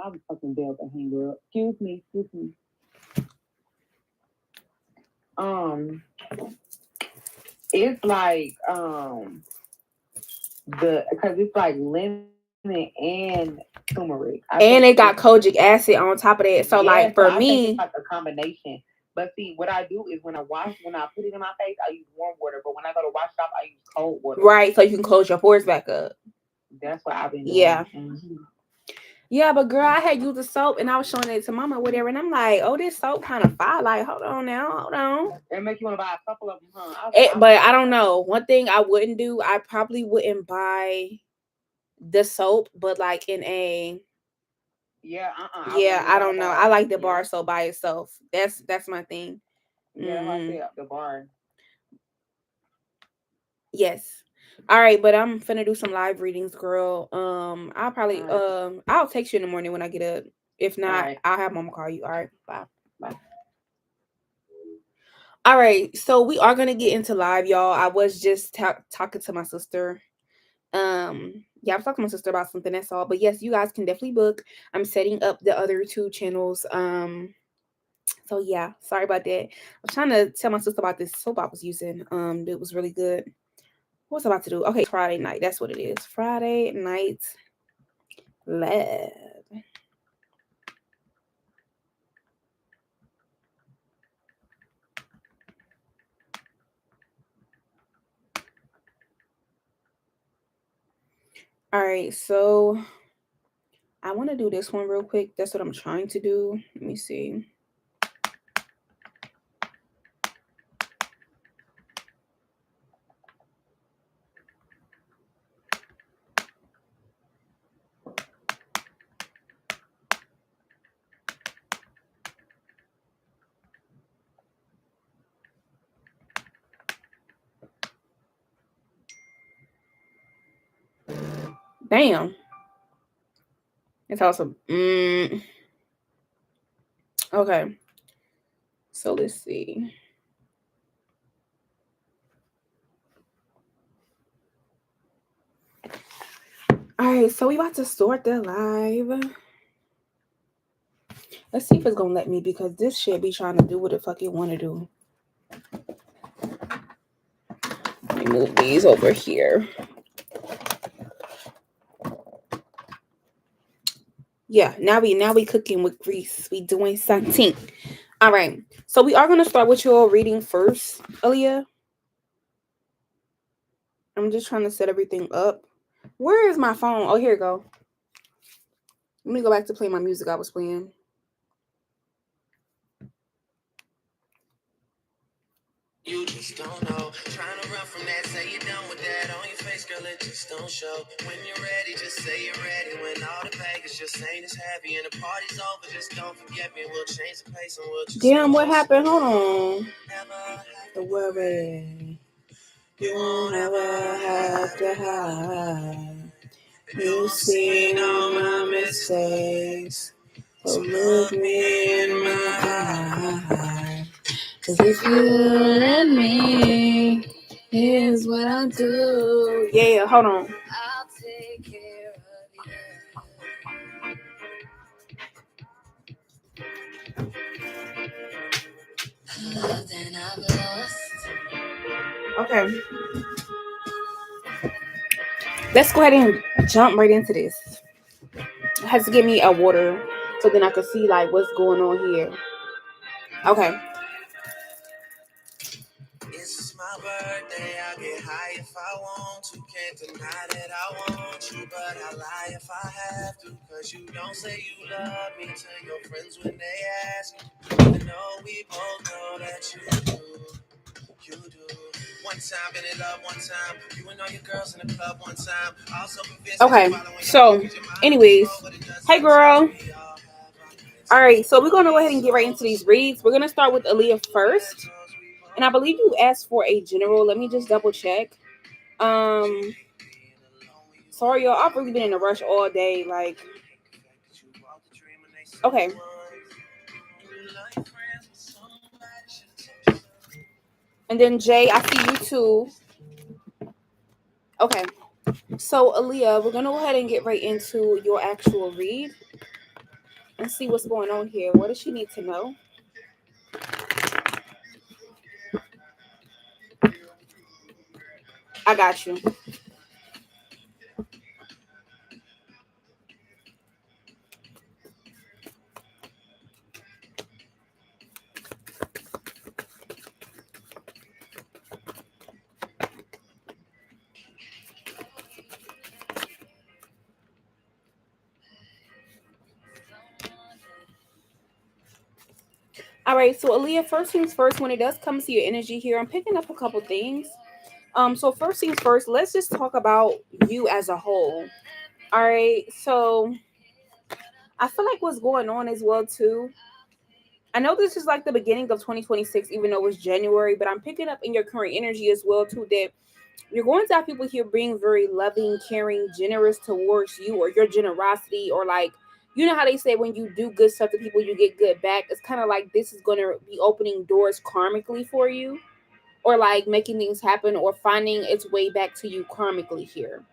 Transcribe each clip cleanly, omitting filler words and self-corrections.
my fucking bell to hang up. Excuse me. Um, it's like because it's like lemon and turmeric. I think And it got kojic acid on top of that. So yeah, like so for I think it's me, like a combination. But see, what I do is when I put it in my face, I use warm water. But when I go to wash it off, I use cold water. right, so you can close your pores back up. That's what I've been Yeah. doing. Yeah, but girl, I had used the soap and I was showing it to mama or whatever, and I'm like, oh, this soap kind of fire. Like, hold on now, hold on. It make you want to buy a couple of them, huh? I was like, It, but I don't know. One thing I wouldn't do, I probably wouldn't buy the soap, but like in a yeah, I yeah, wouldn't do I it in a don't know. I bar. like the Yeah, bar soap by itself. That's my thing. yeah, that's what I Mm, said. The bar. yes. All right, but I'm finna do some live readings, girl. I'll All probably right, I'll text you in the morning when I get up. If all not, right, I'll have mama call you. All right, bye. bye. All right, so we are gonna get into live, y'all. I was just talking to my sister. Yeah, I was talking to my sister about something. That's all. But yes, you guys can definitely book. I'm setting up the other two channels. So yeah, sorry about that. I was trying to tell my sister about this soap I was using. It was really good. What was I about to do? Okay, Friday night. That's what it is. Friday night live. All right, so I want to do this one real quick. That's what I'm trying to do. Let me see. Damn, it's awesome. Okay, so let's see. All right, so we about to start the live. Let's see if it's gonna let me because this shit be trying to do what the fuck it want to do. Let me move these over here. Yeah, now we cooking with grease. We doing something. All right, so we are gonna start with your reading first, Aaliyah. I'm just trying to set everything up. Where is my phone? Oh, here we go. Let me go back to play my music I was playing. You just don't know. Trying to run from that, say you're done with that. On your face, girl, it just don't show. When you're ready, just say you're ready. When all the baggage just ain't as heavy and the party's over, just don't forget me. We'll change the pace and we'll just. Damn, what happened? Hold on. Never have to worry. You won't ever have to hide. You've seen all my mistakes. So look me in my eye. 'Cause if you let me, here's what I do. Yeah, hold on. I'll take care of you. Then I've lost. Okay. Let's go ahead and jump right into this. It has to give me a water so then I can see like what's going on here. Okay. It's my birthday, I get high if I want to. Can't deny that I want you, but I lie if I have to. Cause you don't say you love me to your friends when they ask you. I know we both know that you do. You do. One time been in love, one time. You and all your girls in the club one time. Also, okay, so anyways, hey girl. All right, so we're gonna go ahead and get right into these reads. We're gonna start with Aaliyah first. And I believe you asked for a general. Let me just double check. Um, sorry, y'all. I've really been in a rush all day. Like, okay. And then Jay, I see you too. Okay. So Aaliyah, we're gonna go ahead and get right into your actual read. and see what's going on here. What does she need to know? I got you. All right, so Aaliyah, first things first, when it does come to your energy here, I'm picking up a couple things. So first things first, let's just talk about you as a whole. All right, so I feel like what's going on as well too. I know this is like the beginning of 2026, even though it's January, but I'm picking up in your current energy as well too that you're going to have people here being very loving, caring, generous towards you, or your generosity, or like, you know how they say when you do good stuff to people, you get good back. It's kind of like this is going to be opening doors karmically for you, or like making things happen, or finding its way back to you karmically here.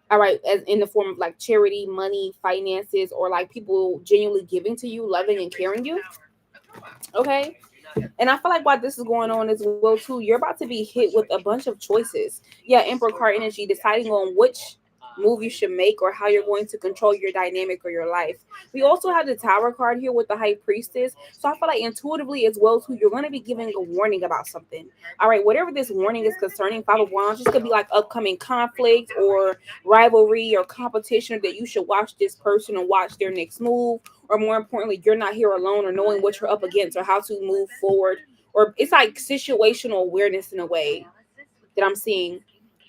All right, as in the form of like charity, money, finances, or like people genuinely giving to you, loving and caring you. Okay. And I feel like while this is going on as well too, you're about to be hit with a bunch of choices. Yeah, Emperor card energy, deciding on which move you should make or how you're going to control your dynamic or your life. We also have the Tower card here with the High Priestess. So I feel like intuitively as well too, you're going to be giving a warning about something. All right, whatever this warning is concerning, Five of Wands, this could be like upcoming conflict or rivalry or competition, that you should watch this person and watch their next move, or more importantly, you're not here alone, or knowing what you're up against or how to move forward. Or it's like situational awareness in a way that I'm seeing.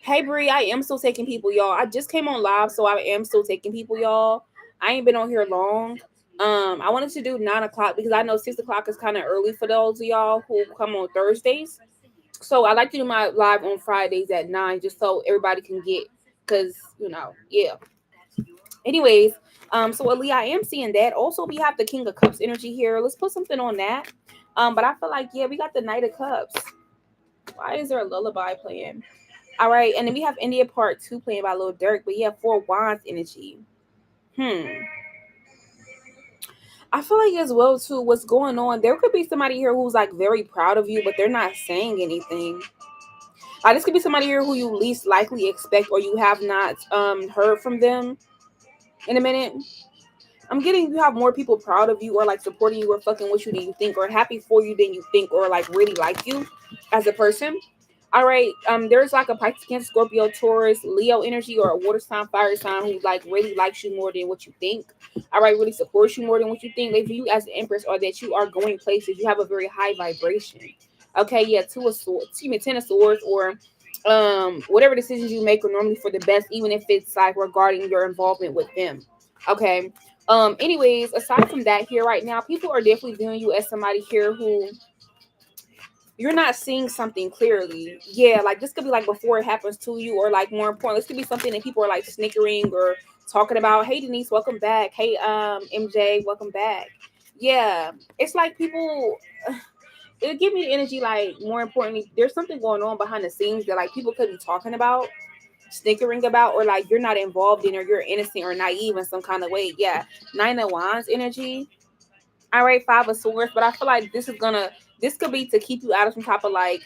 Hey Bree, I am still taking people, y'all. I just came on live, so I am still taking people, y'all. I ain't been on here long. I wanted to do 9 o'clock because I know 6 o'clock is kind of early for those of y'all who come on Thursdays. So I like to do my live on Fridays at 9, just so everybody can get, because yeah. Anyways, so Aaliyah, I am seeing that. Also, we have the King of Cups energy here. Let's put something on that. But I feel like, yeah, we got the Knight of Cups. Why is there a lullaby playing? All right, and then we have India Part 2 playing by Lil Durk, but yeah, Four Wands energy. Hmm. I feel like as well too, what's going on? There could be somebody here who's like very proud of you, but they're not saying anything. This could be somebody here who you least likely expect, or you have not heard from them in a minute. I'm getting you have more people proud of you, or like supporting you, or fucking with you than you think, or happy for you than you think, or like really like you as a person. All right, there's like a Pisces, Cancer, Scorpio, Taurus, Leo energy, or a water sign, fire sign who like really likes you more than what you think. All right, really supports you more than what you think. They view you as the Empress, or that you are going places. You have a very high vibration. Okay, yeah, two of swords, excuse me, 10 of swords, or whatever decisions you make are normally for the best, even if it's like regarding your involvement with them. Okay. Anyways, aside from that, here right now, people are definitely viewing you as somebody here who you're not seeing something clearly. Yeah, like this could be like before it happens to you, or like more important, this could be something that people are like snickering or talking about. Hey Denise, welcome back. Hey MJ, welcome back. Yeah, it's like people it give me the energy, like more importantly, there's something going on behind the scenes that like people could be talking about, snickering about, or like you're not involved in, or you're innocent or naive in some kind of way. Yeah, 9 of Wands energy. All right, 5 of Swords, but I feel like this could be to keep you out of some type of like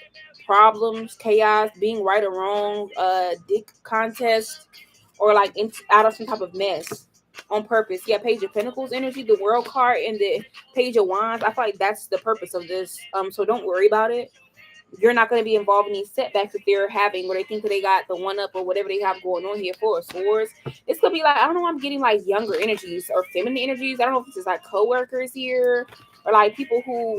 problems, chaos, being right or wrong, dick contest, or like out of some type of mess on purpose. Yeah, Page of Pentacles energy, the World card, and the Page of Wands. I feel like that's the purpose of this. So don't worry about it. You're not going to be involved in these setbacks that they're having, where they think that they got the one up or whatever they have going on here. For Swords, it's gonna be like, I don't know, I'm getting like younger energies or feminine energies. I don't know if it's just like coworkers here, or like people who,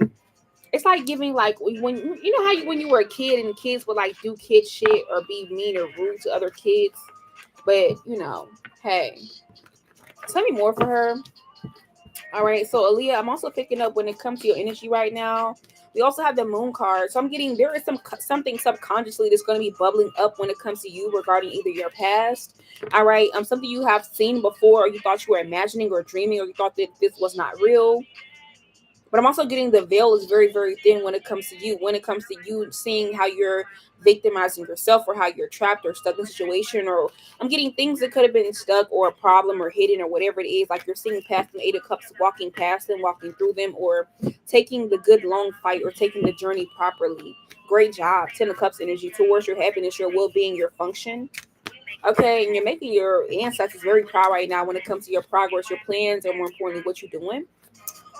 it's like giving like when you know how when you were a kid and kids would like do kid shit or be mean or rude to other kids, but hey, tell me more for her. All right, so Aaliyah, I'm also picking up when it comes to your energy right now. We also have the Moon card, so I'm getting there is something subconsciously that's going to be bubbling up when it comes to you regarding either your past. All right, something you have seen before, or you thought you were imagining or dreaming, or you thought that this was not real. But I'm also getting the veil is very, very thin when it comes to you. When it comes to you seeing how you're victimizing yourself or how you're trapped or stuck in a situation, or I'm getting things that could have been stuck or a problem or hidden or whatever it is. Like you're seeing past them, 8 of Cups, walking past them, walking through them, or taking the good long fight or taking the journey properly. Great job. 10 of Cups energy towards your happiness, your well being, your function. Okay, and you're making your ancestors very proud right now when it comes to your progress, your plans, or more importantly, what you're doing.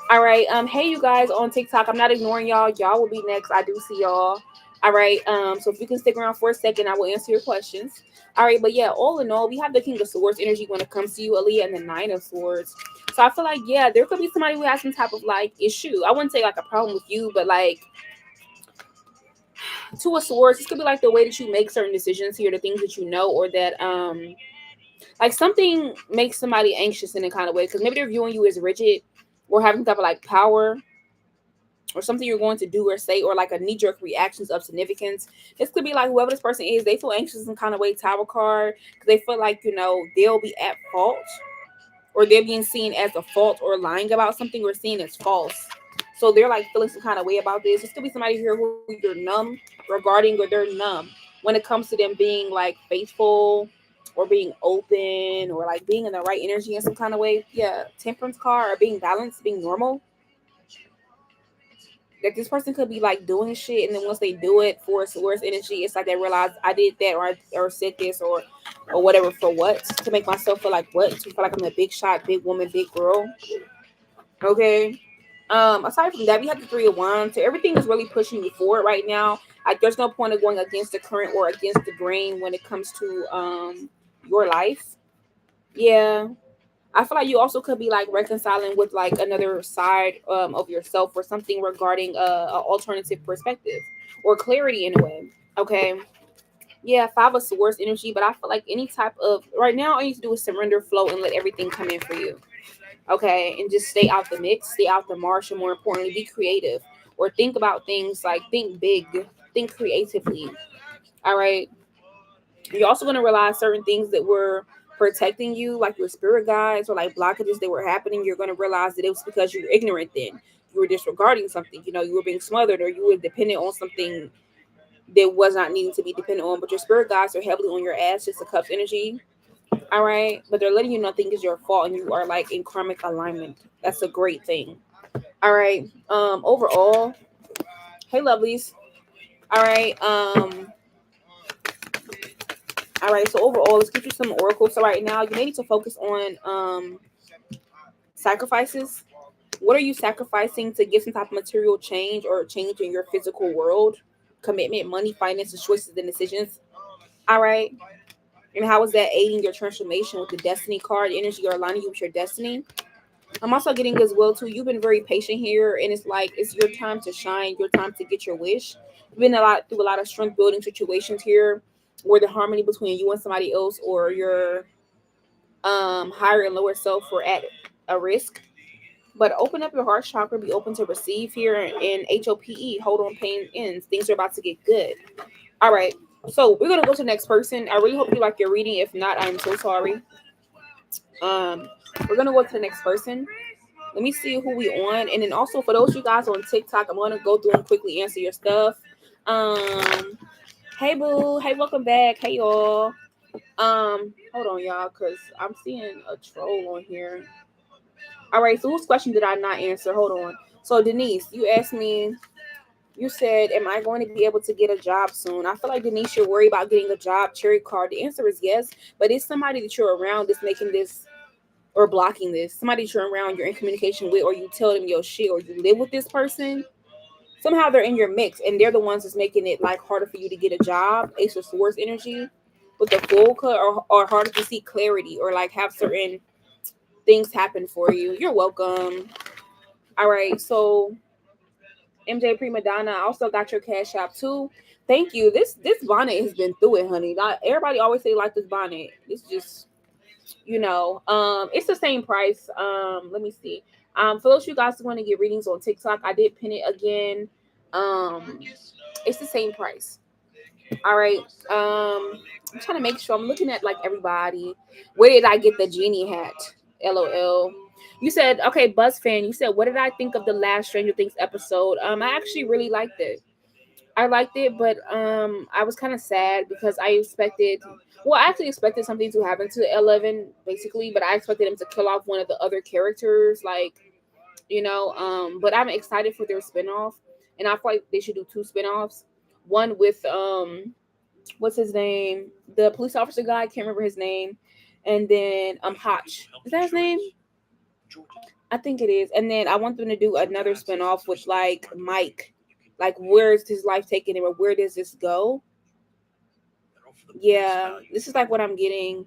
All right. Hey you guys on TikTok. I'm not ignoring y'all. Y'all will be next. I do see y'all. All right. So if you can stick around for a second, I will answer your questions. All right, but yeah, all in all, we have the King of Swords energy when it comes to you, Aaliyah, and the Nine of Swords. So I feel like yeah, there could be somebody who has some type of like issue. I wouldn't say like a problem with you, but like Two of Swords, this could be like the way that you make certain decisions here, the things that you know, or that like something makes somebody anxious in a kind of way because maybe they're viewing you as rigid or having type of like power or something you're going to do or say, or like a knee-jerk reactions of significance. This could be like whoever this person is, they feel anxious in kind of way, Tower card, because they feel like, you know, they'll be at fault or they're being seen as a fault or lying about something or seen as false. So they're like feeling some kind of way about this. This could be somebody here who you're numb regarding, or they're numb when it comes to them being like faithful or being open or like being in the right energy in some kind of way. Yeah, Temperance card or being balanced, being normal. Like this person could be like doing shit, and then once they do it for its worst energy, it's like they realize I did that, or said this, or whatever, for what, to make myself feel like what, to feel like I'm a big shot, big woman, big girl. Okay. Aside from that, we have the Three of Wands. So everything is really pushing you forward right now. Like there's no point of going against the current or against the grain when it comes to your life. Yeah. I feel like you also could be like reconciling with like another side of yourself or something regarding a alternative perspective or clarity in a way. Okay. Yeah, Five of Swords energy, but I feel like any type of right now, all you need to do is surrender, flow, and let everything come in for you. Okay, and just stay out the mix, stay out the marsh, and more importantly, be creative or think about things like think big, think creatively. All right, you're also going to realize certain things that were protecting you, like your spirit guides or like blockages that were happening. You're going to realize that it was because you were ignorant then. You were disregarding something, you know, you were being smothered or you were dependent on something that was not needing to be dependent on. But your spirit guides are heavily on your ass, just a Cups energy. All right. But they're letting you know things is your fault and you are like in karmic alignment. That's a great thing. All right. Overall, hey lovelies. All right. All right, so overall, let's get you some oracles. So right now, you may need to focus on sacrifices. What are you sacrificing to get some type of material change or change in your physical world? Commitment, money, finances, choices, and decisions. All right. And how is that aiding your transformation with the destiny card? The energy are aligning you with your destiny. I'm also getting as well too. You've been very patient here, and it's like it's your time to shine, your time to get your wish. You've been a lot through a lot of strength building situations here, where the harmony between you and somebody else or your higher and lower self were at a risk. But open up your heart chakra, be open to receive here, and HOPE, hold on, pain ends. Things are about to get good. All right. So we're gonna go to the next person. I really hope you like your reading. If not, I'm so sorry. Um, we're gonna go to the next person. Let me see who we on, and then also for those you guys on TikTok, I'm gonna go through and quickly answer your stuff. Um, hey boo, hey welcome back, hey y'all. Hold on y'all, cause I'm seeing a troll on here. All right, so whose question did I not answer? Hold on. So Denise, you asked me. You said, "Am I going to be able to get a job soon?" I feel like Denise, you're worried about getting a job. Cherry card. The answer is yes, but it's somebody that you're around that's making this or blocking this. Somebody that you're around, you're in communication with, or you tell them your shit, or you live with this person. Somehow they're in your mix, and they're the ones that's making it like harder for you to get a job. Ace of Swords energy with the full cut, or harder to see clarity, or like have certain things happen for you. You're welcome. All right, so MJ Prima Donna, I also got your cash app too. Thank you. This bonnet has been through it, honey. Not everybody always say like this bonnet. It's just it's the same price. Let me see. For those of you guys who want to get readings on TikTok, I did pin it again. Um, it's the same price. All right. I'm trying to make sure I'm looking at like everybody. Where did I get the genie hat? LOL. You said, okay, Buzz fan. You said, what did I think of the last Stranger Things episode? I actually really liked it. I liked it, but I was kind of sad because I expected. Well, I actually expected something to happen to 11, basically, but I expected him to kill off one of the other characters, like But I'm excited for their spinoff, and I feel like they should do two spinoffs. One with what's his name? The police officer guy. I can't remember his name. And then Hotch. Is that his name? I think it is. And then I want them to do another spinoff with like Mike. Like where is his life taking him, or where does this go? Yeah, this is like what I'm getting,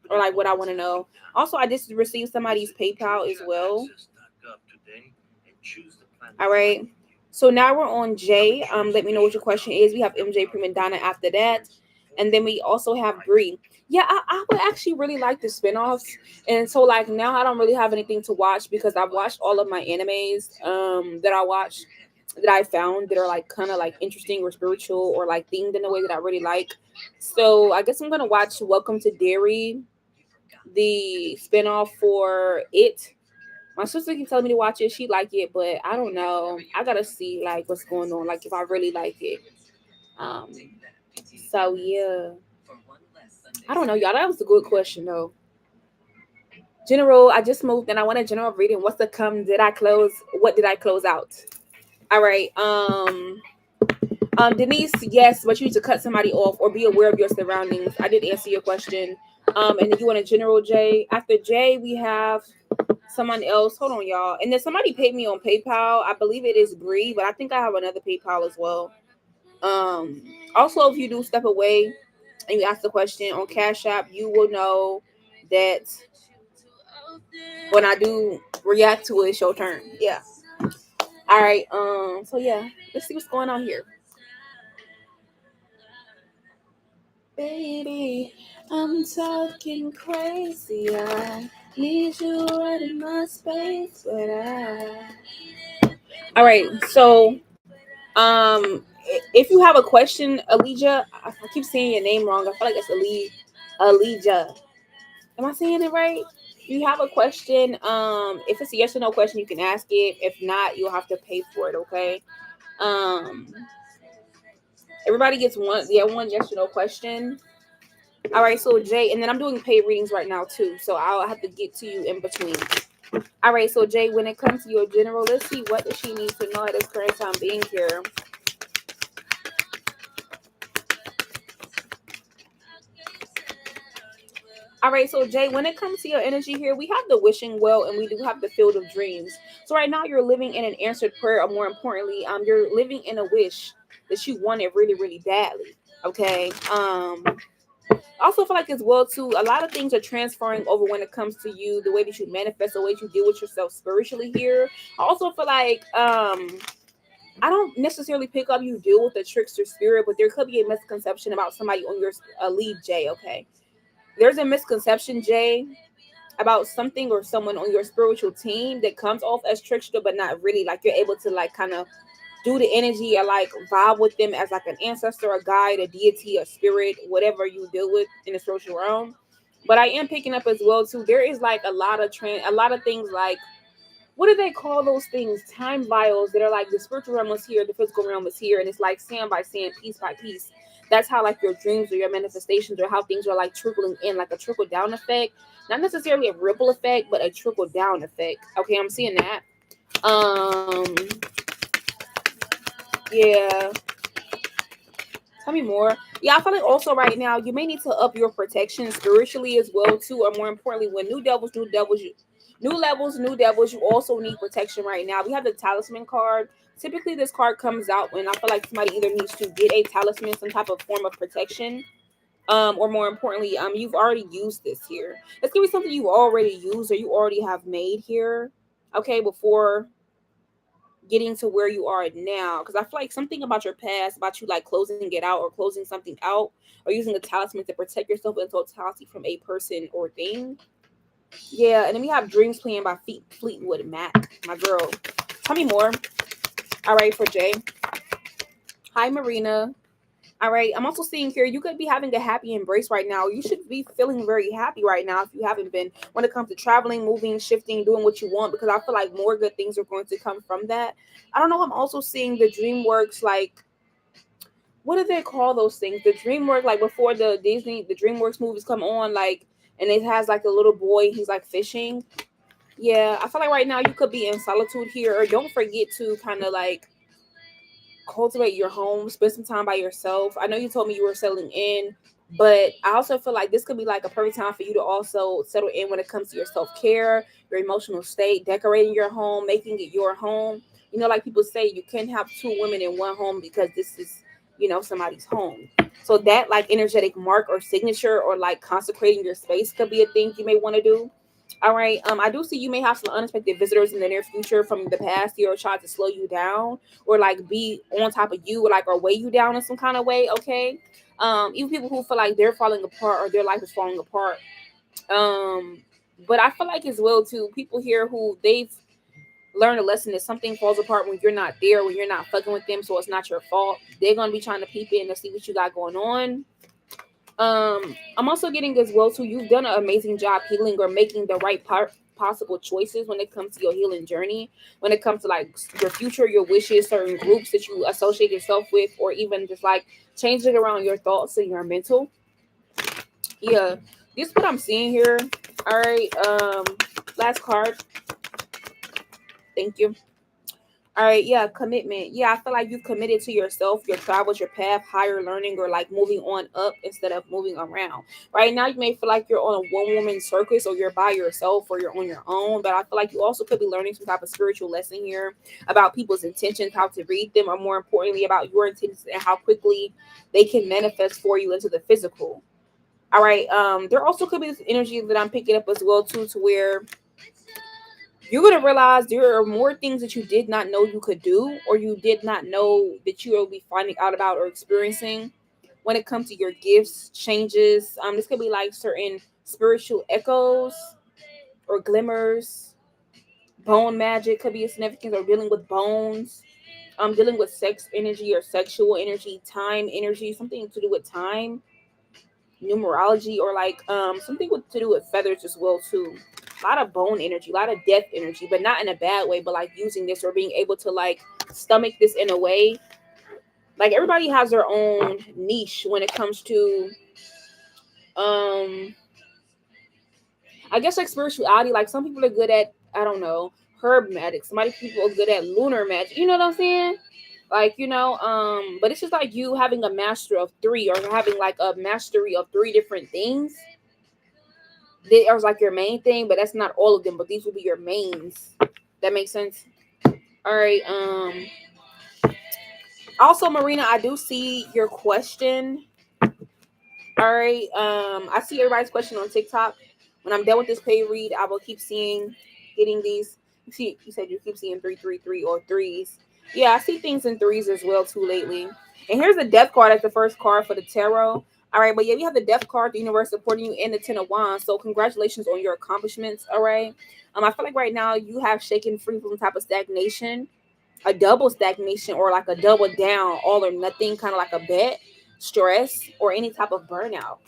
or like what I want to know. Also, I just received somebody's PayPal as well. All right. So now we're on J. Let me know what your question is. We have MJ Prima Donna after that. And then we also have Bree. Yeah, I would actually really like the spinoffs. And so like now I don't really have anything to watch because I've watched all of my animes that I watched that I found that are like kind of like interesting or spiritual or like themed in a way that I really like. So I guess I'm gonna watch Welcome to Derry, the spinoff for It. My sister keeps telling me to watch it. She like it, but I don't know. I gotta see like what's going on. Like if I really like it. Um. So yeah, I don't know, y'all. That was a good question though. General, I just moved and I want a general reading. What's the come? Did I close? What did I close out? All right. Denise, yes, but you need to cut somebody off or be aware of your surroundings. I did answer your question. And then you want a general J. After J, we have someone else. Hold on, y'all. And then somebody paid me on PayPal. I believe it is Bree, but I think I have another PayPal as well. Also, if you do step away and you ask the question on Cash App, you will know that when I do react to it, it's your turn. Yeah. All right. So yeah, let's see what's going on here. Baby, I'm talking crazy. I need you right in my space, but All right. So, if you have a question, Elijah, I keep saying your name wrong. I feel like it's Elijah. Am I saying it right? If you have a question, if it's a yes or no question, you can ask it. If not, you'll have to pay for it. Okay. Um, everybody gets one yes or no question. All right, so Jay, and then I'm doing paid readings right now too, so I'll have to get to you in between. All right, so Jay, when it comes to your general, let's see what does she need to know at this current time being here. All right, so Jay, when it comes to your energy here, we have the wishing well and we do have the field of dreams. So right now you're living in an answered prayer, or more importantly, you're living in a wish that you wanted really, really badly. Okay. I also feel like as well too, a lot of things are transferring over when it comes to you, the way that you manifest, the way that you deal with yourself spiritually here. I also feel like I don't necessarily pick up you deal with a trickster spirit, but there could be a misconception about somebody on your lead J. Okay, there's a misconception J about something or someone on your spiritual team that comes off as trickster, but not really. Like you're able to like kind of do the energy or like vibe with them as like an ancestor, a guide, a deity, a spirit, whatever you deal with in the spiritual realm. But I am picking up as well too. There is like a lot of things like, what do they call those things? Time vials that are like the spiritual realm is here, the physical realm is here, and it's like sand by sand, piece by piece. That's how like your dreams or your manifestations or how things are like trickling in, like a trickle down effect. Not necessarily a ripple effect, but a trickle down effect. Okay, I'm seeing that. Um, yeah. Tell me more. Yeah, I feel like also right now you may need to up your protection spiritually as well too, or more importantly, when new levels, new devils, you also need protection right now. We have the talisman card. Typically, this card comes out when I feel like somebody either needs to get a talisman, some type of form of protection, or more importantly, you've already used this here. It's gonna be something you already used or you already have made here. Okay, before getting to where you are now, because I feel like something about your past, about you like closing it out or closing something out or using a talisman to protect yourself in totality from a person or thing. Yeah, and then we have Dreams playing by Fleetwood Mac, my girl. Tell me more. All right, for Jay. Hi, Marina. All right. I'm also seeing here you could be having a happy embrace right now. You should be feeling very happy right now if you haven't been when it comes to traveling, moving, shifting, doing what you want, because I feel like more good things are going to come from that. I don't know. I'm also seeing the DreamWorks, like, what do they call those things? The DreamWorks, like before the DreamWorks movies come on, like, and it has like a little boy, he's like fishing. Yeah, I feel like right now you could be in solitude here, or don't forget to kind of like cultivate your home, spend some time by yourself. I know you told me you were settling in, but I also feel like this could be like a perfect time for you to also settle in when it comes to your self care, your emotional state, decorating your home, making it your home. You know, like people say, you can't have two women in one home because this is, somebody's home. So that like energetic mark or signature or like consecrating your space could be a thing you may want to do. All right. I do see you may have some unexpected visitors in the near future from the past year or try to slow you down or like be on top of you or like or weigh you down in some kind of way. Okay. Even people who feel like they're falling apart or their life is falling apart. Um, but I feel like as well too, people here who they've learned a lesson that something falls apart when you're not there, when you're not fucking with them, so it's not your fault. They're gonna be trying to peep in to see what you got going on. I'm also getting as well too. You've done an amazing job healing or making the right possible choices when it comes to your healing journey. When it comes to like your future, your wishes, certain groups that you associate yourself with, or even just like changing around your thoughts and your mental. Yeah, this is what I'm seeing here. All right. Last card. Thank you. All right, yeah, commitment. Yeah, I feel like you've committed to yourself, your travels, your path, higher learning, or like moving on up instead of moving around. Right now, you may feel like you're on a one woman circus or you're by yourself or you're on your own, but I feel like you also could be learning some type of spiritual lesson here about people's intentions, how to read them, or more importantly, about your intentions and how quickly they can manifest for you into the physical. All right, there also could be this energy that I'm picking up as well, too, to where you're going to realize there are more things that you did not know you could do or you did not know that you will be finding out about or experiencing when it comes to your gifts changes. This could be like certain spiritual echoes or glimmers. Bone magic could be a significance, or dealing with bones. Dealing with sex energy or sexual energy, time energy, something to do with time, numerology, or like something to do with feathers as well too. A lot of bone energy, a lot of death energy, but not in a bad way, but like using this or being able to like stomach this in a way. Like everybody has their own niche when it comes to um I guess like spirituality. Like some people are good at, I don't know, herb magic. Some other people are good at lunar magic. You know what I'm saying? Like, but it's just like you having a master of three or having like a mastery of three different things. They are like your main thing, but that's not all of them, but these will be your mains. That makes sense. All right. Also, Marina, I do see your question. All right. I see everybody's question on TikTok. When I'm done with this pay read, I will keep getting these. You said you keep seeing 333 or threes. Yeah, I see things in threes as well too lately. And here's the death card as the first card for the tarot. All right, but yeah, we have the death card, the universe supporting you, and the 10 of Wands. So congratulations on your accomplishments. All right. I feel like right now you have shaken free from some type of stagnation, a double stagnation, or like a double down, all or nothing, kind of like a bet, stress, or any type of burnout.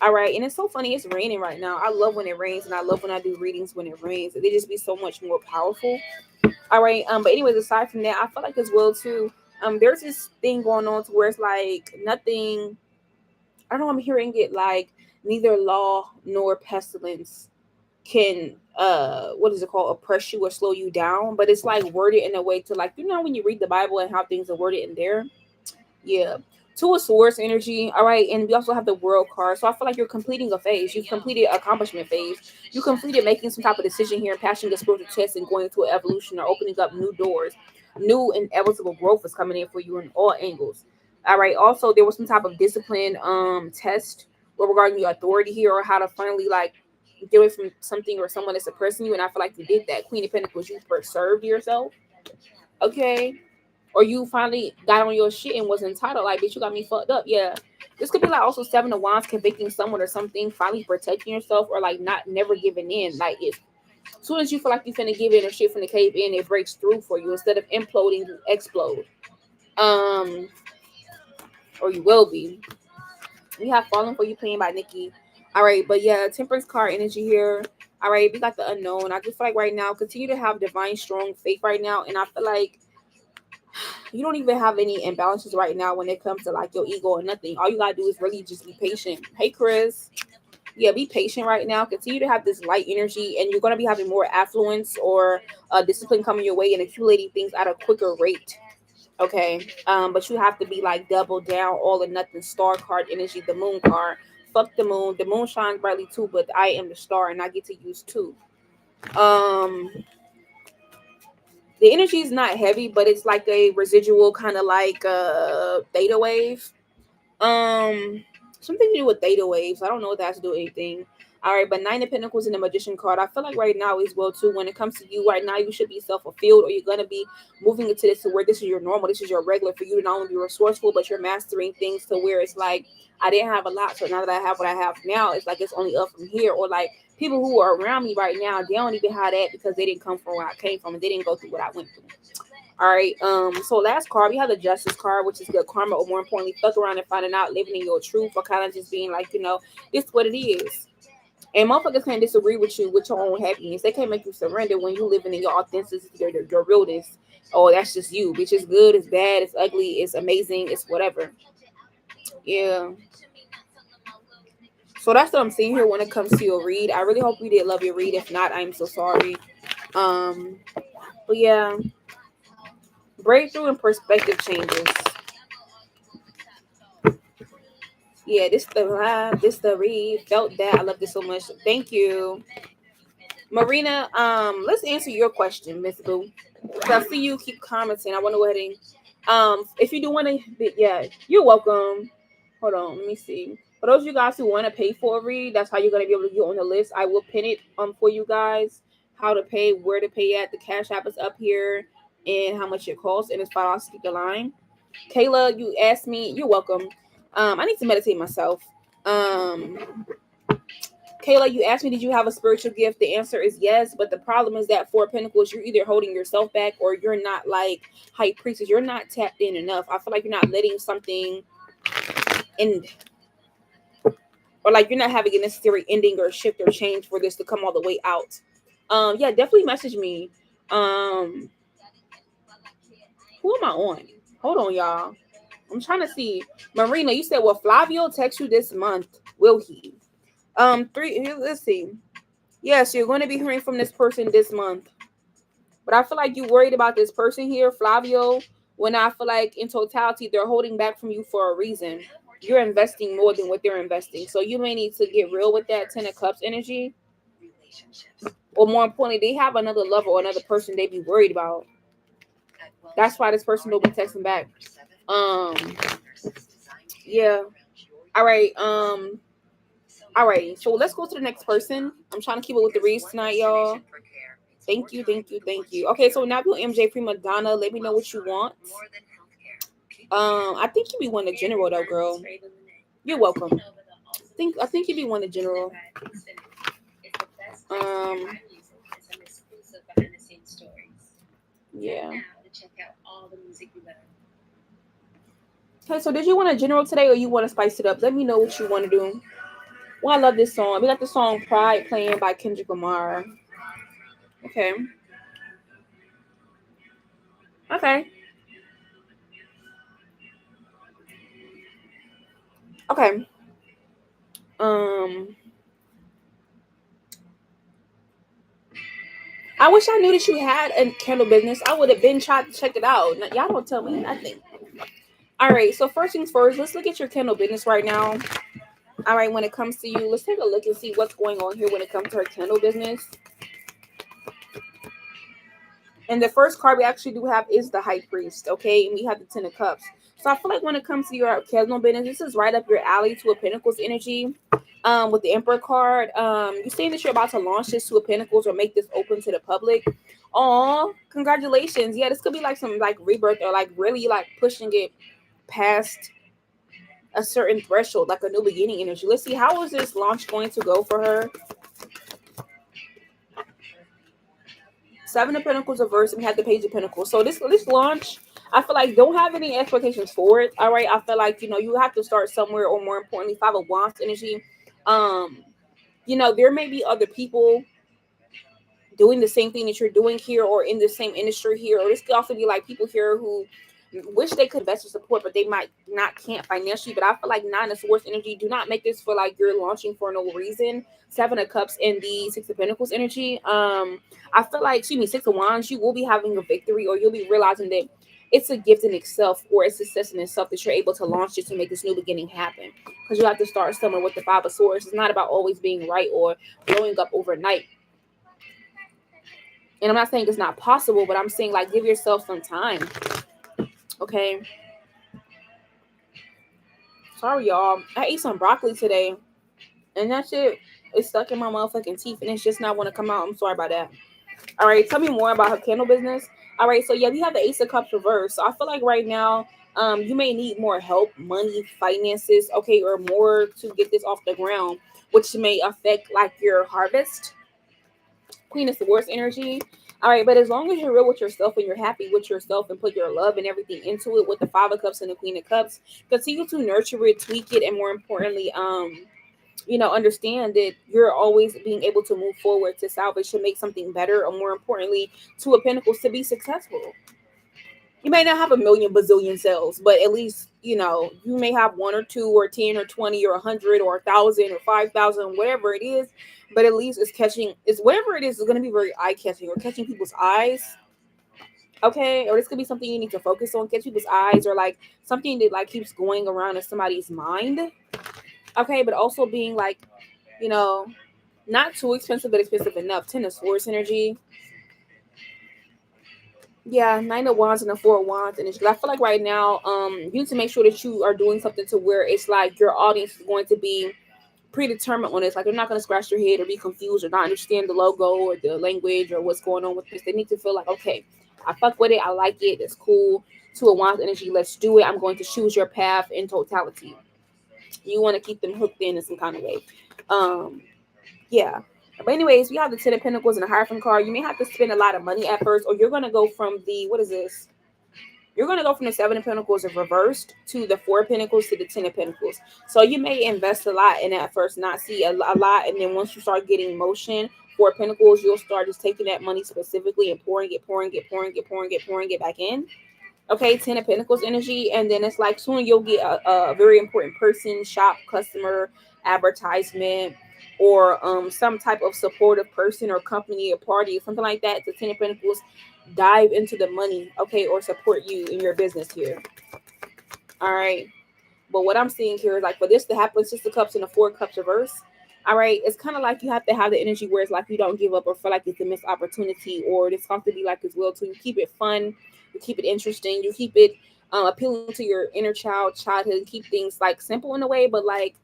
All right, and it's so funny. It's raining right now. I love when it rains, and I love when I do readings when it rains. They just be so much more powerful. All right, but anyways, aside from that, I feel like as well too. There's this thing going on to where it's like nothing. I don't know. I'm hearing it like neither law nor pestilence can what is it called, oppress you or slow you down, but it's like worded in a way to like, when you read the Bible and how things are worded in there. Yeah. Two of Swords energy. All right. And we also have the World card. So I feel like you're completing a phase. You've completed accomplishment phase. You completed making some type of decision here and passing the spiritual test and going into an evolution or opening up new doors. New inevitable growth is coming in for you in all angles. All right. Also, there was some type of discipline test regarding your authority here, or how to finally like get away from something or someone that's oppressing you. And I feel like you did that. Queen of Pentacles, you preserved yourself. Okay, or you finally got on your shit and was entitled. Like, bitch, you got me fucked up. Yeah. This could be like also 7 of Wands, convicting someone or something, finally protecting yourself, or like not never giving in. Like if as soon as you feel like you finna give in or shit finna cave in, it breaks through for you. Instead of imploding, you explode. Um or you will be. We have Falling for You playing by Nicki. All right, but yeah, Temperance card energy here. All right, we got the Unknown. I just feel like right now, continue to have divine, strong faith right now, and I feel like you don't even have any imbalances right now when it comes to like your ego or nothing. All you gotta do is really just be patient. Hey, Chris. Yeah, be patient right now. Continue to have this light energy, and you're gonna be having more affluence or discipline coming your way and accumulating things at a quicker rate. Okay. But you have to be like double down, all or nothing, star card energy, the moon card. Fuck the moon. The moon shines brightly too, but I am the star and I get to use two. Um the energy is not heavy, but it's like a residual kind of like theta wave. Um, Something to do with theta waves. I don't know what that has to do with anything. All right, but Nine of Pentacles and the Magician card. I feel like right now as well too. When it comes to you right now, you should be self-fulfilled, or you're gonna be moving into this to where this is your normal, this is your regular for you to not only be resourceful, but you're mastering things to where it's like I didn't have a lot, so now that I have what I have now, it's like it's only up from here. Or like people who are around me right now, they don't even have that because they didn't come from where I came from and they didn't go through what I went through. All right. So last card, we have the Justice card, which is good karma, or more importantly, fuck around and finding out, living in your truth, or kind of just being like, this is what it is. And motherfuckers can't disagree with you with your own happiness. They can't make you surrender when you living in your authenticity, your realness. Oh, that's just you, bitch. It's good, it's bad, it's ugly, it's amazing, it's whatever. Yeah. So that's what I'm seeing here when it comes to your read. I really hope you did love your read. If not, I'm so sorry. Um, but yeah, breakthrough and perspective changes. Yeah, this the vibe, this the read. Felt that. I love this so much. Thank you. Marina, let's answer your question, Miss Boo. I see you keep commenting. I want to go ahead and if you do want to, yeah, you're welcome. Hold on, let me see. For those of you guys who want to pay for a read, that's how you're gonna be able to get on the list. I will pin it for you guys. How to pay, where to pay at. The Cash App is up here, and how much it costs, and it's $5 to keep the line. Kayla, you asked me. You're welcome. I need to meditate myself. Kayla, you asked me, did you have a spiritual gift? The answer is yes, but the problem is that Four of Pentacles, you're either holding yourself back or you're not like High Priestess. You're not tapped in enough. I feel like you're not letting something end, or like you're not having a necessary ending or shift or change for this to come all the way out. Yeah, definitely message me. Um, who am I on? Hold on, y'all. I'm trying to see. Marina, you said, will Flavio text you this month? Will he? Let's see. Yes, you're going to be hearing from this person this month. But I feel like you're worried about this person here, Flavio, when I feel like in totality, they're holding back from you for a reason. You're investing more than what they're investing. So you may need to get real with that 10 of Cups energy. Or more importantly, they have another lover or another person they be worried about. That's why this person will be texting back. Yeah. All right. All right. So let's go to the next person. I'm trying to keep it with the reads tonight, y'all. Thank you, thank you, thank you. Okay, so now you're MJ Prima Donna. Let me know what you want. I think you be one the general though, girl. You're welcome. I think you be one the general. Yeah. Okay, so did you want a general today or you want to spice it up? Let me know what you want to do. Well, I love this song. We got the song Pride playing by Kendrick Lamar. Okay. Okay. Okay. I wish I knew that you had a candle business. I would have been tried to check it out. Now, y'all don't tell me nothing. All right. So first things first, let's look at your candle business right now. All right. When it comes to you, let's take a look and see what's going on here when it comes to her candle business. And the first card we actually do have is the High Priest. Okay. And we have the 10 of Cups. So I feel like when it comes to your candle business, this is right up your alley to a Pentacles energy. With the Emperor card, you're saying that you're about to launch this to a Pentacles or make this open to the public. Oh, congratulations. Yeah, this could be like some like rebirth or like really like pushing it past a certain threshold, like a new beginning energy. Let's see, how is this launch going to go for her? Seven of Pentacles reversed, and we have the Page of Pentacles. So this launch, I feel like don't have any expectations for it. All right. I feel like, you have to start somewhere, or more importantly, Five of Wands energy. Um, there may be other people doing the same thing that you're doing here, or in the same industry here, or this could also be like people here who wish they could invest in support, but they might not, can't financially. But I feel like Nine of Swords energy, do not make this feel like you're launching for no reason. Seven of Cups and the Six of Pentacles energy, I feel like, excuse me, Six of Wands, you will be having a victory, or you'll be realizing that it's a gift in itself, or a success in itself, that you're able to launch this to make this new beginning happen. Because you have to start somewhere with the Five of Swords. It's not about always being right or blowing up overnight. And I'm not saying it's not possible, but I'm saying, like, give yourself some time. Okay. Sorry, y'all. I ate some broccoli today, and that shit is stuck in my motherfucking teeth, and it's just not want to come out. I'm sorry about that. All right. Tell me more about her candle business. All right. So, yeah, we have the Ace of Cups reverse. So I feel like right now, you may need more help, money, finances, okay, or more to get this off the ground, which may affect, like, your harvest. Queen of Swords energy. All right, but as long as you're real with yourself and you're happy with yourself and put your love and everything into it with the Five of Cups and the Queen of Cups, continue to nurture it, tweak it, and more importantly, understand that you're always being able to move forward to salvage, to make something better, or more importantly, to a Pentacles, to be successful. You may not have a million bazillion sales, but at least, you may have one or two or 10 or 20 or 100 or 1,000 or 5,000, whatever it is. But at least it's whatever it is going to be very eye catching, or catching people's eyes. Okay. Or this could be something you need to focus on, catch people's eyes, or like something that like keeps going around in somebody's mind. Okay. But also being like, you know, not too expensive, but expensive enough. Ten of Swords energy. Yeah, Nine of Wands and the Four of Wands, and I feel like right now, you need to make sure that you are doing something to where it's like your audience is going to be predetermined on this. Like they're not going to scratch their head or be confused or not understand the logo or the language or what's going on with this. They need to feel like, okay, I fuck with it, I like it, it's cool. Two of Wands energy, let's do it. I'm going to choose your path in totality. You want to keep them hooked in some kind of way. Yeah. But anyways, we have the Ten of Pentacles and the Hierophant card. You may have to spend a lot of money at first, or you're going to go from the, what is this? You're going to go from the Seven of Pentacles of reversed to the Four of Pentacles to the Ten of Pentacles. So you may invest a lot in that first, not see a lot. And then once you start getting motion, Four of Pentacles, you'll start just taking that money specifically and pouring it back in. Okay, Ten of Pentacles energy. And then it's like soon you'll get a very important person, shop, customer, advertisement, or some type of supportive person or company or party or something like that. The Ten of Pentacles dive into the money, okay, or support you in your business here. All right. But what I'm seeing here is like for this to happen, Six of Cups and the Four of Cups reverse. All right, it's kind of like you have to have the energy where it's like you don't give up or feel like it's a missed opportunity, or this has to be like as well too. You keep it fun, you keep it interesting, you keep it appealing to your inner childhood, and keep things like simple in a way, but like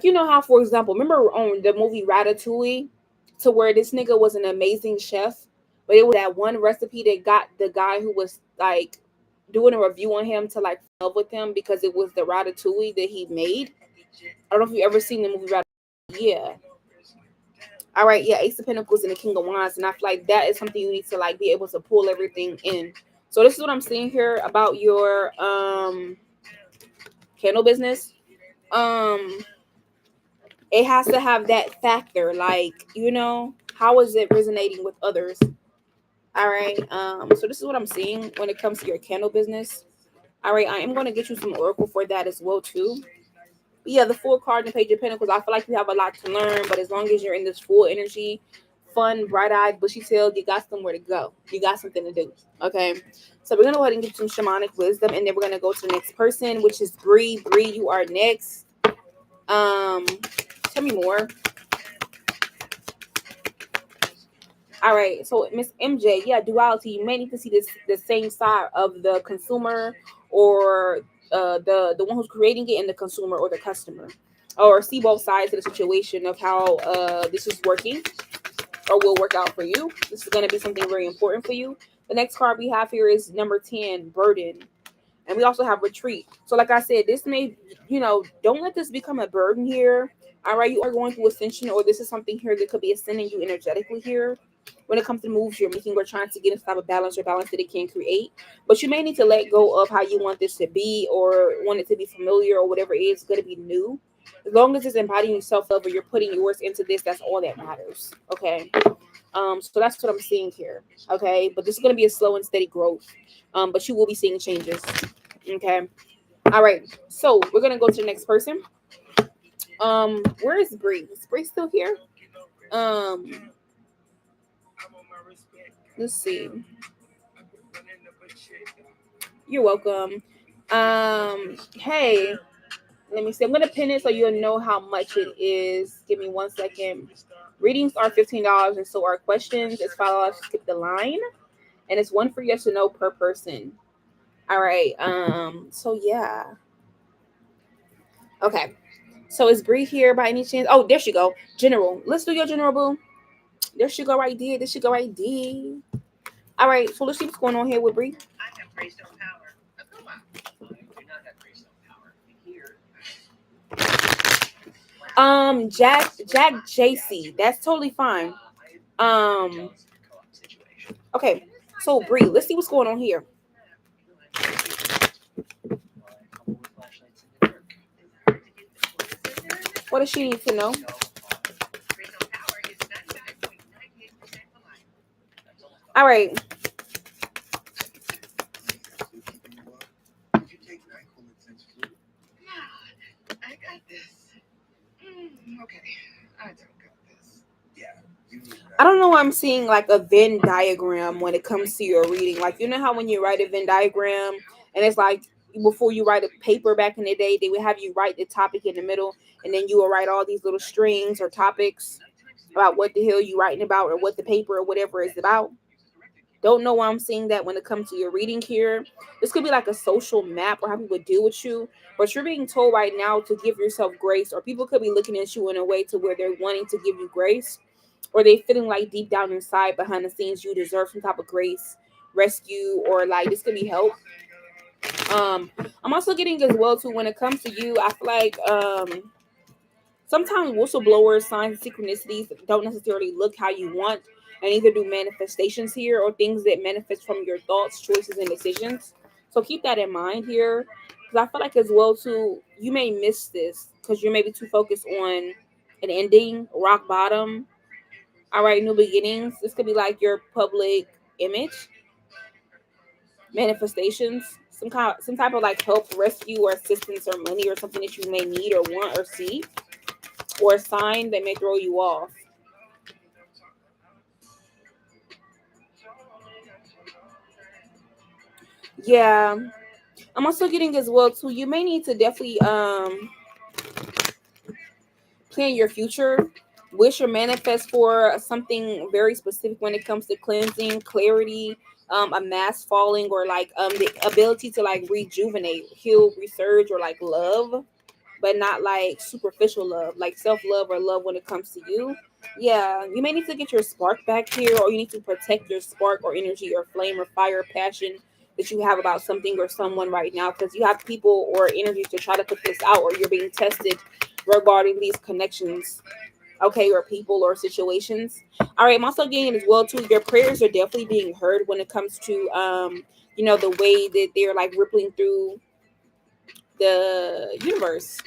you know how, for example, remember on the movie Ratatouille, to where this nigga was an amazing chef, but it was that one recipe that got the guy who was like doing a review on him to like fall in love with him because it was the Ratatouille that he made. I don't know if you ever seen the movie Ratatouille. Yeah. All right. Yeah. Ace of Pentacles and the King of Wands, and I feel like that is something you need to like be able to pull everything in. So this is what I'm seeing here about your candle business. It has to have that factor, like, how is it resonating with others? All right. So this is what I'm seeing when it comes to your candle business. All right, I am going to get you some oracle for that as well too. But yeah, the full card and Page of Pentacles, I feel like you have a lot to learn, but as long as you're in this full energy, fun, bright-eyed, bushy-tailed, you got somewhere to go. You got something to do. Okay. So we're going to go ahead and get some shamanic wisdom, and then we're going to go to the next person, which is Bree. Bree, you are next. Tell me more. All right, so Miss MJ, yeah, duality. You may need to see the same side of the consumer, or the one who's creating it, and the consumer or the customer, or see both sides of the situation of how this is working or will work out for you. This is going to be something very important for you. The next card we have here is number 10, burden. And we also have retreat. So like I said, this may, don't let this become a burden here. All right, you are going through ascension, or this is something here that could be ascending you energetically here. when it comes to moves you're making or trying to get into type of balance or balance that it can create. But you may need to let go of how you want this to be or want it to be familiar or whatever it is going to be new. As long as it's embodying self love or you're putting yours into this, that's all that matters. Okay. So that's what I'm seeing here. Okay. But this is going to be a slow and steady growth. But you will be seeing changes. Okay. All right. So we're going to go to the next person. Where is Bree? Is Bree still here? Um, let's see. You're welcome. Hey, let me see. I'm gonna pin it so you'll know how much it is. Give me 1 second. Readings are $15, and so are questions. It's $5 to skip the line, and it's one for yes or no per person. All right. So yeah. Okay. So is Bree here by any chance? Oh, there she go. General. Let's do your general, boo. There she go right there. There she go right there. All right. So let's see what's going on here with Bree. I have Greystone power. Oh, come on. You do not have Greystone power. Here. Jack JC. That's totally fine. Okay. So Bree, let's see what's going on here. What does she need to know? All right. I got this. Okay, I don't got this. Yeah. I don't know why I'm seeing like a Venn diagram when it comes to your reading. Like, you know how when you write a Venn diagram and it's like before you write a paper back in the day, they would have you write the topic in the middle and then you will write all these little strings or topics about what the hell you writing about or what the paper or whatever is about. Don't know why I'm seeing that when it comes to your reading here. This could be like a social map or how people deal with you. But you're being told right now to give yourself grace, or people could be looking at you in a way to where they're wanting to give you grace, or they feeling like deep down inside behind the scenes you deserve some type of grace, rescue, or like this could be help. I'm also getting as well too when it comes to you. I feel like sometimes whistleblowers, signs, and synchronicities don't necessarily look how you want, and either do manifestations here or things that manifest from your thoughts, choices, and decisions. So keep that in mind here, because I feel like as well too, you may miss this because you're maybe too focused on an ending, rock bottom. All right, new beginnings. This could be like your public image, manifestations, some type of like help, rescue, or assistance, or money, or something that you may need or want or see, or a sign that may throw you off. Yeah, I'm also getting as well too. You may need to definitely plan your future, wish or manifest for something very specific when it comes to cleansing, clarity, a mask falling, or like the ability to like rejuvenate, heal, resurge, or like love, but not like superficial love, like self love or love when it comes to you. Yeah, you may need to get your spark back here, or you need to protect your spark or energy or flame or fire, passion that you have about something or someone right now, because you have people or energy to try to put this out, or you're being tested regarding these connections, okay, or people or situations. All right, I'm also getting as well too. Your prayers are definitely being heard when it comes to the way that they're like rippling through the universe,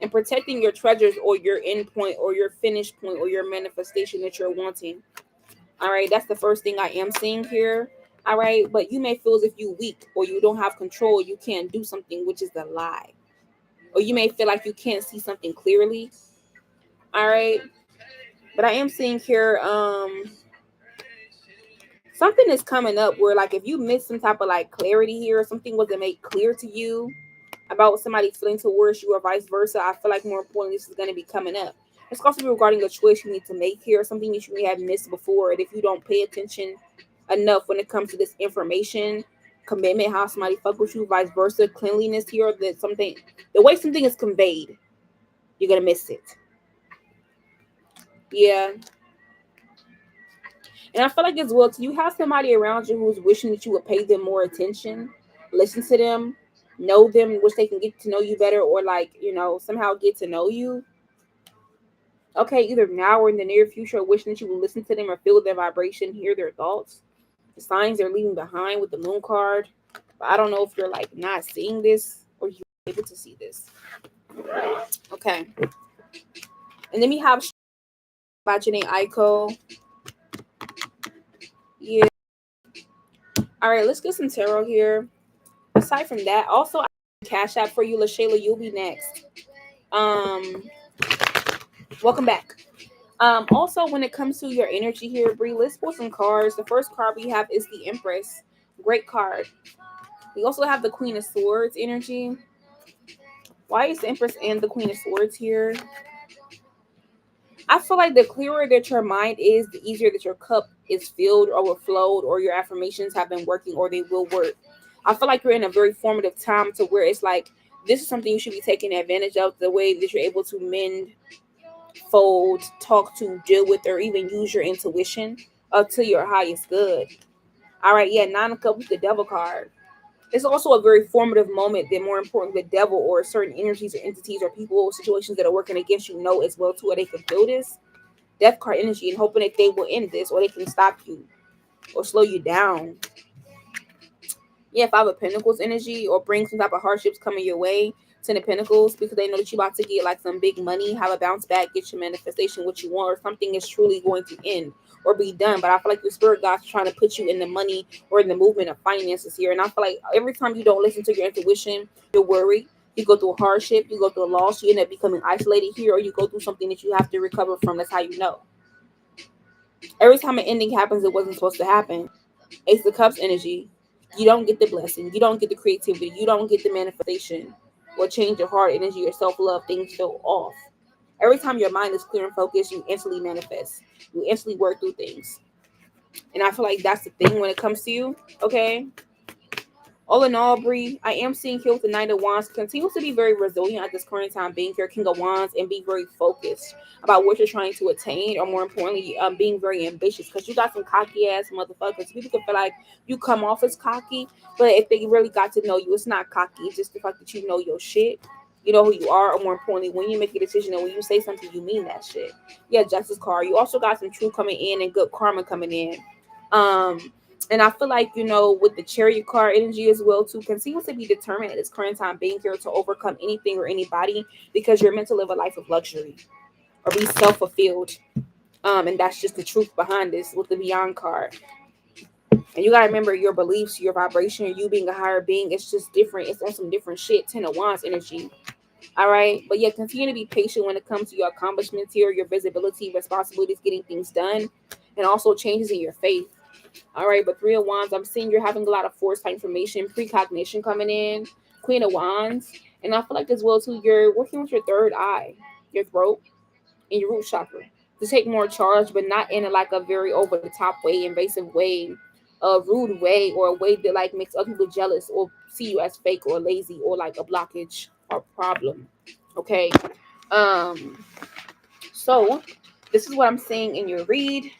and protecting your treasures or your end point or your finish point or your manifestation that you're wanting. All right, that's the first thing I am seeing here. All right, but you may feel as if you weak or you don't have control, you can't do something, which is a lie. Or you may feel like you can't see something clearly. All right, but I am seeing here something is coming up where like if you miss some type of like clarity here, or something wasn't made clear to you about somebody feeling towards you or vice versa, I feel like more importantly this is going to be coming up. It's also be regarding a choice you need to make here, something that you may have missed before, and if you don't pay attention enough when it comes to this information, commitment, how somebody fuck with you, vice versa, cleanliness here, that something, the way something is conveyed, you're gonna miss it. Yeah. And I feel like as well, too, you have somebody around you who's wishing that you would pay them more attention, listen to them, know them, wish they can get to know you better, or like, somehow get to know you. Okay, either now or in the near future, wishing that you will listen to them or feel their vibration, hear their thoughts, the signs they're leaving behind with the moon card. But I don't know if you're like not seeing this or you're able to see this. Okay. And then we have Bajane Aiko. Yeah. All right, let's get some tarot here. Aside from that, also I have a Cash App for you, LaShayla. You'll be next. Um, welcome back. Also, when it comes to your energy here, Bree, let's pull some cards. The first card we have is the Empress. Great card. We also have the Queen of Swords energy. Why is the Empress and the Queen of Swords here? I feel like the clearer that your mind is, the easier that your cup is filled or overflowed, or your affirmations have been working or they will work. I feel like you're in a very formative time to where it's like this is something you should be taking advantage of, the way that you're able to mend, fold, talk to, deal with, or even use your intuition up to your highest good. All right, yeah, Nine of Cups with the Devil card. It's also a very formative moment that, more important, the devil or certain energies or entities or people or situations that are working against you know as well too, where they can feel this death card energy and hoping that they will end this or they can stop you or slow you down. Yeah, Five of Pentacles energy, or bring some type of hardships coming your way. Ten of Pentacles, because they know that you're about to get like some big money, have a bounce back, get your manifestation what you want, or something is truly going to end or be done. But I feel like your spirit God's trying to put you in the money or in the movement of finances here. And I feel like every time you don't listen to your intuition, you're worried. You go through a hardship, you go through a loss, you end up becoming isolated here, or you go through something that you have to recover from. That's how you know. Every time an ending happens, it wasn't supposed to happen. Ace of Cups energy. You don't get the blessing. You don't get the creativity. You don't get the manifestation or change your heart energy, your self love. Things feel off. Every time your mind is clear and focused, you instantly manifest. You instantly work through things. And I feel like that's the thing when it comes to you. Okay. All in all, Bree, I am seeing here with the Knight of Wands continues to be very resilient at this current time, being here, King of Wands, and be very focused about what you're trying to attain, or more importantly, being very ambitious. Because you got some cocky ass motherfuckers. People can feel like you come off as cocky, but if they really got to know you, it's not cocky. It's just the fact that you know your shit. You know who you are, or more importantly, when you make a decision and when you say something, you mean that shit. Yeah, Justice card. You also got some truth coming in and good karma coming in. Um, and I feel like, with the Chariot card energy as well, too, continues to be determined at this current time, being here to overcome anything or anybody, because you're meant to live a life of luxury or be self-fulfilled. And that's just the truth behind this with the Beyond card. And you gotta remember your beliefs, your vibration, you being a higher being, it's just different. It's on some different shit. Ten of Wands energy. All right. But yeah, continue to be patient when it comes to your accomplishments here, your visibility, responsibilities, getting things done, and also changes in your faith. All right, but Three of Wands, I'm seeing you're having a lot of foresight information, precognition coming in. Queen of Wands, and I feel like as well too, you're working with your third eye, your throat, and your root chakra to take more charge, but not in like a very over the top way, invasive way, a rude way, or a way that like makes other people jealous or see you as fake or lazy or like a blockage or problem. Okay, um, so this is what I'm saying in your read.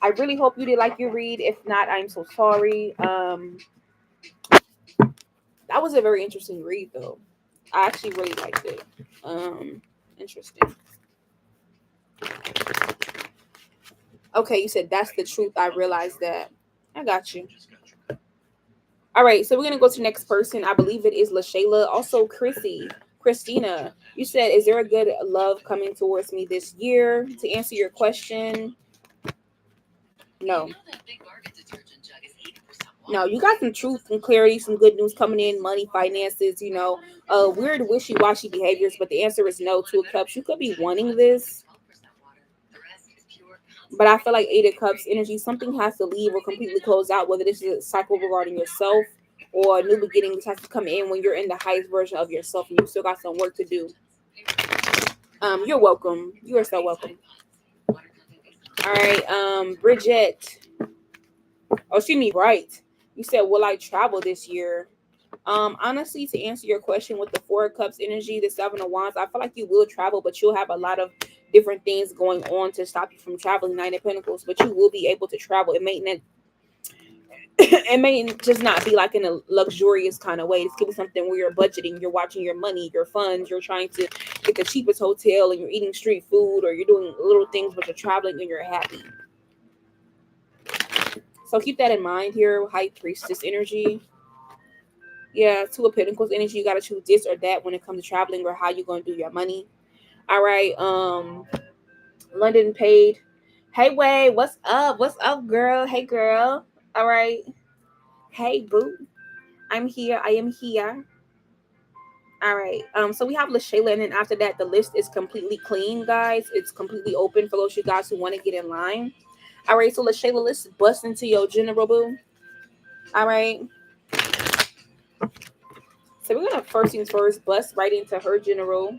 I really hope you did like your read. If not, I'm so sorry. That was a very interesting read, though. I actually really liked it. Interesting. Okay, you said that's the truth. I realized that. I got you. All right, so we're gonna go to the next person. I believe it is LaShayla. Also, Christina. You said, "Is there a good love coming towards me this year?" To answer your question, no. No, you got some truth, some clarity, some good news coming in, money, finances, weird wishy-washy behaviors, but the answer is no. Two of Cups. You could be wanting this, but I feel like Eight of Cups energy, something has to leave or completely close out, whether this is a cycle regarding yourself or a new beginnings has to come in when you're in the highest version of yourself and you still got some work to do. You're welcome. You are so welcome. All right, Bridget. Oh, excuse me, right. You said, will I travel this year? Honestly, to answer your question with the Four of Cups energy, the Seven of Wands, I feel like you will travel, but you'll have a lot of different things going on to stop you from traveling. Nine of Pentacles, but you will be able to travel. It may not, it may just not be like in a luxurious kind of way. This could be something where you're budgeting, you're watching your money, your funds, you're trying to get the cheapest hotel and you're eating street food, or you're doing little things but you're traveling and you're happy. So keep that in mind here. High priestess energy. Yeah, two of pentacles energy. You gotta choose this or that when it comes to traveling or how you're gonna do your money. All right. London paid. Hey Way, what's up? What's up, girl? Hey girl. All right. Hey boo. I'm here. I am here. All right. So we have LaShayla, and then after that, the list is completely clean, guys. It's completely open for those of you guys who want to get in line. All right. So LaShayla, let's bust into your general boo. All right. So we're gonna first things first, bust right into her general.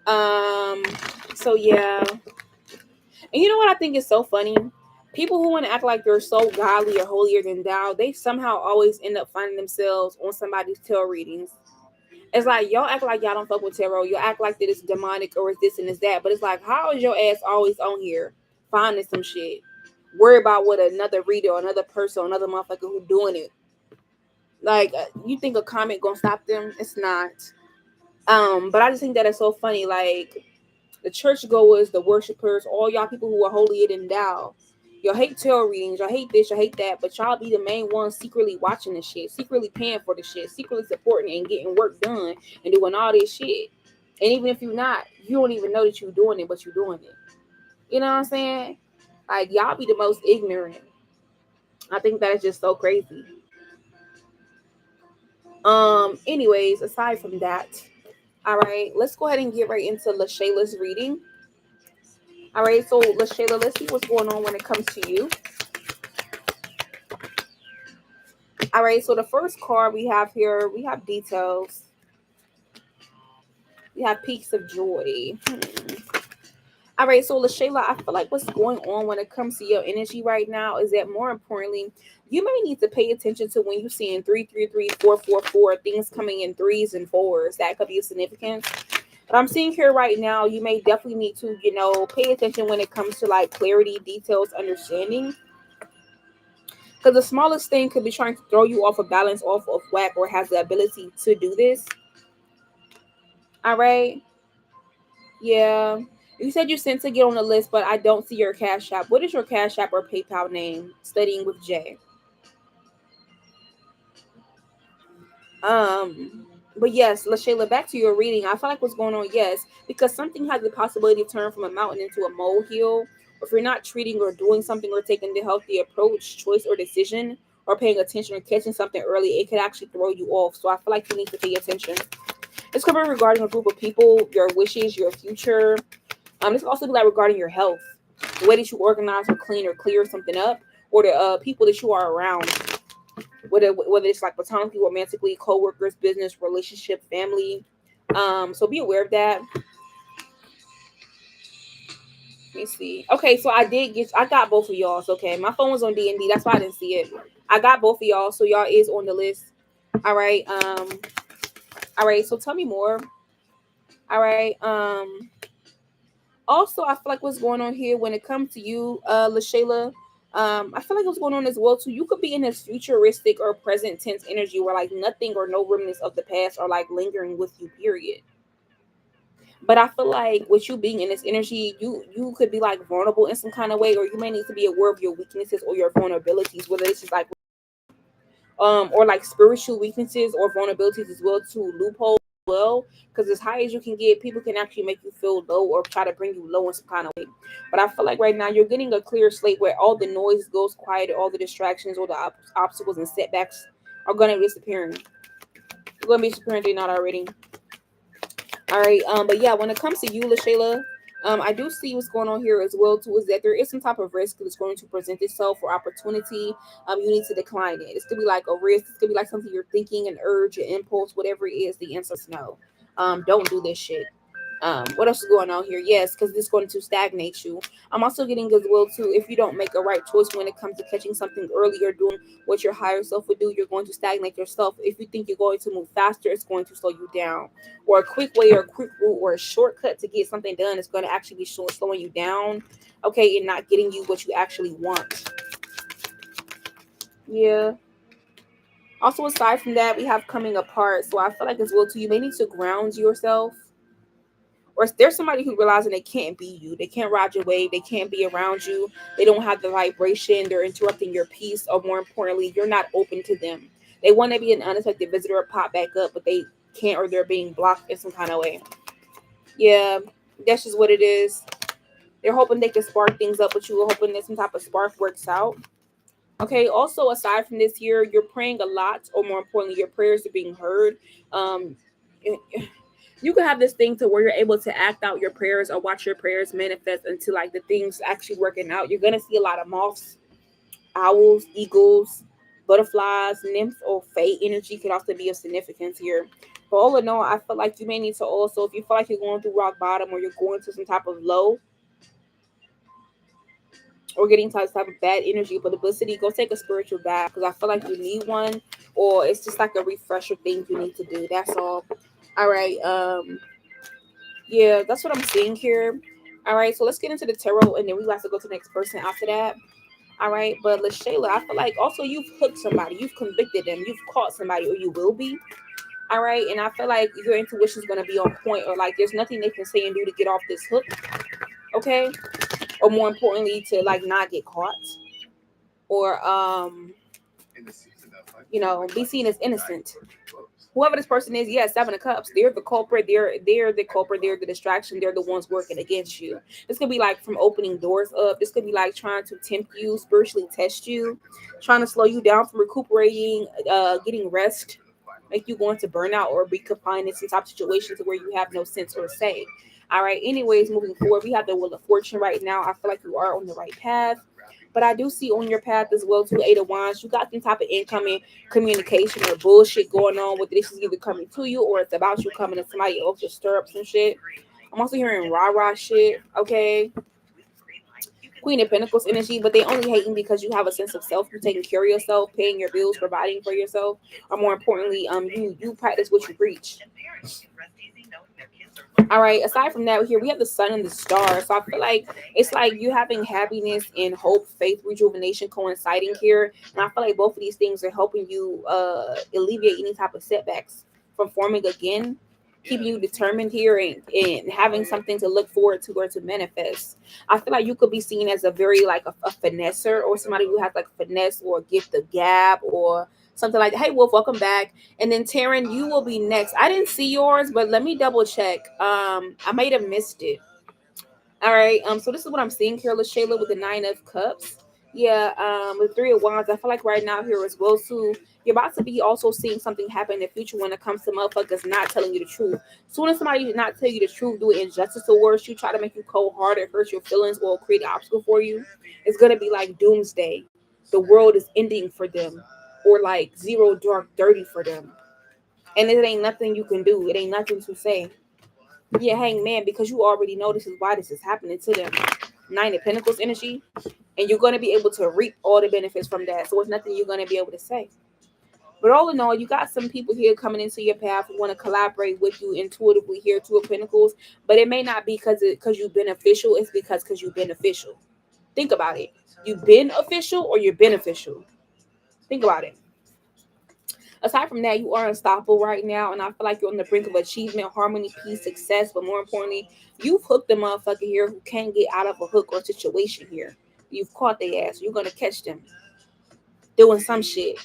Um. So yeah, and you know what I think is so funny? People who want to act like they're so godly or holier than thou, they somehow always end up finding themselves on somebody's tarot readings. It's like y'all act like y'all don't fuck with tarot. You act like that it's demonic or it's this and it's that. But it's like, how is your ass always on here finding some shit? Worry about what another reader or another person or another motherfucker who doing it. Like, you think a comment gonna stop them? It's not. But I just think that it's so funny. Like, the churchgoers, the worshipers, all y'all people who are holier than thou. Y'all hate tarot readings, y'all hate this, y'all hate that, but y'all be the main ones secretly watching the shit, secretly paying for the shit, secretly supporting and getting work done and doing all this shit. And even if you're not, you don't even know that you're doing it, but you're doing it. You know what I'm saying? Like, y'all be the most ignorant. I think that is just so crazy. Anyways, aside from that, all right, let's go ahead and get right into LaShayla's reading. All right, so LaShayla, let's see what's going on when it comes to you. All right, so the first card we have here, we have details. We have peaks of joy. All right, so LaShayla, I feel like what's going on when it comes to your energy right now is that more importantly, you may need to pay attention to when you're seeing 333, 444, things coming in threes and fours. That could be a significance. But I'm seeing here right now, you may definitely need to, pay attention when it comes to like clarity, details, understanding. Because the smallest thing could be trying to throw you off a balance, off of whack, or has the ability to do this. All right. Yeah. You said you sent to get on the list, but I don't see your Cash App. What is your Cash App or PayPal name? Studying with Jay. But yes, LaShayla, back to your reading. I feel like what's going on, yes, because something has the possibility to turn from a mountain into a molehill. If you're not treating or doing something or taking the healthy approach, choice, or decision, or paying attention or catching something early, it could actually throw you off. So I feel like you need to pay attention. This could be regarding a group of people, your wishes, your future. This could also be like regarding your health, the way that you organize or clean or clear something up, or the people that you are around. Whether it's like platonically, romantically, co-workers, business, relationship, family. So be aware of that. Let me see. Okay, so I got both of y'all's. Okay, my phone was on D&D, that's why I didn't see it. I got both of y'all, so y'all is on the list. All right. All right. So tell me more. All right. Also, I feel like what's going on here when it comes to you, LaShayla. I feel like what's going on as well too. You could be in this futuristic or present tense energy where like nothing or no remnants of the past are like lingering with you. Period. But I feel like with you being in this energy, you could be like vulnerable in some kind of way, or you may need to be aware of your weaknesses or your vulnerabilities, whether this is like or like spiritual weaknesses or vulnerabilities as well to loopholes as well. Because as high as you can get, people can actually make you feel low or try to bring you low in some kind of way. But I feel like right now you're getting a clear slate where all the noise goes quiet, all the distractions or the obstacles and setbacks are going to be disappearing. They're going to be disappearing if they're not already. All right. But yeah, when it comes to you, LaShayla, I do see what's going on here as well too. Is that there is some type of risk that's going to present itself or opportunity. You need to decline it. This could be like a risk. This could be like something you're thinking, an urge, an impulse, whatever it is. The answer is no. Don't do this shit. What else is going on here? Yes, because this is going to stagnate you. I'm also getting as well too. If you don't make a right choice when it comes to catching something early or doing what your higher self would do, you're going to stagnate yourself. If you think you're going to move faster, it's going to slow you down. Or a quick way or a quick route or a shortcut to get something done is going to actually be slowing you down. Okay, and not getting you what you actually want. Yeah. Also, aside from that, we have coming apart. So I feel like as well too, you may need to ground yourself. or there's somebody who realizing they can't be you, they can't ride your wave, they can't be around you, they don't have the vibration, they're interrupting your peace, or more importantly, you're not open to them. They want to be an unexpected visitor or pop back up, but they can't, or they're being blocked in some kind of way. Yeah, that's just what it is. They're hoping they can spark things up with you, hoping that some type of spark works out. Okay, also aside from this year, you're praying a lot, or more importantly, your prayers are being heard. Um, you can have this thing to where you're able to act out your prayers or watch your prayers manifest into like the things actually working out. You're gonna see a lot of moths, owls, eagles, butterflies, nymphs, or fate energy could also be of significance here. But all in all, I feel like you may need to also, if you feel like you're going through rock bottom or you're going through some type of low, or getting some type of bad energy, publicity, go take a spiritual bath because I feel like you need one, or it's just like a refresher thing you need to do. That's all. All right. Yeah, that's what I'm seeing here. All right, so let's get into the tarot, and then we have to go to the next person after that. All right, but LaShayla, I feel like also you've hooked somebody, you've convicted them, you've caught somebody, or you will be. All right, and I feel like your intuition is gonna be on point, or like there's nothing they can say and do to get off this hook. Okay, or more importantly, to like not get caught, or be seen as innocent. Whoever this person is, yeah, Seven of Cups. They're the culprit. They're the culprit. They're the distraction. They're the ones working against you. This could be like from opening doors up. This could be like trying to tempt you, spiritually test you, trying to slow you down from recuperating, getting rest, make you go into burnout or be confined in some type of situation to where you have no sense or say. All right. Anyways, moving forward, we have the Wheel of Fortune right now. I feel like you are on the right path. But I do see on your path as well too, Eight of Wands. You got some type of incoming communication or bullshit going on with this is either coming to you or it's about you coming to somebody else to stir up some shit. I'm also hearing rah rah shit. Okay. Queen of Pentacles energy, but they only hating because you have a sense of self. You're taking care of yourself, paying your bills, providing for yourself, or more importantly, you practice what you preach. All right. Aside from that, here we have the sun and the stars. So I feel like it's like you having happiness and hope, faith, rejuvenation coinciding here. And I feel like both of these things are helping you alleviate any type of setbacks from forming again, keeping you determined here and having something to look forward to or to manifest. I feel like you could be seen as a very like a finesser, or somebody who has like finesse or a gift of gab or something like that. Hey Wolf, welcome back. And then Taryn, you will be next. I didn't see yours, but let me double check. I might have missed it. All right. So this is what I'm seeing here, LaShayla, with the Nine of Cups. Yeah. With Three of Wands, I feel like right now here as well too. You're about to be also seeing something happen in the future when it comes to motherfuckers not telling you the truth. Soon as somebody did not tell you the truth, do it injustice towards you, try to make you cold hearted, hurt your feelings, or create an obstacle for you, it's gonna be like doomsday. The world is ending for them, or like zero dark dirty for them. And it ain't nothing you can do. It ain't nothing to say. Yeah, hang man, because you already know this is why this is happening to them. Nine of Pentacles energy, and you're going to be able to reap all the benefits from that. So it's nothing you're going to be able to say. But all in all, you got some people here coming into your path who want to collaborate with you intuitively here, Two of Pentacles. But it may not be because you've been official. It's because you've been official. Think about it. You've been official or you're beneficial. Think about it. Aside from that, you are unstoppable right now, and I feel like you're on the brink of achievement, harmony, peace, success. But more importantly, you've hooked the motherfucker here who can't get out of a hook or situation here. You've caught their ass. You're gonna catch them doing some shit,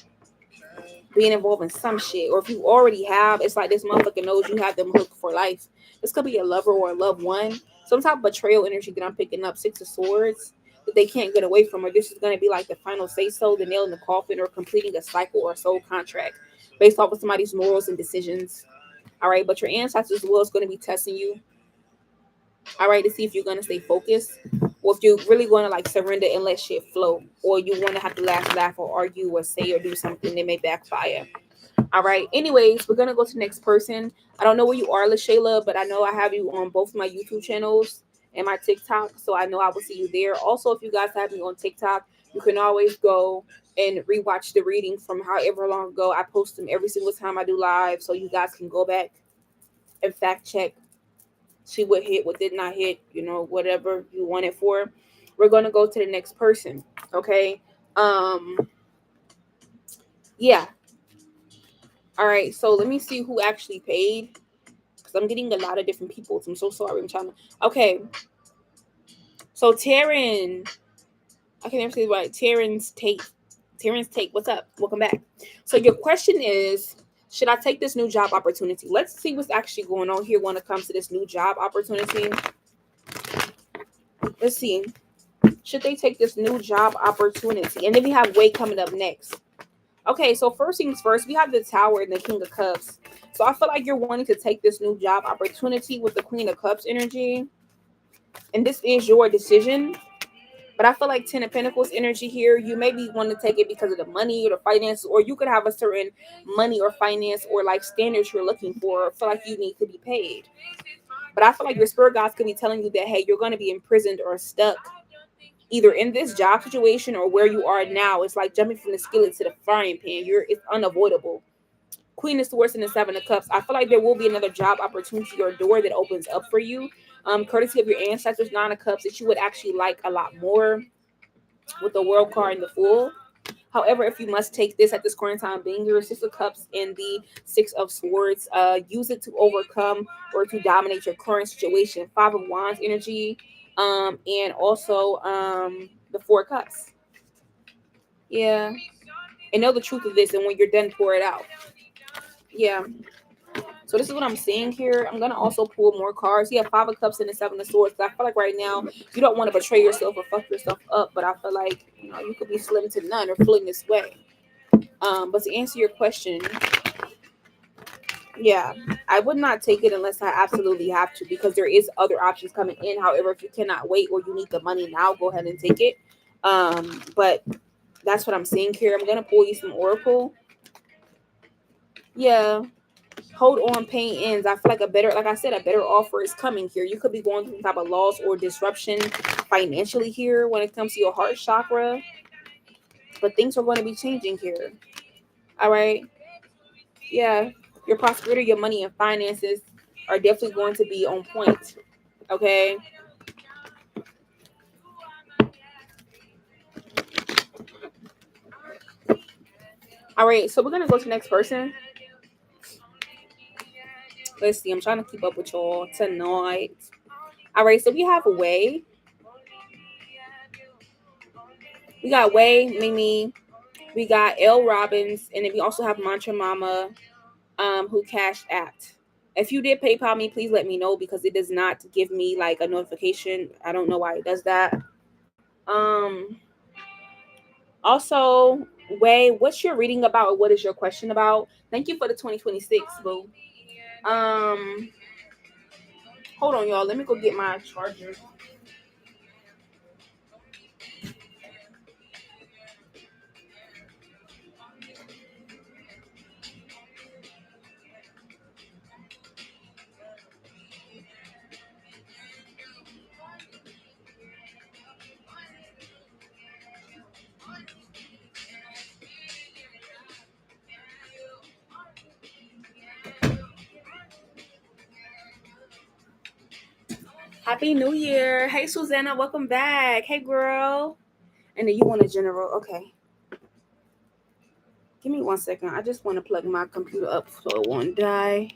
being involved in some shit. Or if you already have, it's like this motherfucker knows you have them hooked for life. This could be a lover or a loved one. Some type of betrayal energy that I'm picking up. Six of Swords that they can't get away from, or this is gonna be like the final say so, the nail in the coffin, or completing a cycle or a soul contract based off of somebody's morals and decisions. All right, but your ancestors as well is going to be testing you. All right, to see if you're going to stay focused, or if you're really going to like surrender and let shit flow, or you want to have to laugh or argue or say or do something that may backfire. All right. Anyways, we're gonna go to the next person. I don't know where you are, LaShayla, but I know I have you on both my YouTube channels and my TikTok, so I know I will see you there. Also, if you guys have me on TikTok, you can always go and rewatch the reading from however long ago. I post them every single time I do live, so you guys can go back and fact check, see what hit, what did not hit, whatever you want it for. We're gonna go to the next person. Okay. Yeah. All right, so let me see who actually paid, because I'm getting a lot of different people. So I'm so sorry. I'm trying to. Okay. So Taryn, I can never say it right. Terrence Tate. What's up? Welcome back. So your question is, should I take this new job opportunity? Let's see what's actually going on here when it comes to this new job opportunity. Let's see. Should they take this new job opportunity? And then we have Way coming up next. Okay, so first things first, we have the Tower and the King of Cups. So I feel like you're wanting to take this new job opportunity with the Queen of Cups energy. And this is your decision. But I feel like Ten of Pentacles energy here, you maybe want to take it because of the money or the finances, or you could have a certain money or finance or like standards you're looking for. I feel like you need to be paid. But I feel like your spirit guides could be telling you that, hey, you're going to be imprisoned or stuck either in this job situation or where you are now. It's like jumping from the skillet to the frying pan. It's unavoidable. Queen of Swords and the Seven of Cups. I feel like there will be another job opportunity or door that opens up for you. Courtesy of your ancestors, Nine of Cups, that you would actually like a lot more with the World card and the Fool. However, if you must take this at this current time being, your Six of Cups and the Six of Swords, use it to overcome or to dominate your current situation. Five of Wands energy, and also the Four of Cups. Yeah. And know the truth of this, and when you're done, pour it out. Yeah. So this is what I'm seeing here. I'm going to also pull more cards. You have Five of Cups and the Seven of Swords. I feel like right now you don't want to betray yourself or fuck yourself up, but I feel like, you could be slim to none or feeling this way. But to answer your question, yeah, I would not take it unless I absolutely have to, because there is other options coming in. However, if you cannot wait or you need the money now, go ahead and take it. But that's what I'm seeing here. I'm going to pull you some Oracle. Yeah. Hold on, pain ends. I feel like a better offer is coming here. You could be going through some type of loss or disruption financially here when it comes to your heart chakra. But things are going to be changing here. All right. Yeah. Your prosperity, your money, and finances are definitely going to be on point. Okay. All right. So we're going to go to the next person. Let's see. I'm trying to keep up with y'all tonight. All right. So we have Way. We got Way, Mimi. We got L. Robbins. And then we also have Mantra Mama, who cashed at. If you did PayPal me, please let me know, because it does not give me like a notification. I don't know why it does that. Also, Way, what's your reading about, or what is your question about? Thank you for the 2026, boo. Hold on, y'all. Let me go get my charger. Happy New Year. Hey, Susanna. Welcome back. Hey, girl. And then you want a general. Okay. Give me 1 second. I just want to plug my computer up so it won't die.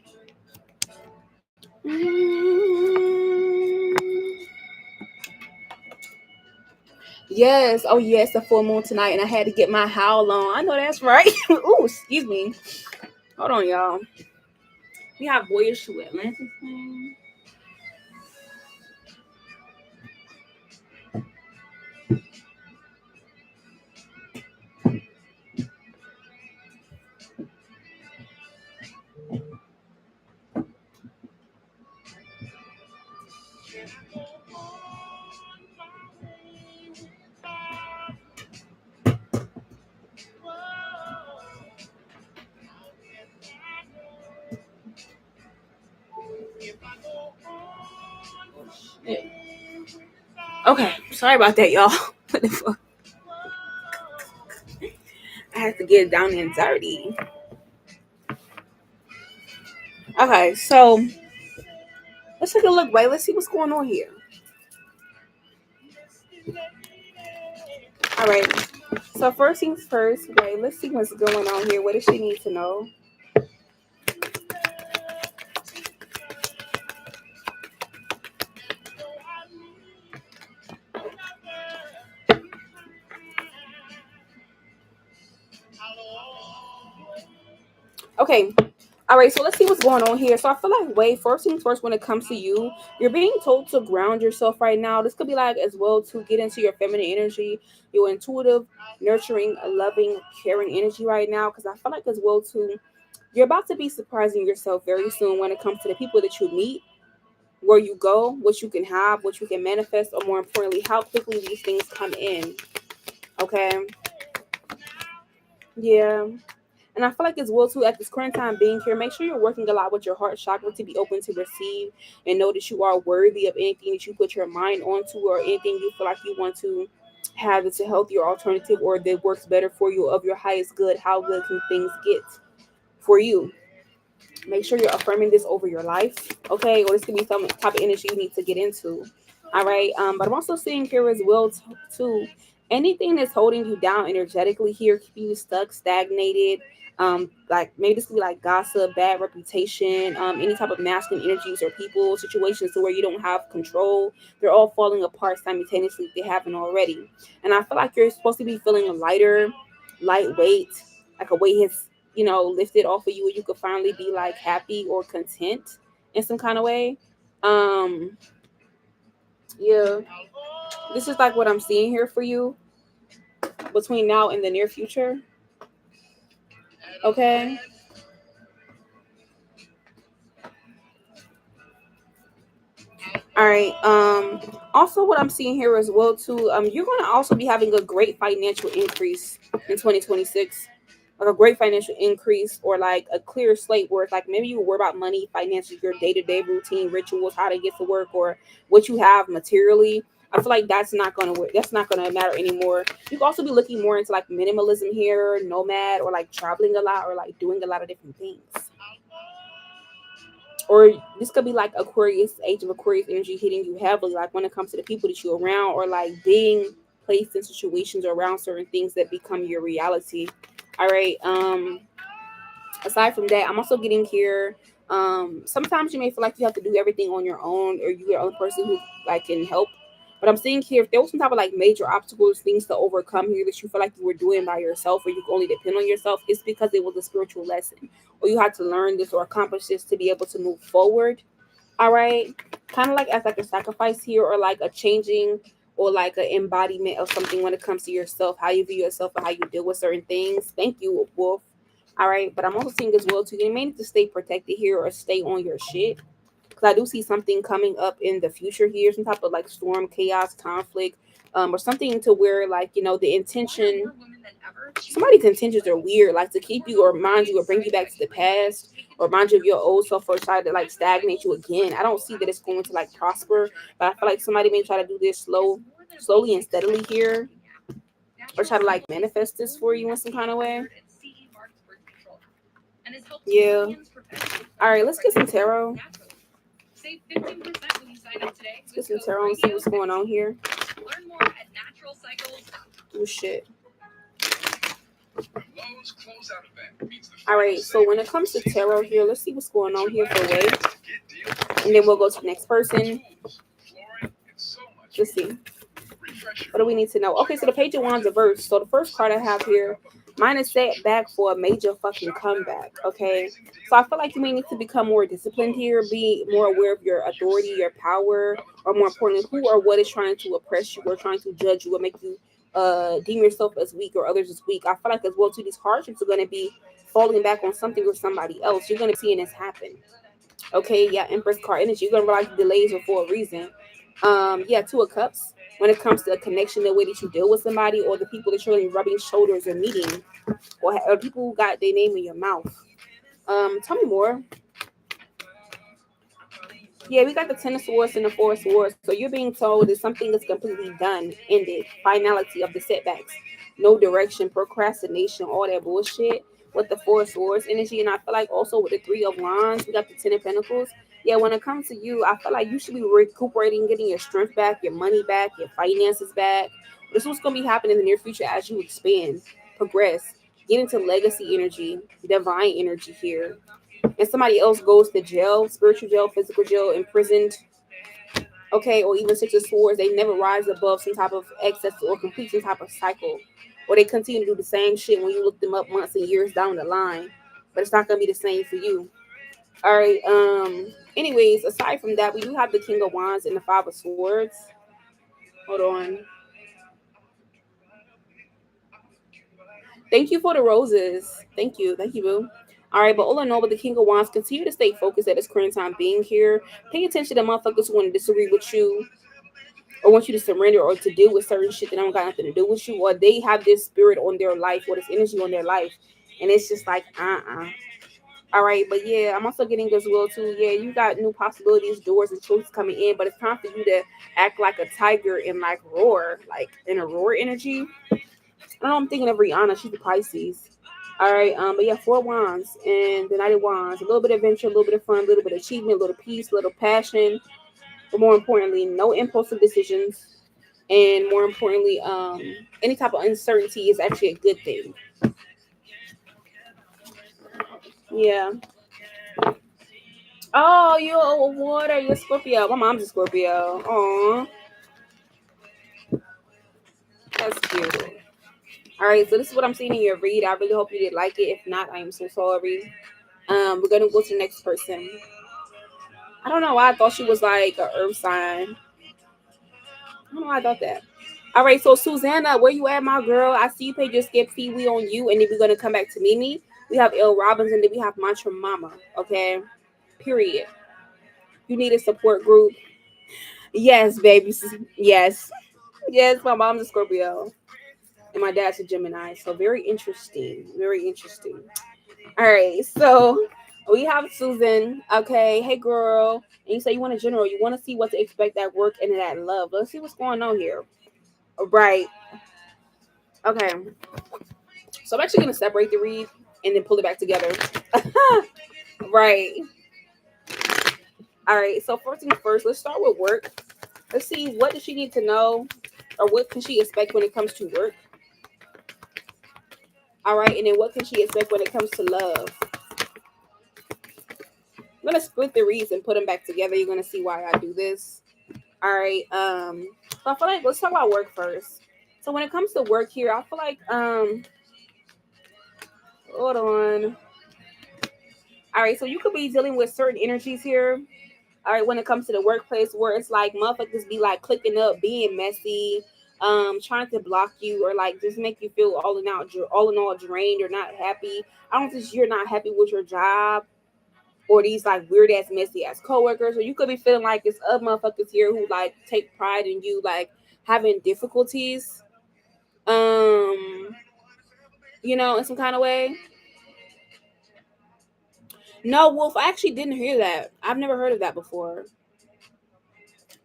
Yes. Oh, yes. The full moon tonight. And I had to get my howl on. I know that's right. Ooh, excuse me. Hold on, y'all. We have Voyage to Atlantis. Okay, sorry about that, y'all. What the fuck? I had to get down and dirty. Okay, so let's take a look, right? Let's see what's going on here. All right. So first things first, right? Let's see what's going on here. What does she need to know? Okay. All right, so let's see what's going on here. So I feel like, wait, first things first, when it comes to you, you're being told to ground yourself right now. This could be like as well to get into your feminine energy, your intuitive, nurturing, loving, caring energy right now. Because I feel like as well too, you're about to be surprising yourself very soon when it comes to the people that you meet, where you go, what you can have, what you can manifest, or more importantly, how quickly these things come in. Okay. Yeah. And I feel like as well too at this current time being here, make sure you're working a lot with your heart chakra to be open to receive and know that you are worthy of anything that you put your mind onto or anything you feel like you want to have that's a healthier alternative or that works better for you of your highest good. How good can things get for you? Make sure you're affirming this over your life, okay? Or this could be some type of energy you need to get into. All right. But I'm also seeing here as well too. Anything that's holding you down energetically here, keeping you stuck, stagnated. Like maybe this could be like gossip, bad reputation, any type of masculine energies or people, situations to where you don't have control. They're all falling apart simultaneously if they haven't already. And I feel like you're supposed to be feeling lighter, lightweight, like a weight has lifted off of you and you could finally be like happy or content in some kind of way. um yeah, this is like what I'm seeing here for you between now and the near future. Okay. All right. Also what I'm seeing here as well too, you're going to also be having a great financial increase in 2026, like a great financial increase or like a clear slate where it's like maybe you worry about money, finances, your day-to-day routine, rituals, how to get to work, or what you have materially. I feel like that's not gonna matter anymore. You can also be looking more into like minimalism here, nomad, or like traveling a lot, or like doing a lot of different things. Or this could be like Aquarius, age of Aquarius energy hitting you heavily, like when it comes to the people that you're around, or like being placed in situations or around certain things that become your reality. All right. Aside from that, I'm also getting here. Sometimes you may feel like you have to do everything on your own, or you're the only person who like can help. But I'm seeing here, if there was some type of like major obstacles, things to overcome here that you feel like you were doing by yourself, or you can only depend on yourself, it's because it was a spiritual lesson, or you had to learn this or accomplish this to be able to move forward. All right, kind of like as like a sacrifice here, or like a changing, or like an embodiment of something when it comes to yourself, how you view yourself, or how you deal with certain things. Thank you, Wolf. All right, but I'm also seeing as well too. You may need to stay protected here or stay on your shit, because I do see something coming up in the future here, some type of like storm, chaos, conflict, or something to where like the intention, somebody's intentions are weird, like to keep you or remind you or bring you back to the past or remind you of your old self or try to like stagnate you again. I don't see that it's going to like prosper, but I feel like somebody may try to do this slowly and steadily here, or try to like manifest this for you in some kind of way. Yeah. All right, let's get some tarot. Let's get some tarot and see what's going on here. Oh shit. All right, so when it comes to tarot here, let's see what's going on here for Way, and then we'll go to the next person. Let's see. What do we need to know? Okay, so the Page of Wands reversed. So the first card I have here, mine is set back for a major fucking comeback. Okay, so I feel like you may need to become more disciplined here, be more aware of your authority, your power, or more importantly, who or what is trying to oppress you or trying to judge you or make you deem yourself as weak or others as weak. I feel like as well too, these hardships are going to be falling back on something or somebody else. You're going to be seeing this happen. Okay, yeah, Empress card energy. You're gonna realize delays are for a reason. Yeah, Two of Cups. When it comes to a connection, the way that you deal with somebody, or the people that you're really rubbing shoulders or meeting, or people who got their name in your mouth. Tell me more. Yeah, we got the Ten of Swords and the Four of Swords. So you're being told that something is completely done, ended, finality of the setbacks, no direction, procrastination, all that bullshit with the Four of Swords energy. And I feel like also with the Three of Wands, we got the Ten of Pentacles. Yeah, when it comes to you, I feel like you should be recuperating, getting your strength back, your money back, your finances back. This is what's going to be happening in the near future as you expand, progress, get into legacy energy, divine energy here, and somebody else goes to jail, spiritual jail, physical jail, imprisoned, okay, or even Six of Swords, they never rise above some type of excess or complete some type of cycle, or they continue to do the same shit when you look them up months and years down the line. but it's not gonna be the same for you. All right. Anyways, aside from that, we do have the King of Wands and the Five of Swords. Hold on. Thank you for the roses. Thank you, boo. All right, but all in all, with the King of Wands, continue to stay focused at this current time being here. Pay attention to motherfuckers who want to disagree with you or want you to surrender or to deal with certain shit that don't got nothing to do with you, or they have this spirit on their life or this energy on their life, and it's just like All right, but yeah, I'm also getting as well too. Yeah, you got new possibilities, doors, and choices coming in, but it's time for you to act like a tiger and like roar, like in a roar energy. I know I'm thinking of Rihanna. She's the Pisces. All right, but yeah, four wands and the Knight of Wands. A little bit of adventure, a little bit of fun, a little bit of achievement, a little peace, a little passion, but more importantly, no impulsive decisions. And more importantly, any type of uncertainty is actually a good thing. Yeah. Oh, you're a water. You're Scorpio. My mom's a Scorpio. Oh, that's cute. All right, so this is what I'm seeing in your read. I really hope you did like it. If not, I am so sorry. We're gonna go to the next person. I don't know why I thought she was like a earth sign. I don't know why I thought that. All right, so Susanna, where you at, my girl? I see you pay your skip fee. We on you, and then we're gonna come back to Mimi. We have L Robbins, and then we have Mantra Mama. Okay, period. You need a support group. Yes, baby. Yes, yes. My mom's a Scorpio, and my dad's a Gemini. So very interesting. Very interesting. All right, so we have Susan. Okay, hey girl, and you say you want a general. You want to see what to expect at work and at love. Let's see what's going on here. Right. Okay. So I'm actually gonna separate the read and then pull it back together. Right. All right. So first things first, let's start with work. Let's see what does she need to know, or what can she expect when it comes to work. All right, and then what can she expect when it comes to love? I'm gonna split the reads and put them back together. You're gonna see why I do this. All right. So I feel like let's talk about work first. So when it comes to work here, I feel like hold on. All right, so you could be dealing with certain energies here. All right, when it comes to the workplace where it's like motherfuckers be like clicking up, being messy, trying to block you or like just make you feel all in all drained or not happy. I don't think you're not happy with your job or these like weird ass messy ass coworkers, or you could be feeling like it's other motherfuckers here who like take pride in you like having difficulties, um, in some kind of way. No, Wolf, I actually didn't hear that. I've never heard of that before.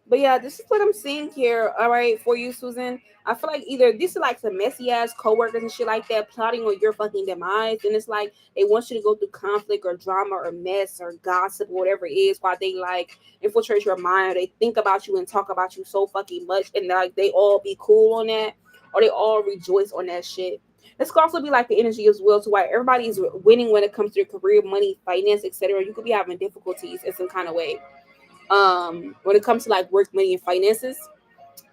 But yeah, this is what I'm seeing here. All right, for you, Susan. I feel like either this is like some messy ass coworkers and shit like that plotting on your fucking demise, and it's like they want you to go through conflict or drama or mess or gossip or whatever it is while they like infiltrate your mind. Or they think about you and talk about you so fucking much, and like they all be cool on that, or they all rejoice on that shit. This could also be like the energy as well, to why everybody is winning when it comes to your career, money, finance, etc. You could be having difficulties in some kind of way when it comes to like work, money, and finances.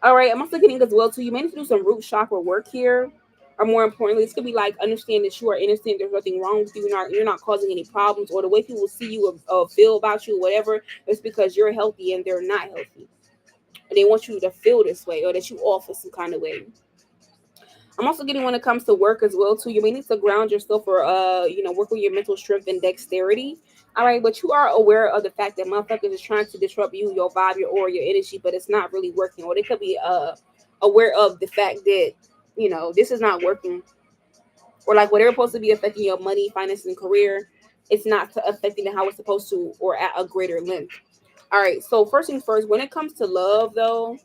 All right, I'm also getting as well too. You may need to do some root chakra work here, or more importantly, this could be like understand that you are innocent. There's nothing wrong with you. You're not causing any problems, or the way people see you or feel about you, whatever. It's because you're healthy and they're not healthy, and they want you to feel this way or that you off in some kind of way. I'm also getting when it comes to work as well too. You may need to ground yourself or work on your mental strength and dexterity. All right, but you are aware of the fact that motherfuckers is trying to disrupt you, your vibe, your aura, your energy, but it's not really working. Or they could be aware of the fact that this is not working, or like whatever supposed to be affecting your money, finance, and career, it's not affecting it how it's supposed to, or at a greater length. All right, so first things first, when it comes to love, though,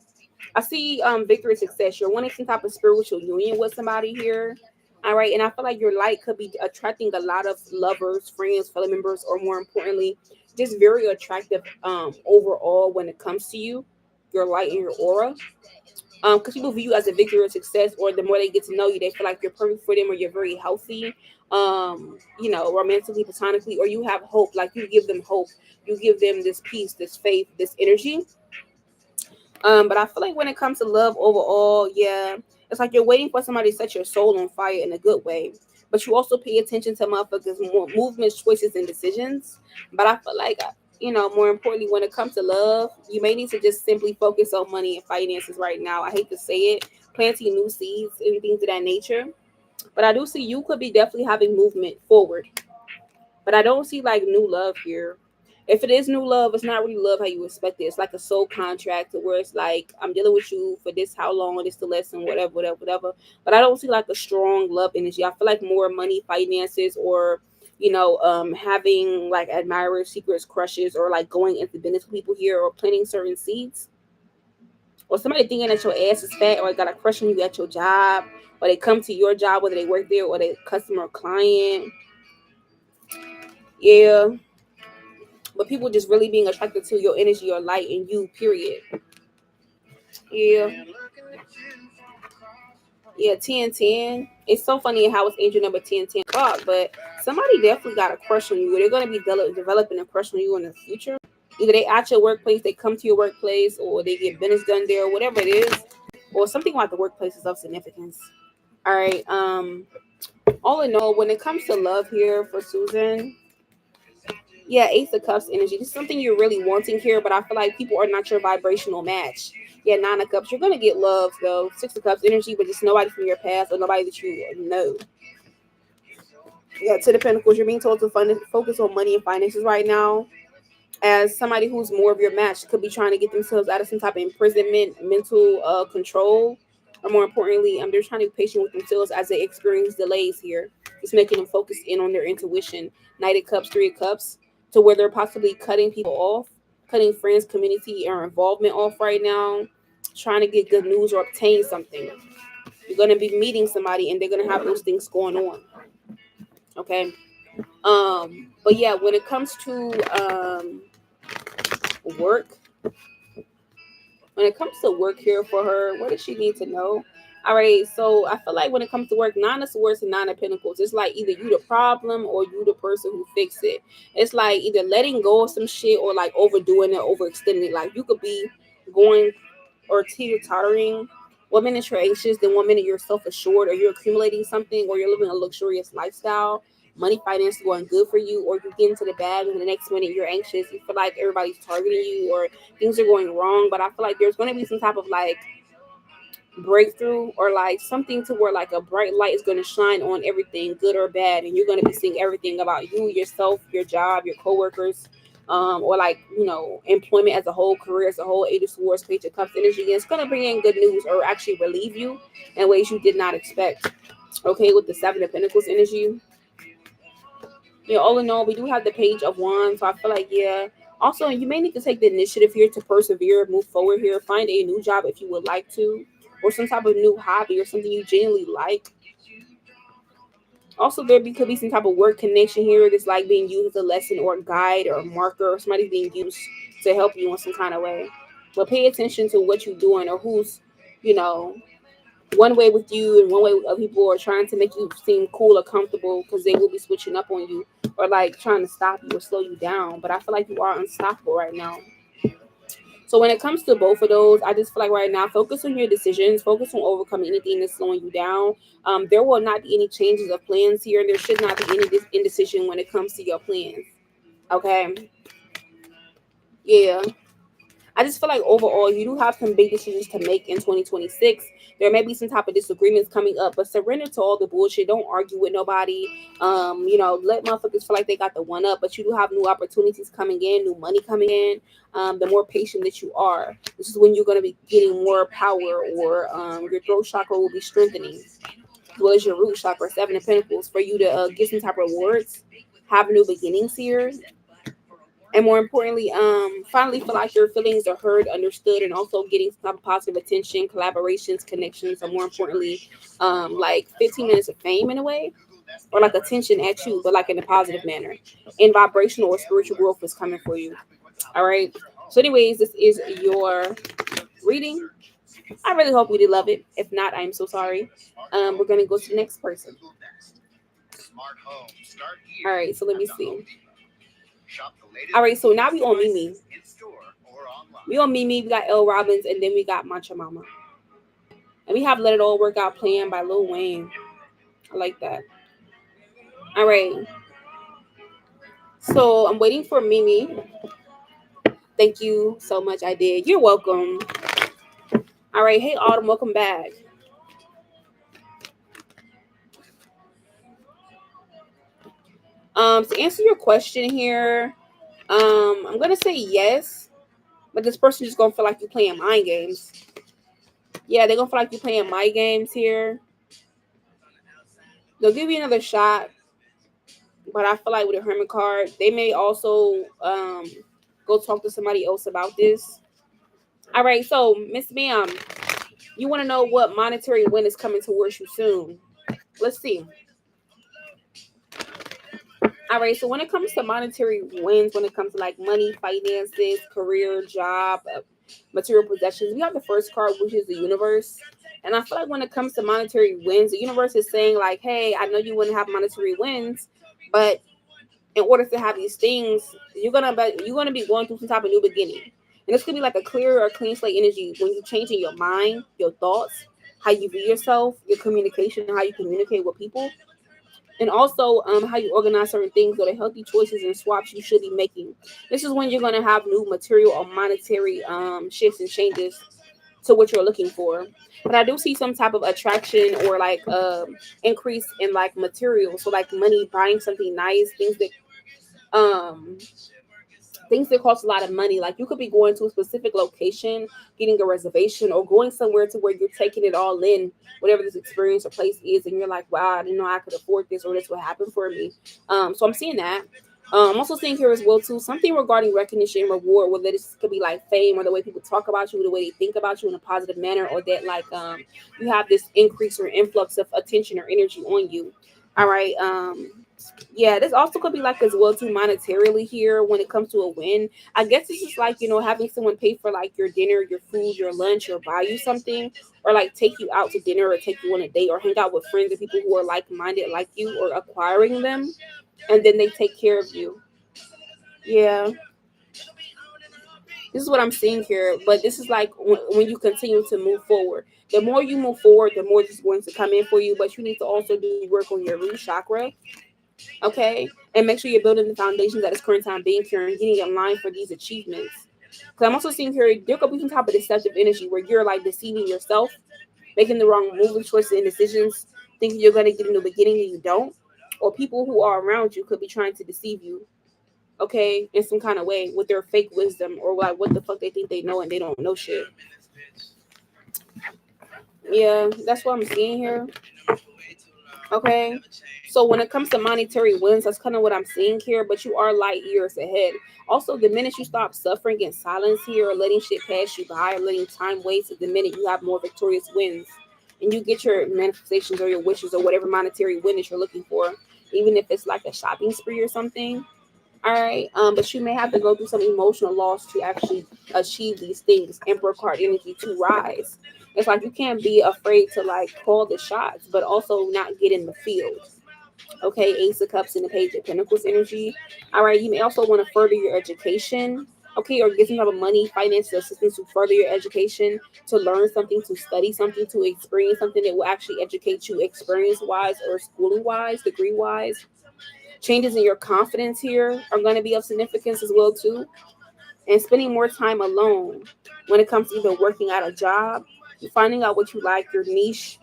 I see victory and success. You're wanting some type of spiritual union with somebody here. All right. And I feel like your light could be attracting a lot of lovers, friends, family members, or more importantly, just very attractive overall when it comes to you, your light and your aura. Because people view you as a victory or success, or the more they get to know you, they feel like you're perfect for them, or you're very healthy, romantically, platonically, or you have hope, like you give them hope, you give them this peace, this faith, this energy. But I feel like when it comes to love overall, yeah, it's like you're waiting for somebody to set your soul on fire in a good way. but you also pay attention to motherfuckers' movements, choices, and decisions. But I feel like, more importantly, when it comes to love, you may need to just simply focus on money and finances right now. I hate to say it, planting new seeds and things of that nature. But I do see you could be definitely having movement forward. But I don't see like new love here. If it is new love, it's not really love how you expect it. It's like a soul contract to where it's like, I'm dealing with you for this, how long, this the lesson, whatever, whatever, whatever. But I don't see like a strong love energy. I feel like more money, finances, or having like admirers, secrets, crushes, or like going into business with people here, or planting certain seeds, or somebody thinking that your ass is fat, or got a crush on you at your job, or they come to your job, whether they work there or they customer or client. Yeah, but people just really being attracted to your energy, your light, and you. Period. Yeah, yeah. 1010. It's so funny how it's angel number 1010 o'clock, but somebody definitely got a crush on you. They're gonna be developing a crush on you in the future. Either they at your workplace, they come to your workplace, or they get business done there, whatever it is, or something about the workplace is of significance. All right. All in all, when it comes to love here for Susan, yeah, Ace of Cups energy. This is something you're really wanting here, but I feel like people are not your vibrational match. Yeah, Nine of Cups. You're gonna get love though. Six of Cups energy, but just nobody from your past or nobody that you know. Yeah, to the Pentacles. You're being told to focus on money and finances right now. As somebody who's more of your match could be trying to get themselves out of some type of imprisonment, mental control, or more importantly, they're trying to be patient with themselves as they experience delays here. It's making them focus in on their intuition. Knight of Cups, Three of Cups, to where they're possibly cutting people off, cutting friends, community, or involvement off right now, trying to get good news or obtain something. You're going to be meeting somebody and they're going to have those things going on. Okay. But yeah, when it comes to work, when it comes to work here for her, what does she need to know? All right, so I feel like when it comes to work, Nine of Swords and Nine of Pentacles, it's like either you the problem or you the person who fix it. It's like either letting go of some shit or like overdoing it, overextending it. Like you could be going or teeter-tottering. 1 minute you're anxious, then 1 minute you're self-assured, or you're accumulating something, or you're living a luxurious lifestyle. Money, finance going good for you, or you get into the bag, and the next minute you're anxious. You feel like everybody's targeting you, or things are going wrong. But I feel like there's going to be some type of like breakthrough, or like something to where like a bright light is going to shine on everything, good or bad, and you're going to be seeing everything about you, yourself, your job, your coworkers, or like employment as a whole, career as a whole. Eight of Swords, Page of Cups energy, and it's going to bring in good news or actually relieve you in ways you did not expect. Okay, with the Seven of Pentacles energy, yeah, all in all, we do have the Page of Wands. So I feel like, yeah. Also, you may need to take the initiative here to persevere, move forward here, find a new job if you would like to, or some type of new hobby or something you genuinely like. Also, could be some type of work connection here that's like being used as a lesson or a guide or a marker, or somebody being used to help you in some kind of way. But pay attention to what you're doing, or who's, you know, one way with you and one way with other people, are trying to make you seem cool or comfortable, because they will be switching up on you, or like trying to stop you or slow you down. But I feel like you are unstoppable right now. So when it comes to both of those, I just feel like right now, focus on your decisions, focus on overcoming anything that's slowing you down. There will not be any changes of plans here, and there should not be any indecision when it comes to your plans. Okay. Yeah. I just feel like overall, you do have some big decisions to make in 2026. There may be some type of disagreements coming up, but surrender to all the bullshit. Don't argue with nobody. Let motherfuckers feel like they got the one up, but you do have new opportunities coming in, new money coming in. The more patient that you are, this is when you're going to be getting more power, or your throat chakra will be strengthening, as well as your root chakra, Seven of Pentacles, for you to get some type of rewards, have new beginnings here, and more importantly, finally feel like your feelings are heard, understood, and also getting some positive attention, collaborations, connections, and more importantly, like 15 minutes of fame in a way, or like attention at you, but like in a positive manner. And vibrational or spiritual growth is coming for you. All right. So, anyways, this is your reading. I really hope you did love it. If not, I'm so sorry. We're gonna go to the next person. All right. So let me see. All right. So now we on Mimi. We on Mimi. We got L Robbins, and then we got Mancha Mama, and we have Let It All Work Out Plan by Lil Wayne. I like that. All right. So I'm waiting for Mimi. Thank you so much. I did. You're welcome. All right. Hey, Autumn. Welcome back. To answer your question here, I'm gonna say yes, but this person just gonna feel like you're playing mind games. Yeah, they're gonna feel like you're playing mind games here. They'll give you another shot, but I feel like with a hermit card, they may also go talk to somebody else about this. All right, so Miss Ma'am, you want to know what monetary win is coming towards you soon? Let's see. All right, so when it comes to monetary wins, when it comes to like money, finances, career, job, material possessions, we have the first card, which is the universe. And I feel like when it comes to monetary wins, the universe is saying like, "Hey, I know you want to have monetary wins, but in order to have these things, you're gonna be going through some type of new beginning." And this could be like a clear or clean slate energy when you're changing your mind, your thoughts, how you view yourself, your communication, how you communicate with people, and also how you organize certain things or the healthy choices and swaps you should be making. This is when you're going to have new material or monetary shifts and changes to what you're looking for. But I do see some type of attraction or like increase in like material, so like money, buying something nice, um things that cost a lot of money. Like you could be going to a specific location, getting a reservation, or going somewhere to where you're taking it all in, whatever this experience or place is, and you're like, wow, I didn't know I could afford this, or this would happen for me. So I'm seeing that. I'm also seeing here as well too something regarding recognition and reward, whether this could be like fame or the way people talk about you, the way they think about you in a positive manner, or that like you have this increase or influx of attention or energy on you. All right. Yeah, this also could be like as well too monetarily here when it comes to a win. I guess this is like, having someone pay for like your dinner, your food, your lunch, or buy you something, or like take you out to dinner or take you on a date or hang out with friends and people who are like minded like you, or acquiring them, and then they take care of you. Yeah, this is what I'm seeing here. But this is like when you continue to move forward. The more you move forward, the more this is going to come in for you. But you need to also do work on your root chakra, okay? And make sure you're building the foundations at this current time being here and getting in line for these achievements. Because I'm also seeing here, there could be some type of deceptive energy where you're like deceiving yourself, making the wrong moving choices and decisions, thinking you're going to get in the beginning and you don't. Or people who are around you could be trying to deceive you, okay, in some kind of way with their fake wisdom or like what the fuck they think they know and they don't know shit. Yeah, that's what I'm seeing here. Okay. So when it comes to monetary wins, that's kind of what I'm seeing here, but you are light years ahead. Also, the minute you stop suffering in silence here or letting shit pass you by or letting time waste is the minute you have more victorious wins. And you get your manifestations or your wishes or whatever monetary win that you're looking for, even if it's like a shopping spree or something. All right. But you may have to go through some emotional loss to actually achieve these things. Emperor card energy to rise. It's like you can't be afraid to like call the shots, but also not get in the field. Okay, Ace of Cups and the Page of Pentacles energy. All right, you may also want to further your education. Okay, or get some type of money, financial assistance to further your education, to learn something, to study something, to experience something that will actually educate you experience wise or schooling wise, degree wise. Changes in your confidence here are going to be of significance as well too. And spending more time alone when it comes to either working at a job, finding out what you like, your niche,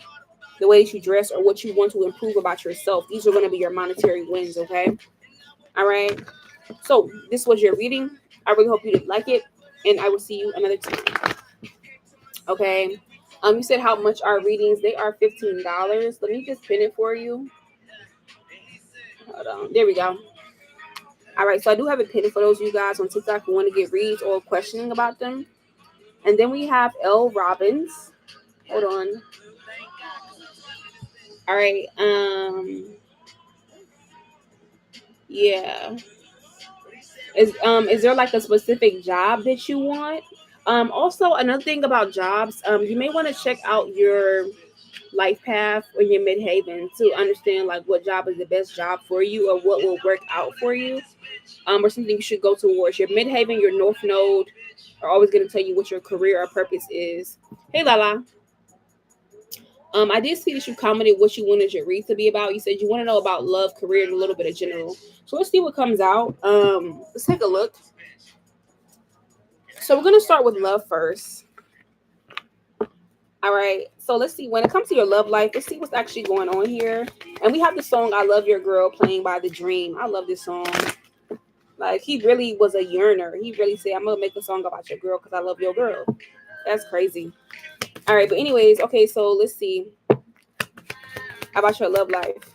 the way that you dress, or what you want to improve about yourself. These are going to be your monetary wins, okay? All right. So this was your reading. I really hope you did like it, and I will see you another time. Okay. You said how much are readings? They are $15. Let me just pin it for you. Hold on. There we go. All right. So I do have a pin for those of you guys on TikTok who want to get reads or questioning about them. And then we have L. Robbins. Hold on. All right. Yeah. Is there like a specific job that you want? Also another thing about jobs, you may want to check out your life path or your midhaven to understand like what job is the best job for you or what will work out for you. Or something you should go towards. Your midhaven, your north node are always going to tell you what your career or purpose is. Hey Lala. I did see that you commented what you wanted your read to be about. You said you want to know about love, career, and a little bit of general. So let's see what comes out. Let's take a look. So we're gonna start with love first. All right. So let's see. When it comes to your love life, let's see what's actually going on here. And we have the song "I Love Your Girl" playing by The Dream. I love this song. Like he really was a yearner. He really said, "I'm gonna make a song about your girl because I love your girl." That's crazy. All right. But anyways, okay. So let's see about your love life.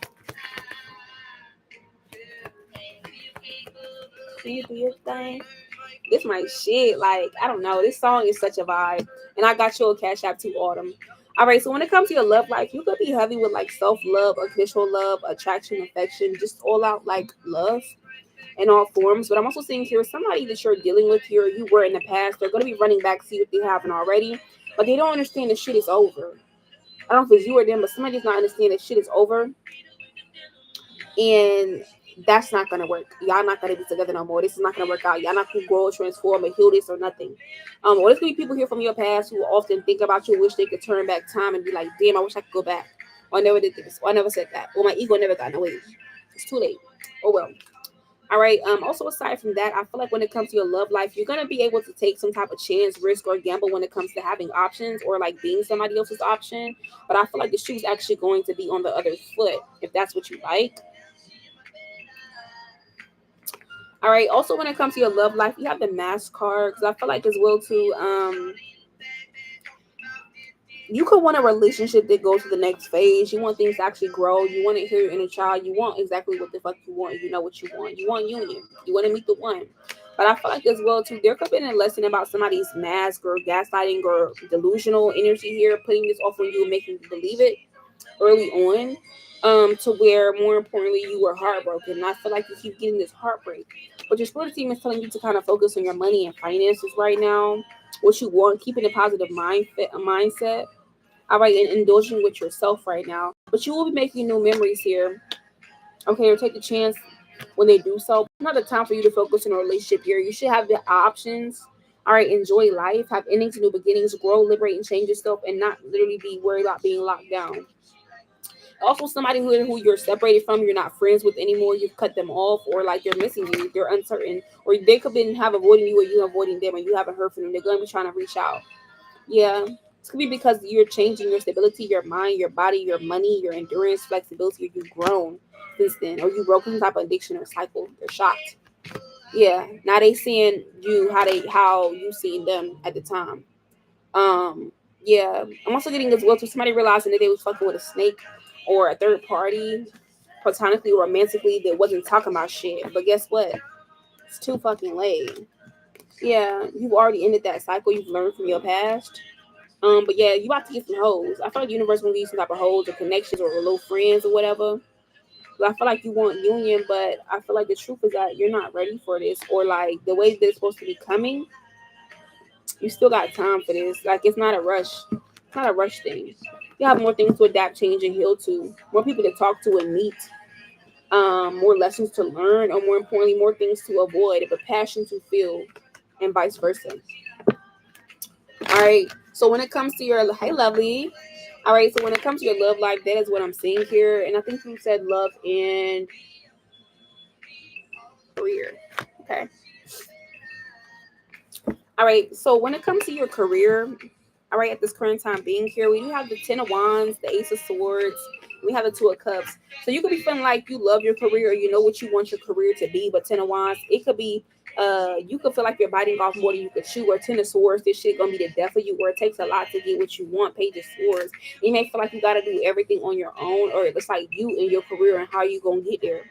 Can you do your thing? This my shit. Like, I don't know. This song is such a vibe. And I got you a cash app too, Autumn. All right, so when it comes to your love life, you could be heavy with like self love, unconditional love, attraction, affection, just all out like love in all forms. But I'm also seeing here somebody that you're dealing with here, you were in the past, they're going to be running back, see if they haven't already, but they don't understand the shit is over. I don't know if it's you or them, but somebody does not understand that shit is over. And that's not gonna work. Y'all not gonna be together no more. This is not gonna work out. Y'all not gonna grow, transform, and heal this or nothing. Or there's gonna be people here from your past who often think about you, wish they could turn back time and be like, damn, I wish I could go back. Or I never did this. Or I never said that. Or my ego never got in the way. It's too late. Oh well. All right. Also aside from that, I feel like when it comes to your love life, you're gonna be able to take some type of chance, risk, or gamble when it comes to having options or like being somebody else's option. But I feel like the shoe's actually going to be on the other foot if that's what you like. All right. Also, when it comes to your love life, you have the mask card because I feel like as well too. You could want a relationship that goes to the next phase. You want things to actually grow. You want to hear your inner child. You want exactly what the fuck you want. You know what you want. You want union. You want to meet the one. But I feel like as well too, there could have been a lesson about somebody's mask or gaslighting or delusional energy here, putting this off on you and making you believe it early on. To where more importantly you were heartbroken. And I feel like you keep getting this heartbreak. But your spirit team is telling you to kind of focus on your money and finances right now, what you want, keeping a positive mindset. All right, and indulging with yourself right now. But you will be making new memories here. Okay, or take the chance when they do so. Another time for you to focus on a relationship here. You should have the options. All right, enjoy life, have endings, new beginnings, grow, liberate, and change yourself, and not literally be worried about being locked down. Also, somebody who you're separated from, you're not friends with anymore, you've cut them off, or like they're missing you, they're uncertain, or they could be have avoiding you, or you avoiding them, and you haven't heard from them. They're gonna be trying to reach out. Yeah, it's gonna be because you're changing your stability, your mind, your body, your money, your endurance, flexibility. Or you've grown since then, or you broke some type of addiction or cycle. They're shocked. Yeah, now they seeing you how you seen them at the time. Um, yeah, I'm also getting as well to somebody realizing that they was fucking with a snake or a third party, platonically or romantically, that wasn't talking about shit. But guess what? It's too fucking late. Yeah, you've already ended that cycle. You've learned from your past. But yeah, you about to get some hoes. I feel like the universe gonna give you some type of hoes or connections or little friends or whatever. But I feel like you want union, but I feel like the truth is that you're not ready for this, or like the way that it's supposed to be coming. You still got time for this. Like it's not a rush. It's not a rush thing. You have more things to adapt, change, and heal to. More people to talk to and meet. More lessons to learn, or more importantly, more things to avoid, but passion to feel, and vice versa. All right. So when it comes to your hey lovely. All right. So when it comes to your love life, that is what I'm seeing here, and I think you said love and career. Okay. All right. So when it comes to your career, all right, at this current time being here, we do have the Ten of Wands, the Ace of Swords, we have the Two of Cups. So you could be feeling like you love your career, or you know what you want your career to be, but Ten of Wands, it could be you could feel like you're biting off more than you could chew, or Ten of Swords, this shit gonna be the death of you, or it takes a lot to get what you want. Page of Swords. You may feel like you gotta do everything on your own, or it's like you and your career and how you gonna get there.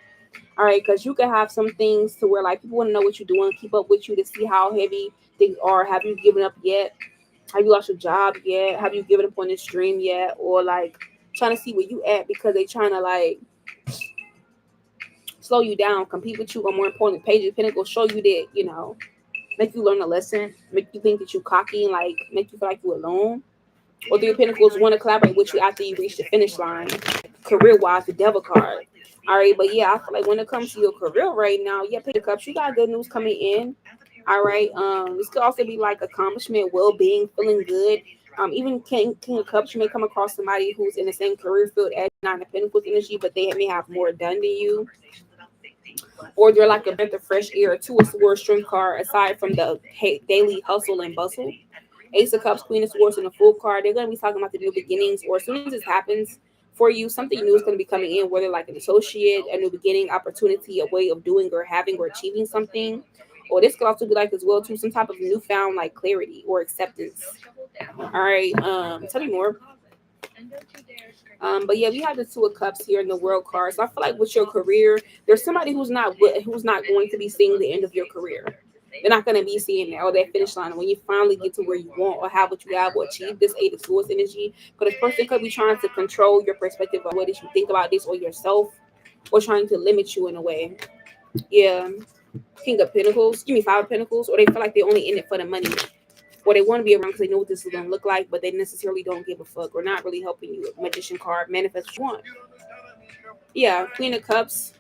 All right, because you could have some things to where like people want to know what you're doing, keep up with you to see how heavy things are. Have you given up yet? Have you lost your job yet? Have you given up on this dream yet? Or like trying to see where you at because they trying to like slow you down, compete with you, or more important, Page of Pentacles show you that, you know, make you learn a lesson, make you think that you cocky and like make you feel like you're alone. Or Three of Pentacles want to collaborate with you after you reach the finish line. Career wise, the devil card. All right, but yeah, I feel like when it comes to your career right now, yeah, Page of Cups, you got good news coming in. All right. This could also be like accomplishment, well-being, feeling good. Even King of Cups, you may come across somebody who's in the same career field as Nine of Pentacles energy, but they may have more done than you, or they're like a breath of fresh air. Two of Swords, Strength card. Aside from the daily hustle and bustle, Ace of Cups, Queen of Swords, and a Fool card. They're going to be talking about the new beginnings, or as soon as this happens for you, something new is going to be coming in, whether like an associate, a new beginning, opportunity, a way of doing or having or achieving something. Or this could also be like as well too, some type of newfound like clarity or acceptance. All right, tell me more. But yeah, we have the Two of Cups here in the World card. So I feel like with your career, there's somebody who's not going to be seeing the end of your career. They're not going to be seeing that or that finish line when you finally get to where you want or have what you have or achieve this Eight of Swords energy. But this person could be trying to control your perspective of what you think about this or yourself, or trying to limit you in a way. Yeah, King of Pentacles, give me Five of Pentacles, or they feel like they're only in it for the money, or they want to be around because they know what this is going to look like, but they necessarily don't give a fuck or not really helping you. Magician card, manifest what you want. Yeah, Queen of Cups,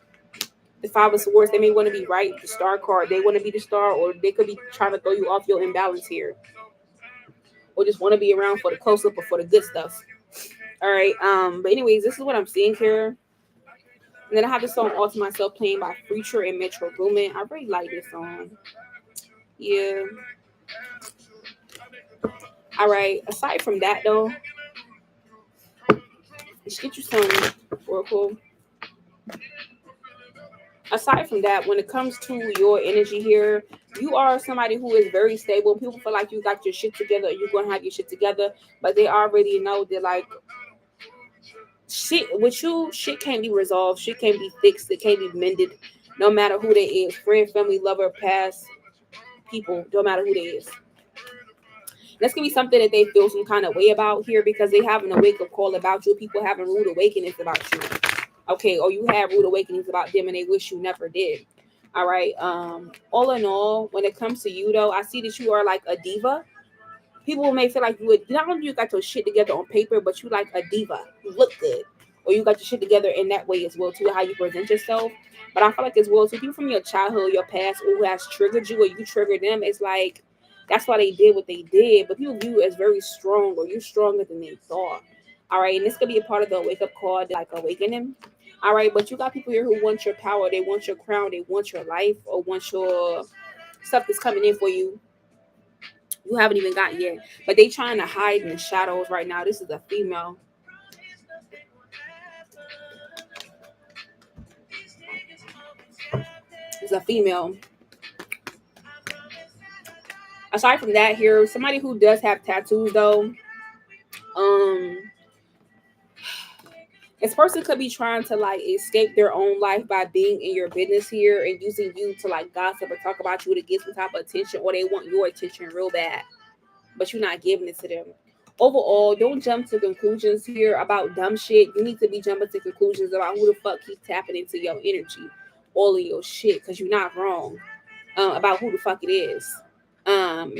the Five of Swords, they may want to be right. The Star card, they want to be the star, or they could be trying to throw you off your imbalance here, or just want to be around for the close up or for the good stuff. All right. But anyways, this is what I'm seeing here. And then I have the song "All to Myself" playing by Future and Metro Boomin. I really like this song. Yeah. All right. Aside from that, though, let's get you some Oracle. Aside from that, when it comes to your energy here, you are somebody who is very stable. People feel like you got your shit together, you're gonna have your shit together, but they already know that like shit with you, shit can't be resolved, shit can't be fixed, it can't be mended, no matter who they is, friend, family, lover, past people, no matter who they is. That's gonna be something that they feel some kind of way about here because they having a wake up call about you. People having rude awakenings about you. Okay, or you have rude awakenings about them and they wish you never did. All right. All in all, when it comes to you though, I see that you are like a diva. People may feel like you would not only you got your shit together on paper, but you like a diva. You look good. Or you got your shit together in that way as well too, how you present yourself. But I feel like as well too, people from your childhood, your past, who has triggered you or you triggered them, it's like that's why they did what they did. But people view you as very strong or you're stronger than they thought. All right, and this could be a part of the wake up call, like awakening. All right, but you got people here who want your power, they want your crown, they want your life, or want your stuff that's coming in for you. You haven't even got yet, but they trying to hide in the shadows right now. This is a female. It's a female. Aside from that, here somebody who does have tattoos though. Um, this person could be trying to like escape their own life by being in your business here and using you to like gossip or talk about you to get some type of attention, or they want your attention real bad, but you're not giving it to them. Overall, don't jump to conclusions here about dumb shit. You need to be jumping to conclusions about who the fuck keeps tapping into your energy, all of your shit, because you're not wrong about who the fuck it is. Um,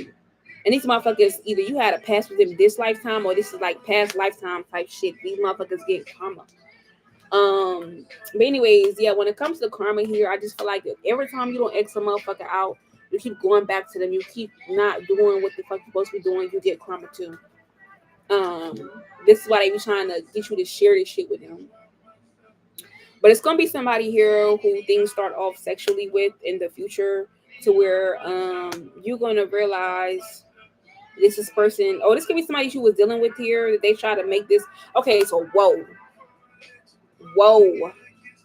and these motherfuckers, either you had a past with them this lifetime, or this is like past lifetime type shit. These motherfuckers get karma. But anyways, yeah, when it comes to karma here, I just feel like every time you don't X a motherfucker out, you keep going back to them, you keep not doing what the fuck you're supposed to be doing, you get karma too. Um, this is why they be trying to get you to share this shit with them. But it's gonna be somebody here who things start off sexually with in the future, to where you're gonna realize this is person. Oh, this could be somebody you was dealing with here that they try to make this. Okay, so whoa,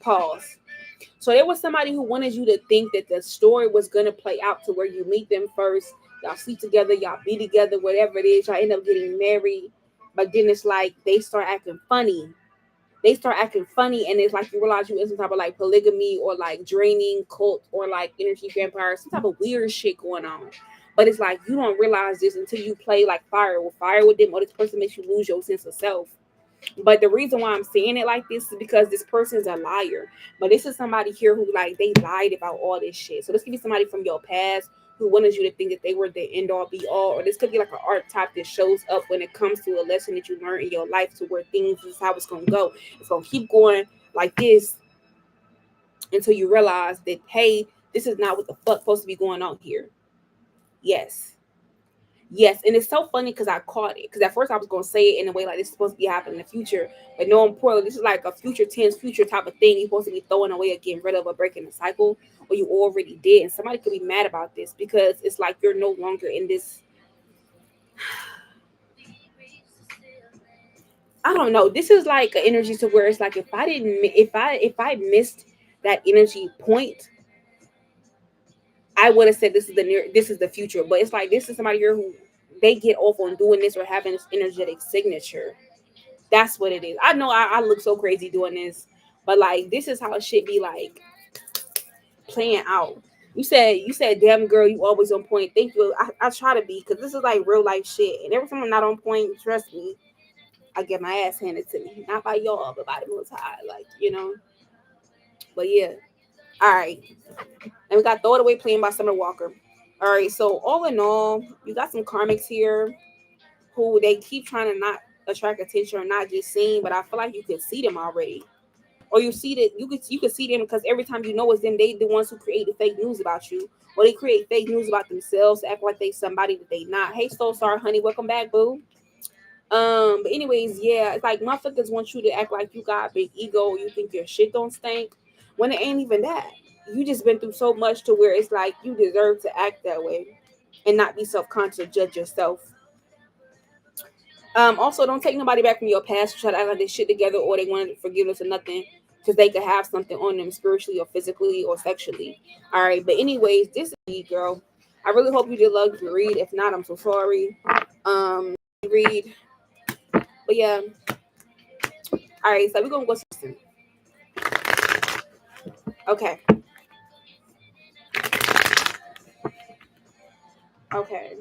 pause. So there was somebody who wanted you to think that the story was gonna play out to where you meet them first, y'all sleep together, y'all be together, whatever it is, y'all end up getting married. But then it's like they start acting funny. They start acting funny, and it's like you realize you in some type of like polygamy or like draining cult or like energy vampire, some type of weird shit going on. But it's like you don't realize this until you play like fire with them, or this person makes you lose your sense of self. But the reason why I'm saying it like this is because this person's a liar. But this is somebody here who like they lied about all this shit. So this could be somebody from your past who wanted you to think that they were the end all be all, or this could be like an archetype that shows up when it comes to a lesson that you learn in your life, to where things is how it's gonna go. It's gonna keep going like this until you realize that hey, this is not what the fuck supposed to be going on here. Yes. Yes, and it's so funny because I caught it. Because at first I was gonna say it in a way like this is supposed to be happening in the future, but no, importantly, this is like a future tense, future type of thing. You're supposed to be throwing away or getting rid of or breaking the cycle, or you already did. And somebody could be mad about this because it's like you're no longer in this. I don't know. This is like an energy to where it's like if I missed that energy point, I would have said this is the future. But it's like this is somebody here who they get off on doing this or having this energetic signature. That's what it is. I know I look so crazy doing this, but like this is how it should be like playing out. You said, damn girl, you always on point. Thank you. I try to be because this is like real life shit. And every time I'm not on point, trust me, I get my ass handed to me. Not by y'all, but by the most high. Like. But yeah. All right. And we got Throw It Away playing by Summer Walker. All right. So all in all, you got some karmics here who they keep trying to not attract attention or not just seen, but I feel like you can see them already. Or you see that you could see them because every time you know it's them, they the ones who create the fake news about you. Or they create fake news about themselves, act like they somebody that they not. Hey, so sorry, honey, welcome back, boo. But anyways, yeah, it's like motherfuckers want you to act like you got a big ego, you think your shit don't stink. When it ain't even that. You just been through so much to where it's like you deserve to act that way and not be self-conscious, judge yourself. Also, don't take nobody back from your past. Try to act like they shit together or they want forgiveness or nothing because they could have something on them spiritually or physically or sexually. All right, but anyways, this is me, girl. I really hope you did love your read. If not, I'm so sorry. Read, but yeah. All right, so we're gonna go. Okay, okay.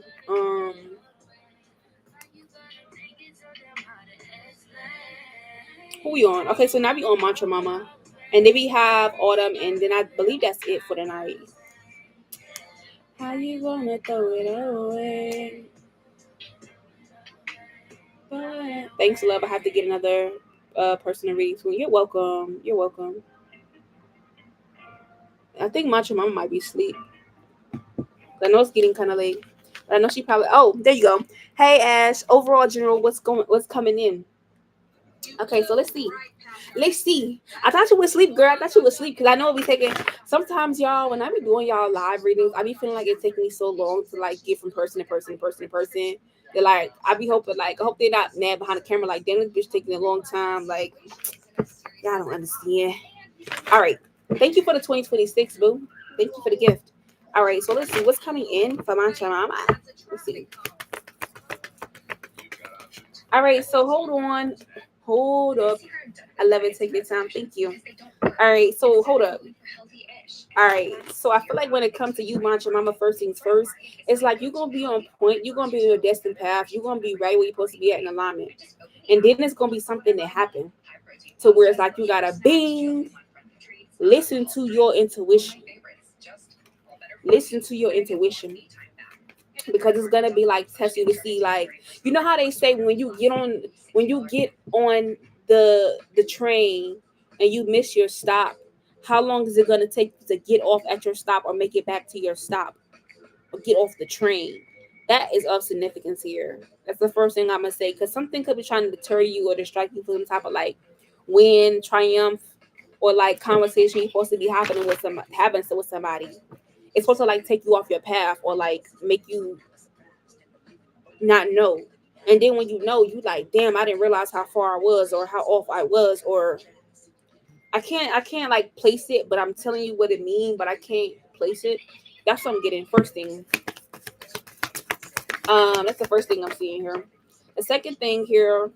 Who we on? Okay, so now we on Mantra Mama, and then we have Autumn, and then I believe that's it for the night. How you gonna throw it away? Thanks, love. I have to get another person to read to. You're welcome. You're welcome. I think Mantra Mama might be asleep. I know it's getting kind of late. But I know she probably. Oh, there you go. Hey Ash. Overall, general, What's coming in? Okay, so let's see. Let's see. I thought you would sleep, girl. I thought you would sleep because I know we taking. Sometimes y'all, when I be doing y'all live readings, I be feeling like it taking me so long to like get from person to person to person to person. They're like, I be hoping like I hope they're not mad behind the camera. Like, damn, this bitch taking a long time. Like, y'all don't understand. All right. Thank you for the 2026, boo. Thank you for the gift. All right, so let's see what's coming in for my channel. Let's see. All right, so hold on. Hold up. I love it. Take your time. Thank you. All right, so hold up. All right, so I feel like when it comes to you, Mantra Mama, first things first, it's like you're gonna be on point. You're gonna be on your destined path. You're gonna be right where you're supposed to be at in alignment. And then it's gonna be something that happened to where it's like you gotta bing, listen to your intuition. Listen to your intuition. Because it's gonna be like test you to see, like, you know how they say when you get on the train and you miss your stop, how long is it gonna take to get off at your stop or make it back to your stop or get off the train? That is of significance here. That's the first thing I'm gonna say, because something could be trying to deter you or distract you from some type of like win, triumph, or like conversation you're supposed to be having with somebody. It's supposed to like take you off your path or like make you not know. And then when you know, you like, damn, I didn't realize how far I was or how off I was, or I can't like place it, but I'm telling you what it means, but I can't place it. That's what I'm getting. First thing. That's the first thing I'm seeing here. The second thing here,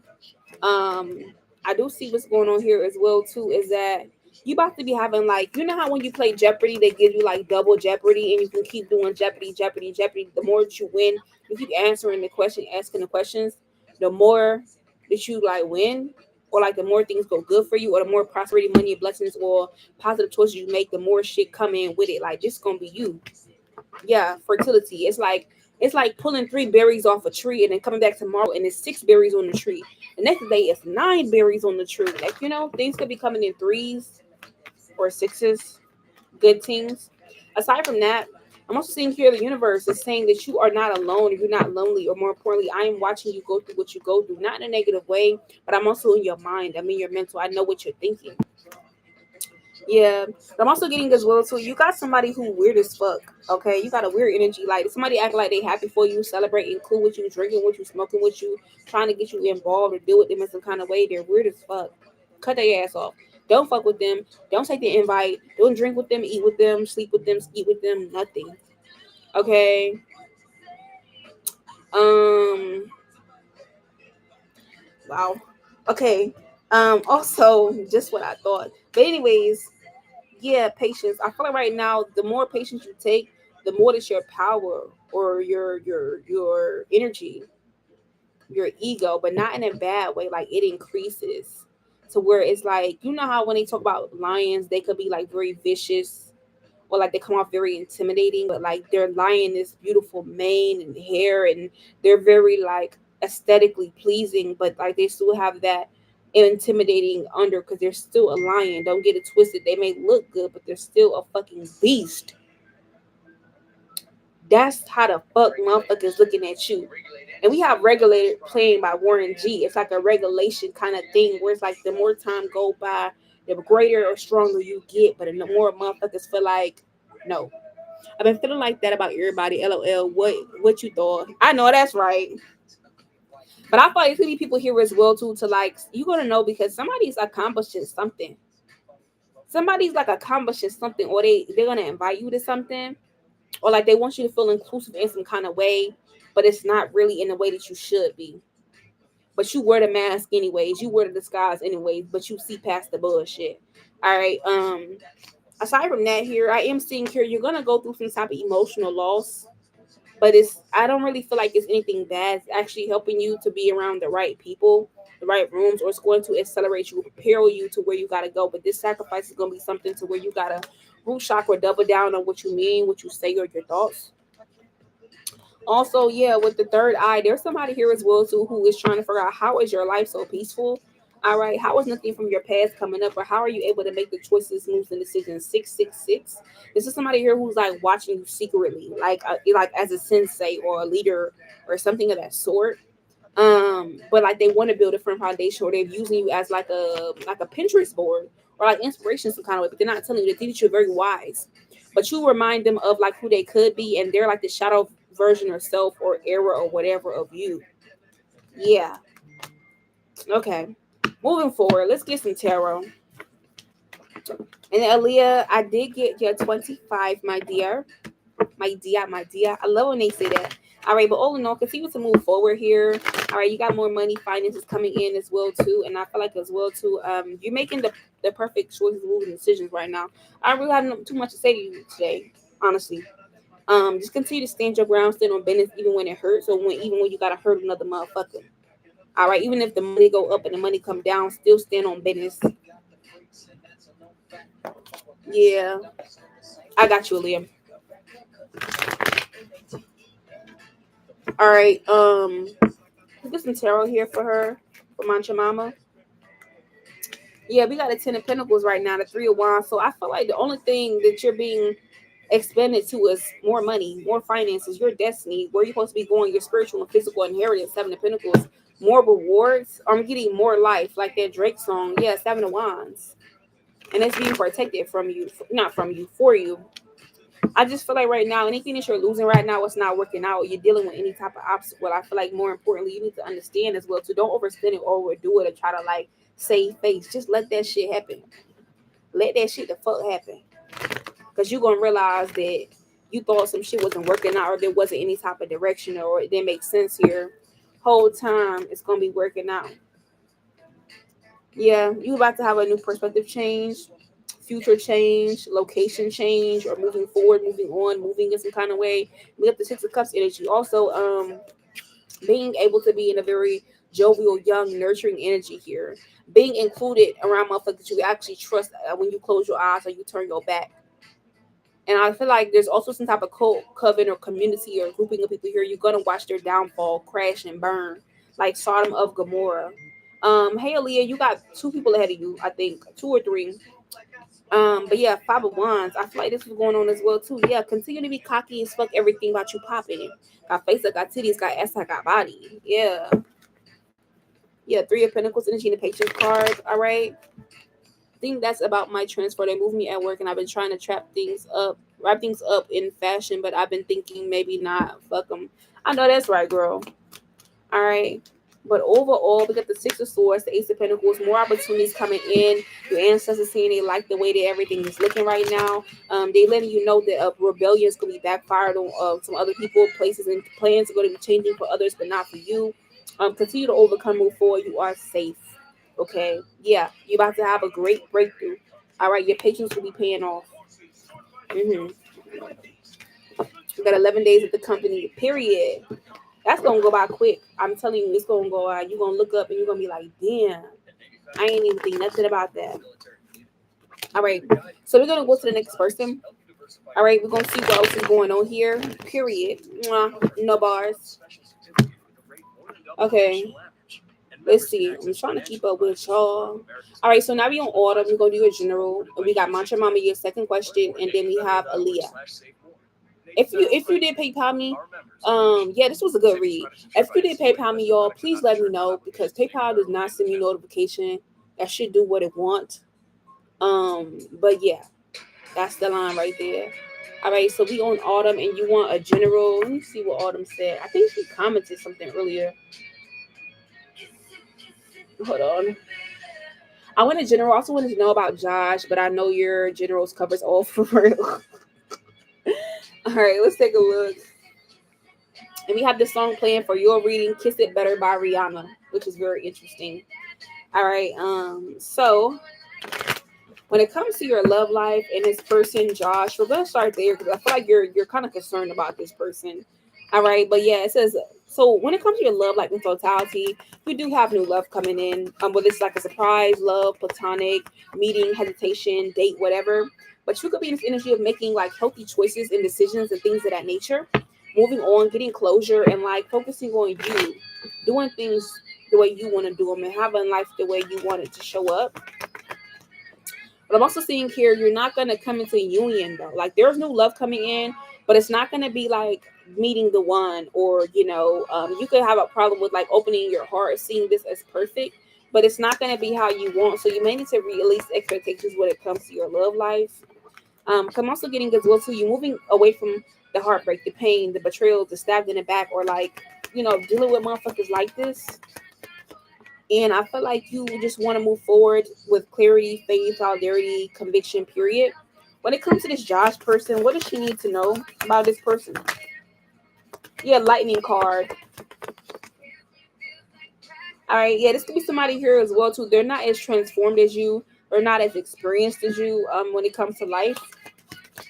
I do see what's going on here as well too, is that you about to be having like, you know how when you play Jeopardy, they give you like double Jeopardy and you can keep doing Jeopardy, Jeopardy, Jeopardy. The more that you win, you keep answering the question, asking the questions, the more that you like win, or like the more things go good for you, or the more prosperity, money, blessings, or positive choices you make, the more shit come in with it. Like this gonna be you. Yeah, fertility. It's like pulling 3 berries off a tree and then coming back tomorrow and there's 6 berries on the tree. The next day it's 9 berries on the tree. Like, things could be coming in threes or sixes, good things. Aside from that, I'm also seeing here the universe is saying that you are not alone, you're not lonely, or more importantly, I am watching you go through what you go through, not in a negative way, but I'm also in your mind. I'm in your mental. I know what you're thinking. Yeah, but I'm also getting as well too. You got somebody who weird as fuck. Okay, you got a weird energy. Like somebody act like they happy for you, celebrating, cool with you, drinking with you, smoking with you, trying to get you involved or deal with them in some kind of way. They're weird as fuck. Cut their ass off. Don't fuck with them. Don't take the invite. Don't drink with them. Eat with them. Sleep with them. Eat with them. Nothing. Okay. Um. Wow. Okay. Also, just what I thought. But anyways, yeah, patience. I feel like right now, the more patience you take, the more it's your power or your energy, your ego, but not in a bad way. Like it increases to where it's like you know how when they talk about lions, they could be like very vicious or like they come off very intimidating, but like their lion is beautiful mane and hair, and they're very like aesthetically pleasing, but like they still have that intimidating under because they're still a lion. Don't get it twisted. They may look good, but they're still a fucking beast. That's how the fuck motherfuckers looking at you. And we have Regulated playing by Warren G. It's like a regulation kind of thing where it's like the more time go by, the greater or stronger you get, but the more motherfuckers feel like, no. I've been feeling like that about everybody. LOL. What you thought? I know that's right. But I feel like it's gonna be people here as well too to like you gonna know because somebody's accomplishing something. Somebody's like accomplishing something, or they're gonna invite you to something, or like they want you to feel inclusive in some kind of way, but it's not really in the way that you should be. But you wear the mask anyways, you wear the disguise anyways, but you see past the bullshit. All right. Aside from that, here I am seeing here you're gonna go through some type of emotional loss, but it's I don't really feel like it's anything bad. It's actually helping you to be around the right people, the right rooms, or it's going to accelerate you, prepare you to where you gotta go. But this sacrifice is gonna be something to where you gotta root shock or double down on what you mean, what you say, or your thoughts. Also, yeah, with the third eye, there's somebody here as well too who is trying to figure out how is your life so peaceful. All right, how is nothing from your past coming up, or how are you able to make the choices, moves, and decisions? 666. This is somebody here who's like watching you secretly, like as a sensei or a leader or something of that sort. But like they want to build a firm foundation, or they're using you as like a Pinterest board or like inspiration some kind of way. But they're not telling you. They think that you're very wise, but you remind them of like who they could be, and they're like the shadow version or self or era or whatever of you. Yeah. Okay. Moving forward, let's get some tarot. And Aaliyah, I did get your 25, my dear. My dear, my dear. I love when they say that. All right, but all in all, continue to move forward here. All right, you got more money, finances coming in as well too, and I feel like as well too, you're making the perfect choices, moving decisions right now. I don't really have too much to say to you today, honestly. Just continue to stand your ground, stand on business, even when it hurts, or even when you gotta hurt another motherfucker. All right, even if the money go up and the money come down, still stand on business. Yeah, I got you, Aaliyah. All right, get some tarot here for her, for Mancha Mama. Yeah, we got a 10 of Pentacles right now, the 3 of Wands. So I feel like the only thing that you're being expanded to is more money, more finances, your destiny, where you're supposed to be going, your spiritual and physical inheritance, 7 of Pentacles, more rewards. I'm getting more life, like that Drake song. Yeah, 7 of Wands. And it's being protected from you, not from you, for you. I just feel like right now, anything that you're losing right now, it's not working out. You're dealing with any type of obstacle. I feel like more importantly, you need to understand as well. So don't overspend it or overdo it or try to like save face. Just let that shit happen. Let that shit the fuck happen. Because you're going to realize that you thought some shit wasn't working out or there wasn't any type of direction or it didn't make sense here. Whole time it's going to be working out. Yeah, you about to have a new perspective change, future change, location change, or moving forward, moving on, moving in some kind of way. We have the 6 of Cups energy. Also, being able to be in a very jovial, young, nurturing energy here. Being included around motherfuckers you actually trust when you close your eyes or you turn your back. And I feel like there's also some type of cult, coven, or community or grouping of people here. You're gonna watch their downfall, crash and burn, like Sodom of Gomorrah. Hey Aaliyah, you got 2 people ahead of you. I think 2 or 3. But yeah, five of wands. I feel like this was going on as well too. Yeah, continue to be cocky as fuck. Everything about you popping. Got face, I got titties, got ass, I got body. Yeah, yeah. Three of Pentacles energy and the Patience card. All right. I think that's about my transfer. They moved me at work, and I've been trying to wrap things up in fashion. But I've been thinking maybe not. Fuck them. I know that's right, girl. All right. But overall, we got the Six of Swords, the Ace of Pentacles, more opportunities coming in. Your ancestors saying they like the way that everything is looking right now. They letting you know that rebellion is going to be backfired on some other people, places, and plans are going to be changing for others, but not for you. Continue to overcome, move forward. You are safe. Okay. Yeah. You're about to have a great breakthrough. All right. Your patience will be paying off. Mm-hmm. You got 11 days at the company, period. That's gonna go by quick. I'm telling you, it's gonna go out. You're gonna look up and you're gonna be like, damn, I ain't even think nothing about that. All right. So we're gonna go to the next person. All right, we're gonna see what else is going on here. Period. Mwah. No bars. Okay. Let's see. I'm trying to keep up with y'all. All right, so now we on autumn. We're gonna do a general. We got Mantra Mama, your second question, and then we have Aaliyah. If you did PayPal me, yeah, this was a good read. If you did PayPal me, y'all, please let me know because PayPal does not send me notification. That should do what it wants. But yeah, that's the line right there. All right, so we on Autumn, and you want a general. Let me see what Autumn said. I think she commented something earlier. Hold on. I want a general. I also wanted to know about Josh, but I know your generals covers all for real. All right, let's take a look. And we have this song playing for your reading, Kiss It Better by Rihanna, which is very interesting. All right. So when it comes to your love life and this person, Josh, we're gonna start there because I feel like you're kind of concerned about this person. All right, but yeah, it says so when it comes to your love life in totality, you do have new love coming in. Whether it's like a surprise, love, platonic, meeting, hesitation, date, whatever. But you could be in this energy of making like healthy choices and decisions and things of that nature. Moving on, getting closure, and like focusing on you, doing things the way you want to do them, and having life the way you want it to show up. But I'm also seeing here you're not gonna come into union though. Like there's new love coming in, but it's not gonna be like meeting the one, or you could have a problem with like opening your heart, seeing this as perfect, but it's not gonna be how you want. So you may need to release expectations when it comes to your love life. I'm also getting as well too. You moving away from the heartbreak, the pain, the betrayal, the stabbed in the back, or like dealing with motherfuckers like this. And I feel like you just want to move forward with clarity, faith, solidarity, conviction. Period. When it comes to this Josh person, what does she need to know about this person? Yeah, lightning card. All right, yeah, this could be somebody here as well too. They're not as transformed as you, or not as experienced as you. When it comes to life,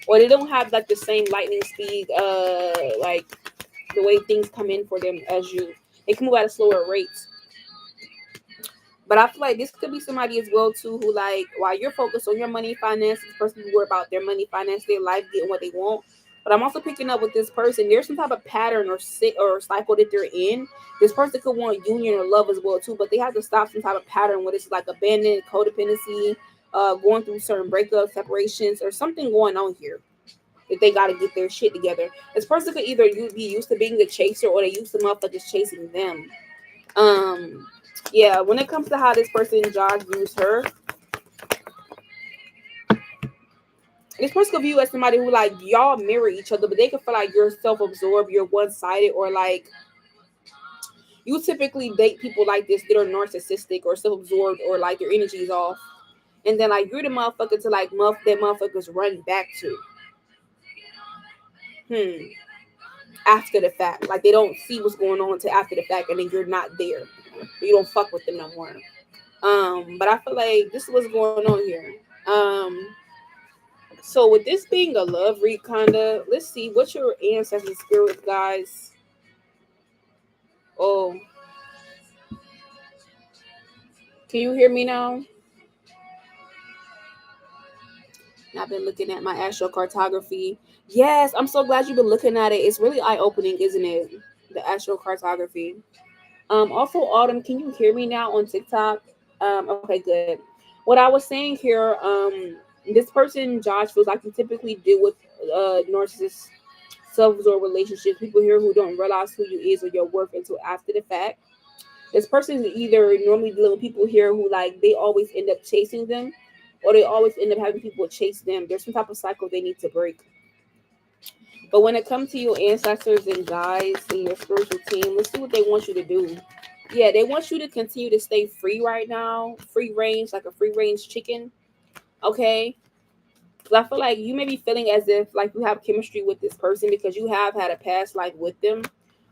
or they don't have like the same lightning speed, like the way things come in for them as you. They can move at a slower rate. But I feel like this could be somebody as well too who like while you're focused on your money, finances, this person who worry about their money, finance, their life, getting what they want. But I'm also picking up with this person. There's some type of pattern or cycle that they're in. This person could want union or love as well too, but they have to stop some type of pattern where it's like abandonment, codependency, going through certain breakups, separations, or something going on here. That they got to get their shit together. This person could either be used to being a chaser, or they used to motherfuckers chasing them. Yeah, when it comes to how this person Josh views her, this person could view you as somebody who like y'all mirror each other, but they could feel like you're self-absorbed, you're one-sided, or like you typically date people like this that are narcissistic or self-absorbed, or like their energy is off, and then like you're the motherfucker to like that motherfuckers run back to. After the fact, like they don't see what's going on until after the fact, and then you're not there. You don't fuck with them no more. But I feel like this is what's going on here. So with this being a love read, kinda, let's see what's your ancestors spirit guys. Oh, can you hear me now? I've been looking at my astrocartography. Yes, I'm so glad you've been looking at it. It's really eye opening, isn't it? The astrocartography. Also, Autumn, can you hear me now on TikTok? Okay, good. What I was saying here, This person, Josh, feels like you typically deal with narcissists, self-absorbed relationships, people here who don't realize who you is or your worth until after the fact. This person is either normally dealing with people here who like they always end up chasing them, or they always end up having people chase them. There's some type of cycle they need to break. But when it comes to your ancestors and guides and your spiritual team, let's see what they want you to do. Yeah, they want you to continue to stay free right now, free range, like a free range chicken. Okay. Because I feel like you may be feeling as if like you have chemistry with this person because you have had a past life with them.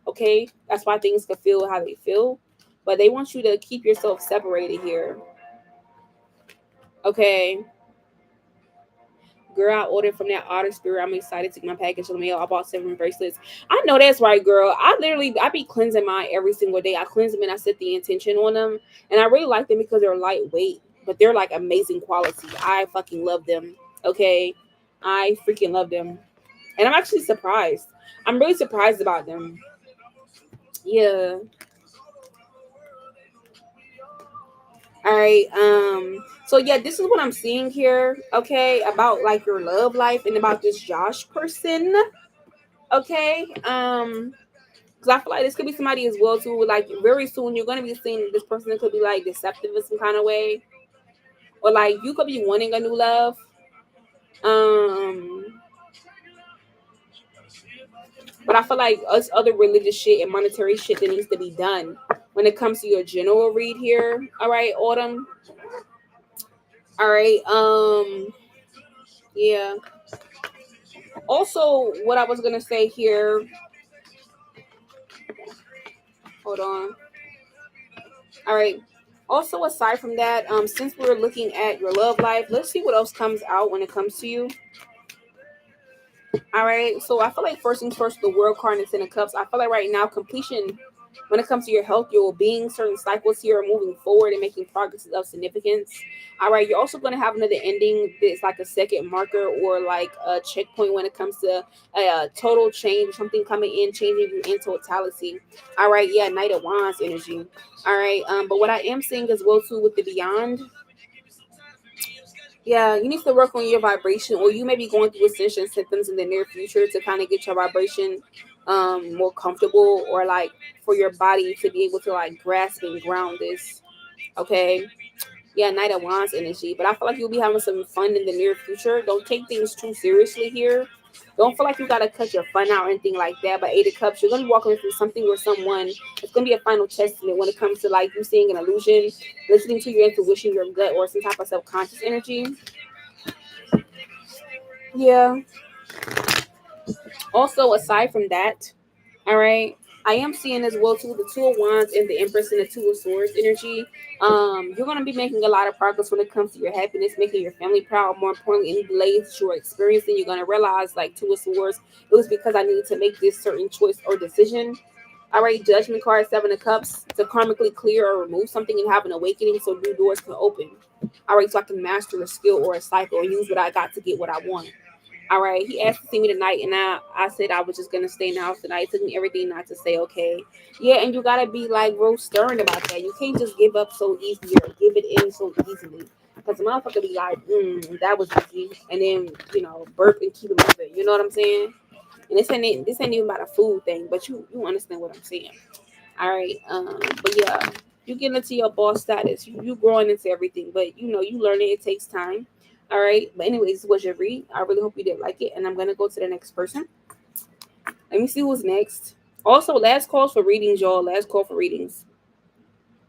Okay. That's why things can feel how they feel. But they want you to keep yourself separated here. Okay. Girl, I ordered from that otter spirit. I'm excited to get my package in the mail. I bought 7 bracelets. I know that's right, girl. I be cleansing mine every single day. I cleanse them and I set the intention on them. And I really like them because they're lightweight, but they're like amazing quality. I fucking love them. Okay. I freaking love them. And I'm actually surprised. I'm really surprised about them. Yeah. All right. So yeah, this is what I'm seeing here. Okay, about like your love life and about this Josh person. Okay. Because I feel like this could be somebody as well too. Like very soon, you're gonna be seeing this person could be like deceptive in some kind of way, or like you could be wanting a new love. Um, but I feel like us other religious shit and monetary shit that needs to be done when it comes to your general read here. All right, Autumn. All right. Yeah. Also, what I was gonna say here. Hold on. All right. Also, aside from that, since we're looking at your love life, let's see what else comes out when it comes to you. All right. So I feel like first things first, the world card and the Ten of Cups. I feel like right now, completion when it comes to your health, your well-being, certain cycles here are moving forward and making progress of significance. All right. You're also going to have another ending that's like a second marker or like a checkpoint when it comes to a total change, something coming in, changing you in totality. All right. Yeah. Knight of Wands energy. All right. But what I am seeing as well too with the Beyond. Yeah, you need to work on your vibration, or you may be going through ascension symptoms in the near future to kind of get your vibration more comfortable, or like for your body to be able to like grasp and ground this. Okay. Yeah, Knight of Wands energy. But I feel like you'll be having some fun in the near future. Don't take things too seriously here. Don't feel like you gotta cut your fun out or anything like that. But Eight of Cups, you're gonna be walking through something where someone it's gonna be a final testament when it comes to like you seeing an illusion, listening to your intuition, your gut, or some type of subconscious energy. Yeah. Also, aside from that, all right, I am seeing as well too the Two of Wands and the Empress and the Two of Swords energy. You're gonna be making a lot of progress when it comes to your happiness, making your family proud. More importantly, any delays that you are experiencing, you're gonna realize like Two of Swords, it was because I needed to make this certain choice or decision. All right, Judgment card, Seven of Cups, to karmically clear or remove something and have an awakening so new doors can open. All right, so I can master a skill or a cycle and use what I got to get what I want. All right, he asked to see me tonight, and I said I was just gonna stay in the house tonight. It took me everything not to say okay. Yeah, and you gotta be like real stern about that. You can't just give up so easily or give it in so easily. Because the motherfucker be like, that was easy, and then burp and keep it moving. You know what I'm saying? And this ain't even about a food thing, but you understand what I'm saying. All right, but yeah, you getting into your boss status, you growing into everything, but you learning. It takes time. All right, but anyways, was your read. I really hope you did like it, and I'm gonna go to the next person. Let me see who's next. Also, last calls for readings, y'all. Last call for readings.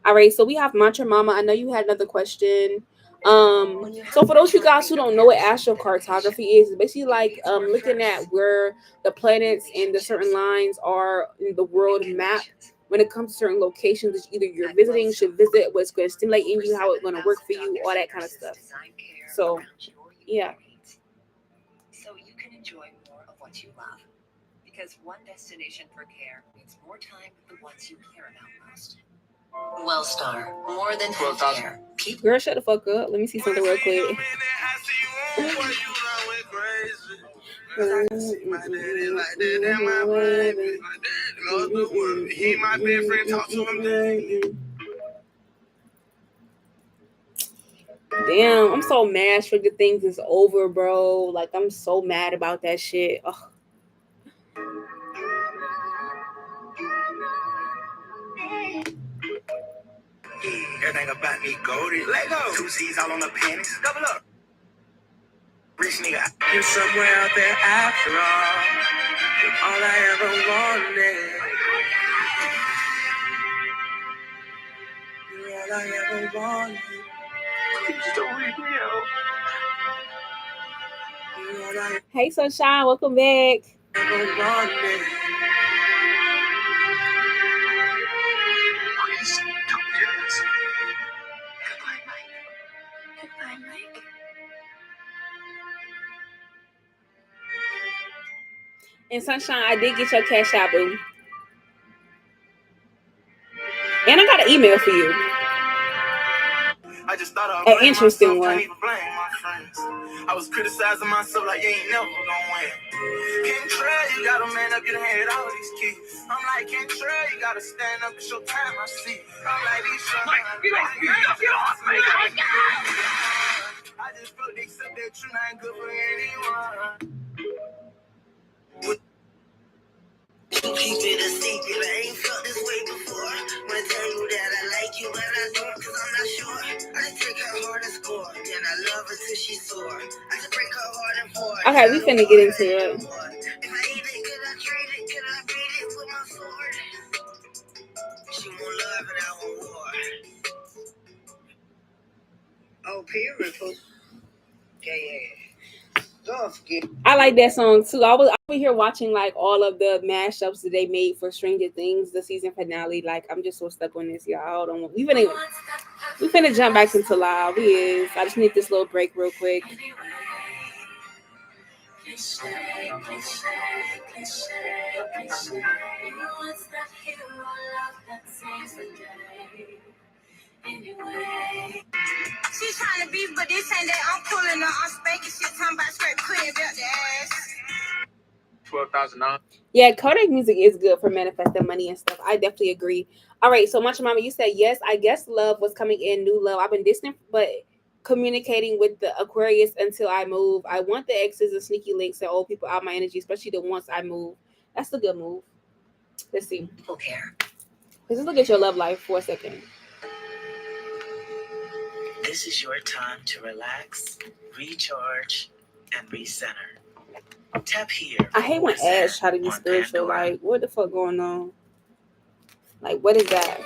All right, so we have Mantra Mama. I know you had another question. So for those of you guys who don't know what astrocartography is, it's basically like looking at where the planets and the certain lines are in the world map when it comes to certain locations that either you're visiting, should visit, what's going to stimulate in you, how it's going to work for you, all that kind of stuff. So, yeah. So you can enjoy more of what you love. Because one destination for care means more time with the ones you care about most. Wellstar, more than healthcare. Girl, shut the fuck up. Let me see something real quick. Damn, I'm so mad. Stranger Things is over, bro. Like I'm so mad about that shit. Ugh. Everything about me goldie. Let go. Two C's all on the panties. Double up. Rich nigga. You're somewhere out there after all. You're all I ever wanted. You're all I ever wanted. Please don't leave me out. You're all I Hey, Sunshine, welcome back. ever wanted. Please don't do this. Goodbye, Mike. Goodbye, Mike. And Sunshine, I did get your cash out, boo. And I got an email for you. I just thought I'd An blame interesting myself, one. can't even blame my friends. I was criticizing myself like you ain't never gonna win. Can't try, you gotta man up your head, all these kids. I'm like, can't try, you gotta stand up, it's your time, I see. I'm like, these Mike, get off me! I just feel they said that you're not good for anyone. Keep it a secret, I ain't felt this way before. Wanna tell you that I like you, but I don't, cause I'm not sure. I just take her heart and score, then I love her till she's sore. I just break her heart and pour. Okay, we finna get into it. If I eat it, could I trade it? Could I beat it with my sword? She won't love it, I won't war. Oh, beautiful. Yeah. Don't forget. I like that song too. I was over here watching like all of the mashups that they made for Stranger Things, the season finale. Like I'm just so stuck on this, y'all. Hold on. We finna jump back into live. We is. I just need this little break real quick. She trying to beef, but this ain't that. I'm pulling her. I'm spanking shit. Talking about straight clear about the ass. $12,000. Yeah, Kodak music is good for manifesting money and stuff. I definitely agree. All right, so Macho Mama, you said yes. I guess love was coming in, new love. I've been distant, but communicating with the Aquarius until I move. I want the exes and sneaky links and old people out of my energy, especially the ones I move. That's a good move. Let's see. People care. Let's look at your love life for a second. This is your time to relax, recharge, and recenter. Tap here. I hate when ads try to be spiritual. Like, what the fuck going on? Like, what is that?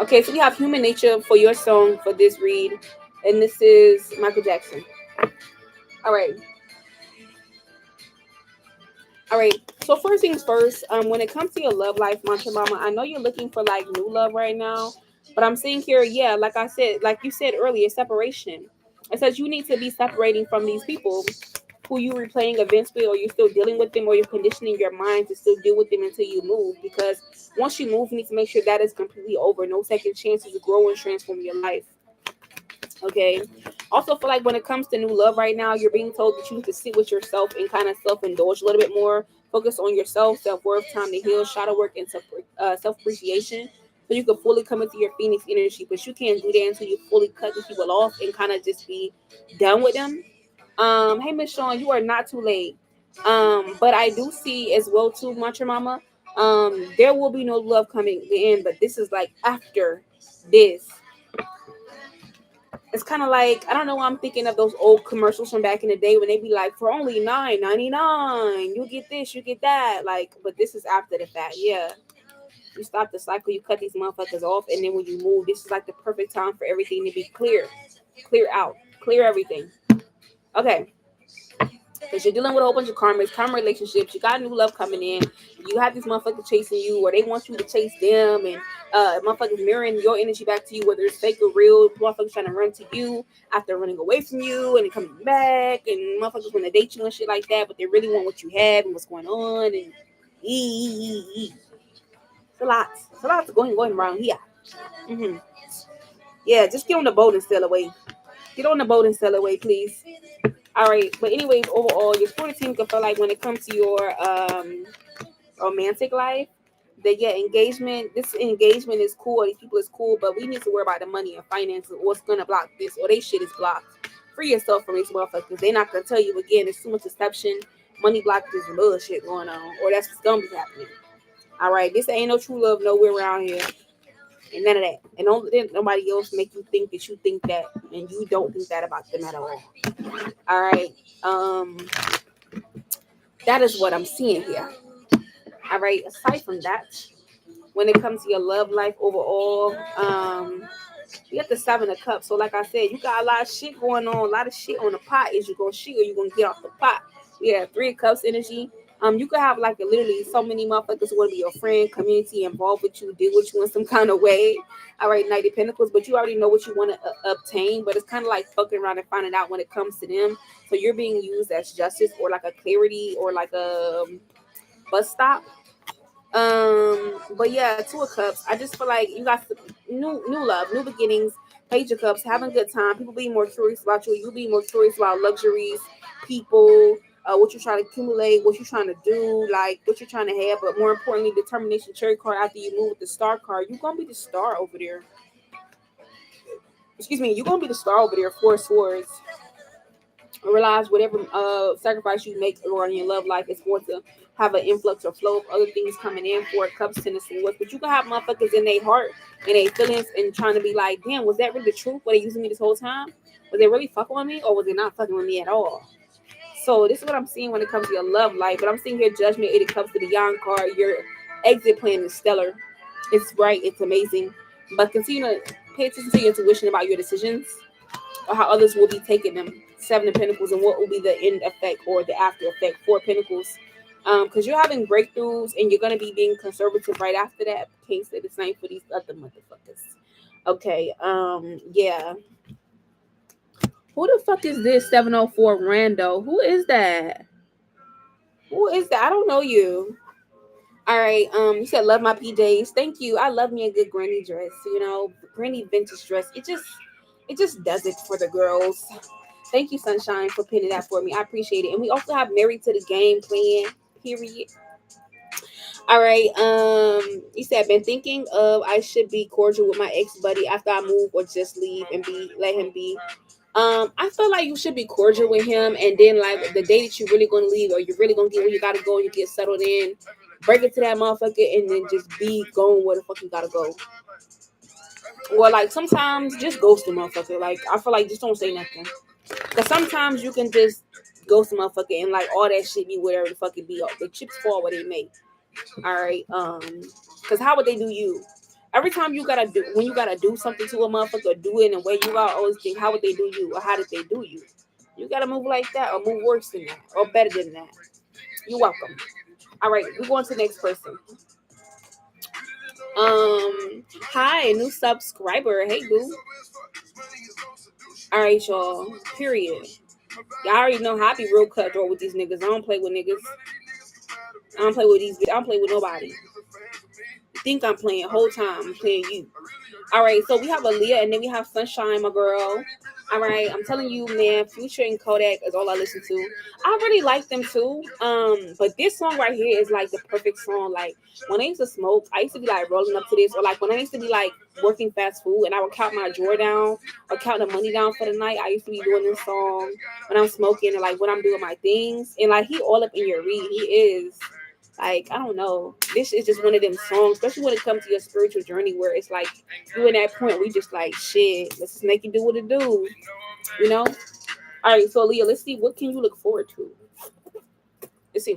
Okay, so we have Human Nature for your song for this read. And this is Michael Jackson. All right. All right. So first things first, when it comes to your love life, Mantra Mama, I know you're looking for like new love right now. But I'm seeing here, yeah, like I said, like you said earlier, separation. It says you need to be separating from these people who you replaying events with, or you're still dealing with them, or you're conditioning your mind to still deal with them until you move. Because once you move, you need to make sure that is completely over. No second chances to grow and transform your life. Okay. Also, feel like when it comes to new love right now, you're being told that you need to sit with yourself and kind of self-indulge a little bit more. Focus on yourself, self-worth, time to heal, shadow work, and self-appreciation. So you can fully come into your Phoenix energy. But you can't do that until you fully cut these people off and kind of just be done with them. Hey Miss Sean, you are not too late. But I do see as well too, Mantra Mama. There will be no love coming in, but this is like after this. It's kind of like, I don't know why I'm thinking of those old commercials from back in the day when they be like, for only $9.99, you get this, you get that. Like, but this is after the fact. Yeah. You stop the cycle, you cut these motherfuckers off, and then when you move, this is like the perfect time for everything to be clear. Clear out. Clear everything. Okay. Because you're dealing with a whole bunch of karma relationships. You got new love coming in. You have these motherfuckers chasing you, or they want you to chase them, and motherfuckers mirroring your energy back to you, whether it's fake or real. Motherfuckers trying to run to you after running away from you, and then coming back, and motherfuckers want to date you and shit like that, but they really want what you have and what's going on. And it's a lot. It's a lot going around here. Mm-hmm. Yeah, just get on the boat and sail away. Get on the boat and sail away, please. All right, but anyways, overall, your sports team can feel like when it comes to your romantic life, engagement. This engagement is cool. These people is cool, but we need to worry about the money and finances. What's gonna block this? Or they shit is blocked. Free yourself from these motherfuckers. They're not gonna tell you again. There's too much deception, money blockages, and bullshit going on, or that's what's gonna be happening. All right, this ain't no true love nowhere around here, and none of that. And don't let nobody else make you think that you think that, and you don't think that about them at all. All right, that is what I'm seeing here. All right. Aside from that, when it comes to your love life overall, you got the 7 of Cups. So like I said, you got a lot of shit going on, a lot of shit on the pot. Is you gonna shit or you gonna get off the pot? Yeah, 3 of Cups energy. You could have like literally so many motherfuckers who want to be your friend, community involved with you, deal with you in some kind of way. All right, Knight of Pentacles, but you already know what you want to obtain. But it's kind of like fucking around and finding out when it comes to them. So you're being used as justice or like a clarity or like a bus stop. But yeah, 2 of Cups. I just feel like you got new love, new beginnings. Page of Cups, having a good time. People being more curious about you. You being more curious about luxuries, people, what you're trying to accumulate, what you're trying to do, like what you're trying to have. But more importantly, determination. Cherry card. After you move with the Star card, you're gonna be the star over there. Excuse me, you're gonna be the star over there. 4 of Swords. Realize whatever sacrifice you make or in your love life is going to have an influx or flow of other things coming in. 4 of Cups, 10 of Swords. But you can have motherfuckers in their heart and their feelings and trying to be like, damn, was that really the truth? Were they using me this whole time? Was they really fucking with me or was they not fucking with me at all? So this is what I'm seeing when it comes to your love life. But I'm seeing here Judgment, 8 of Cups, to the Beyond card. Your exit plan is stellar. It's bright. It's amazing. But continue to pay attention to your intuition about your decisions or how others will be taking them. 7 of Pentacles, and what will be the end effect or the after effect. 4 of Pentacles, because you're having breakthroughs and you're gonna be being conservative right after that. Can't say the same for these other motherfuckers. Okay, yeah. Who the fuck is this 704 Rando? Who is that? Who is that? I don't know you. All right, you said love my PJs. Thank you. I love me a good granny dress. You know, granny vintage dress. It just does it for the girls. Thank you, Sunshine, for pinning that for me. I appreciate it. And we also have Married to the Game playing. Period. All right. You said been thinking of I should be cordial with my ex buddy after I move or just leave and let him be. I feel like you should be cordial with him, and then like the day that you're really gonna leave or you're really gonna get where you gotta go, you get settled in, break it to that motherfucker, and then just be going where the fuck you gotta go. Or like sometimes just ghost the motherfucker. Like I feel like just don't say nothing. Cause sometimes you can just ghost a motherfucker and like all that shit be whatever the fuck it be. The chips fall where they may. All right. Cause how would they do you? Every time when you gotta do something to a motherfucker, do it in a way you gotta always think, how would they do you or how did they do you? You gotta move like that or move worse than that or better than that. You're welcome. All right, we're going to the next person. Hi, new subscriber. Hey, boo. All right, y'all. Period. Y'all already know how I be real cutthroat with these niggas. I don't play with niggas. I don't play with these. I don't play with nobody. You think I'm playing? Whole time I'm playing you. All right, so we have Aaliyah and then we have Sunshine, my girl. All right, I'm telling you, man, Future and Kodak is all I listen to. I really like them too. But this song right here is like the perfect song. Like when I used to smoke, I used to be like rolling up to this, or like when I used to be like working fast food and I would count my drawer down or count the money down for the night. I used to be doing this song when I'm smoking and like when I'm doing my things. And like he all up in your read. He is. Like, I don't know. This is just one of them songs, especially when it comes to your spiritual journey where it's like you in that point we just like shit, let's just make it do what it do. You know? Alright, so Leah, let's see what can you look forward to. Let's see.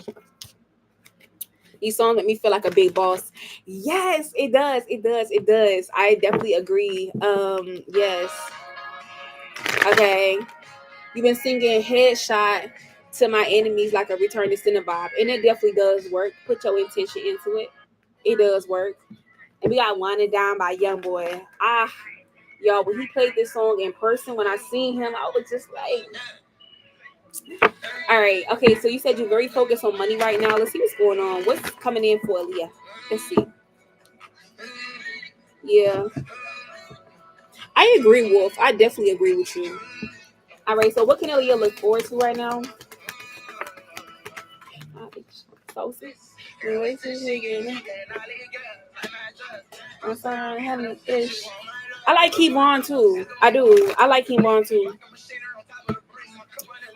These songs make me feel like a big boss. Yes, it does. It does. It does. I definitely agree. Yes. Okay. You've been singing Headshot to my enemies like a return to Cinnabon. And it definitely does work. Put your intention into it. It does work. And we got Winding Down by Youngboy. Y'all, when he played this song in person, when I seen him, I was just like, all right, okay, so you said you're very focused on money right now. Let's see what's going on. What's coming in for Aaliyah? Let's see. Yeah. I agree, Wolf. I definitely agree with you. All right, so what can Aaliyah look forward to right now? Sauces. I'm sorry, having a fish. I like Kevon too. I do. I like Kevon too.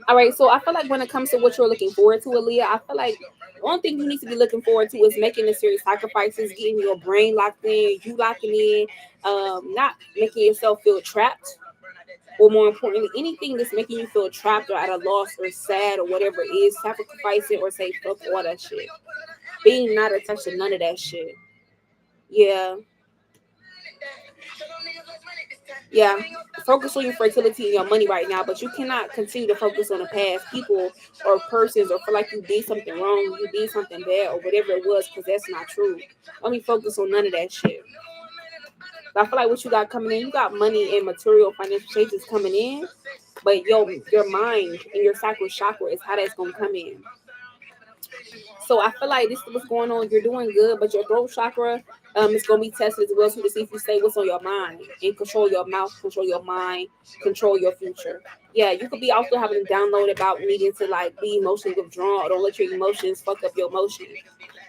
All right, so I feel like when it comes to what you're looking forward to, Aaliyah, I feel like the only thing you need to be looking forward to is making the serious sacrifices, getting your brain locked in, you locking in, not making yourself feel trapped, or more importantly, anything that's making you feel trapped or at a loss or sad or whatever it is, sacrificing or say fuck all that shit. Being not attached to none of that shit. Yeah. Yeah, focus on your fertility and your money right now, but you cannot continue to focus on the past people or persons or feel like you did something wrong, you did something bad or whatever it was, because that's not true. Let me focus on none of that shit. But I feel like what you got coming in, you got money and material financial changes coming in, but your mind and your sacral chakra is how that's gonna come in. So I feel like this is what's going on. You're doing good, but your throat chakra is gonna be tested as well too to see if you say what's on your mind and control your mouth, control your mind, control your future. Yeah, you could be also having to download about needing to like be emotionally withdrawn or don't let your emotions fuck up your emotions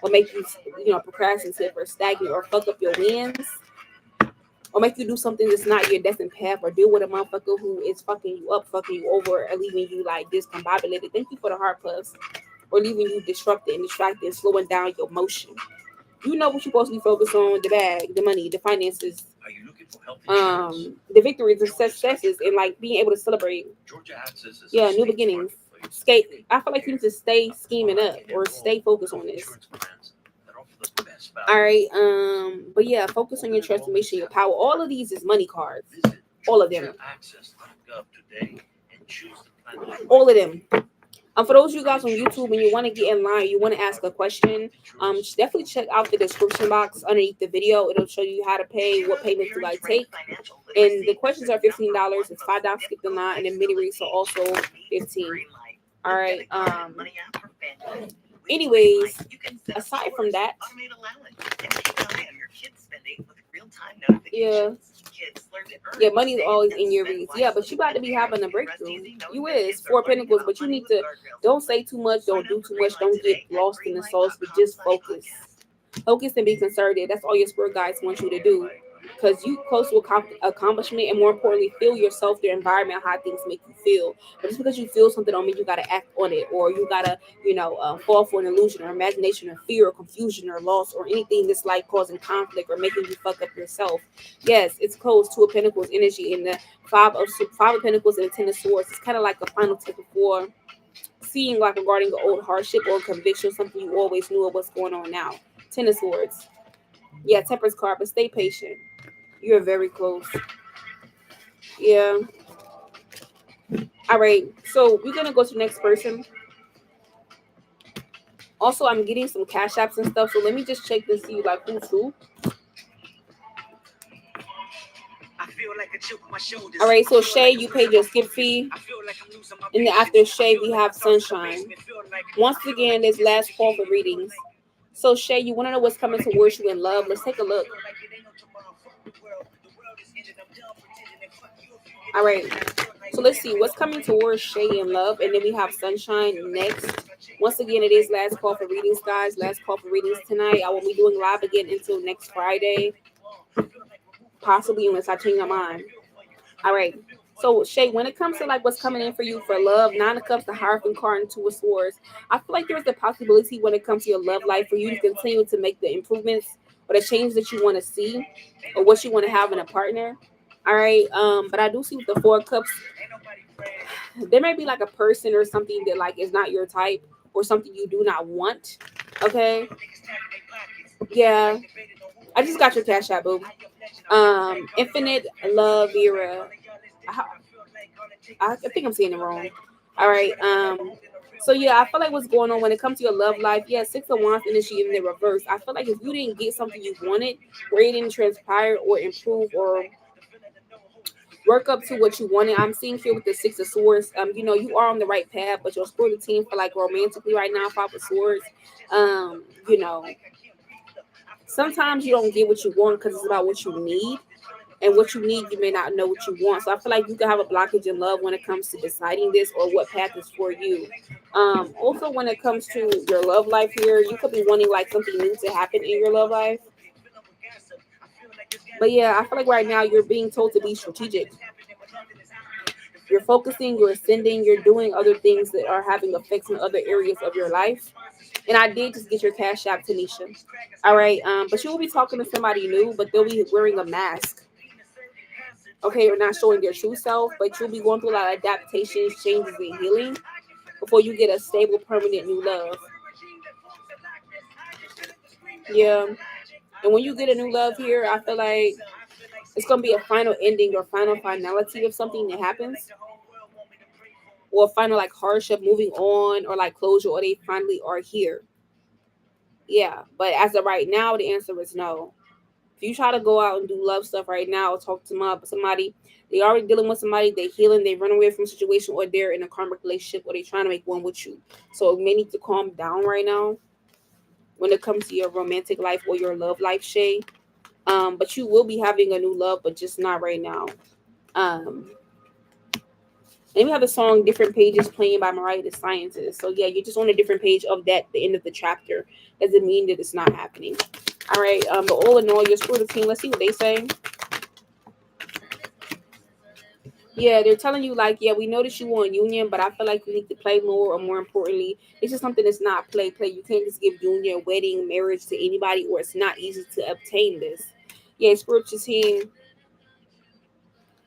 or make you procrastinate or stagnant or fuck up your wins or make you do something that's not your destined path or deal with a motherfucker who is fucking you up, fucking you over, or leaving you like discombobulated. Thank you for the heart plus. Or leaving you disrupted and distracted and slowing down your motion. You know what you're supposed to be focused on: the bag, the money, the finances, the victories, the successes, and like being able to celebrate. Yeah, new beginnings. Skate. I feel like you need to stay scheming up or stay focused on this. All right. But yeah, focus on your transformation, your power. All of these is money cards. All of them. All of them. For those of you guys on YouTube and you want to get in line, you want to ask a question, definitely check out the description box underneath the video. It'll show you how to pay, what payments do I take. And the questions are $15. It's $5 skip the line, and the mini reads are also 15. All right. Anyways, aside from that, yeah. Yeah, money's always in your reads. Yeah, but you got to be having a breakthrough. You is 4 Pentacles, but you need to don't say too much, don't do too much, don't get lost in the sauce, but just focus. Focus and be concerted. That's all your spirit guides want you to do. Because you close to accomplishment, and more importantly, feel yourself, the environment, how things make you feel. But just because you feel something don't mean you gotta act on it, or you gotta, fall for an illusion or imagination or fear or confusion or loss or anything that's like causing conflict or making you fuck up yourself. Yes, it's close to a Pentacles energy, and the five of Pentacles and the Ten of Swords. It's kind of like a final tip before seeing like regarding an old hardship or conviction, something you always knew of what's going on now. Ten of Swords. Yeah, Temperance card, but stay patient. You're very close. Yeah. All right. So we're gonna go to the next person. Also, I'm getting some cash apps and stuff. So let me just check to see like who's who. All right. So Shay, you paid your skip fee. And then after Shay, we have Sunshine. Once again, this last call for readings. So Shay, you want to know what's coming towards you in love? Let's take a look. All right. So let's see what's coming towards Shay in love, and then we have Sunshine next. Once again, it is last call for readings, guys. Last call for readings tonight. I won't be doing live again until next Friday, possibly unless I change my mind. All right. So Shay, when it comes to like what's coming in for you for love, Nine of Cups, the Hierophant card, and Two of Swords, I feel like there's a possibility when it comes to your love life for you to continue to make the improvements or the change that you want to see or what you want to have in a partner. All right. But I do see with the Four of Cups, there may be like a person or something that like is not your type or something you do not want. Okay. Yeah. I just got your cash app, boo. Infinite Love Vera. I think I'm saying it wrong. All right. So yeah, I feel like what's going on when it comes to your love life. Yeah, Six of Wands energy in the reverse. I feel like if you didn't get something you wanted, or it didn't transpire or improve or work up to what you wanted. I'm seeing here with the Six of Swords. You are on the right path, but your spiritual team for like romantically right now, Five of Swords. Sometimes you don't get what you want because it's about what you need. and what you need, you may not know what you want. So I feel like you can have a blockage in love when it comes to deciding this or what path is for you. Also, when it comes to your love life here, you could be wanting like something new to happen in your love life. But yeah, I feel like right now you're being told to be strategic. You're focusing, you're ascending, you're doing other things that are having effects in other areas of your life. And I did just get your cash app, Tanisha. All right. But you will be talking to somebody new, but they'll be wearing a mask. Okay, you're not showing their true self, but you'll be going through a lot of adaptations, changes, and healing before you get a stable, permanent new love. Yeah. And when you get a new love here, I feel like it's gonna be a final ending or final finality of something that happens, or a final like hardship, moving on, or like closure, or they finally are here. Yeah, but as of right now, the answer is no. If you try to go out and do love stuff right now, or talk to somebody, they already dealing with somebody, they healing, they run away from a situation, or they're in a karmic relationship, or they trying to make one with you. So you may need to calm down right now when it comes to your romantic life or your love life, Shay. But you will be having a new love, but just not right now. Um, and we have the song "Different Pages" playing by Mariah the Scientist. So yeah, you're just on a different page of that, the end of the chapter. Doesn't mean that it's not happening. All right. But all in all, your spiritual team. Let's see what they say. Yeah, they're telling you like, yeah, we noticed you want union, but I feel like you need to play more, or more importantly, it's just something that's not play. You can't just give union, wedding, marriage to anybody, or it's not easy to obtain this. Yeah, spiritual team.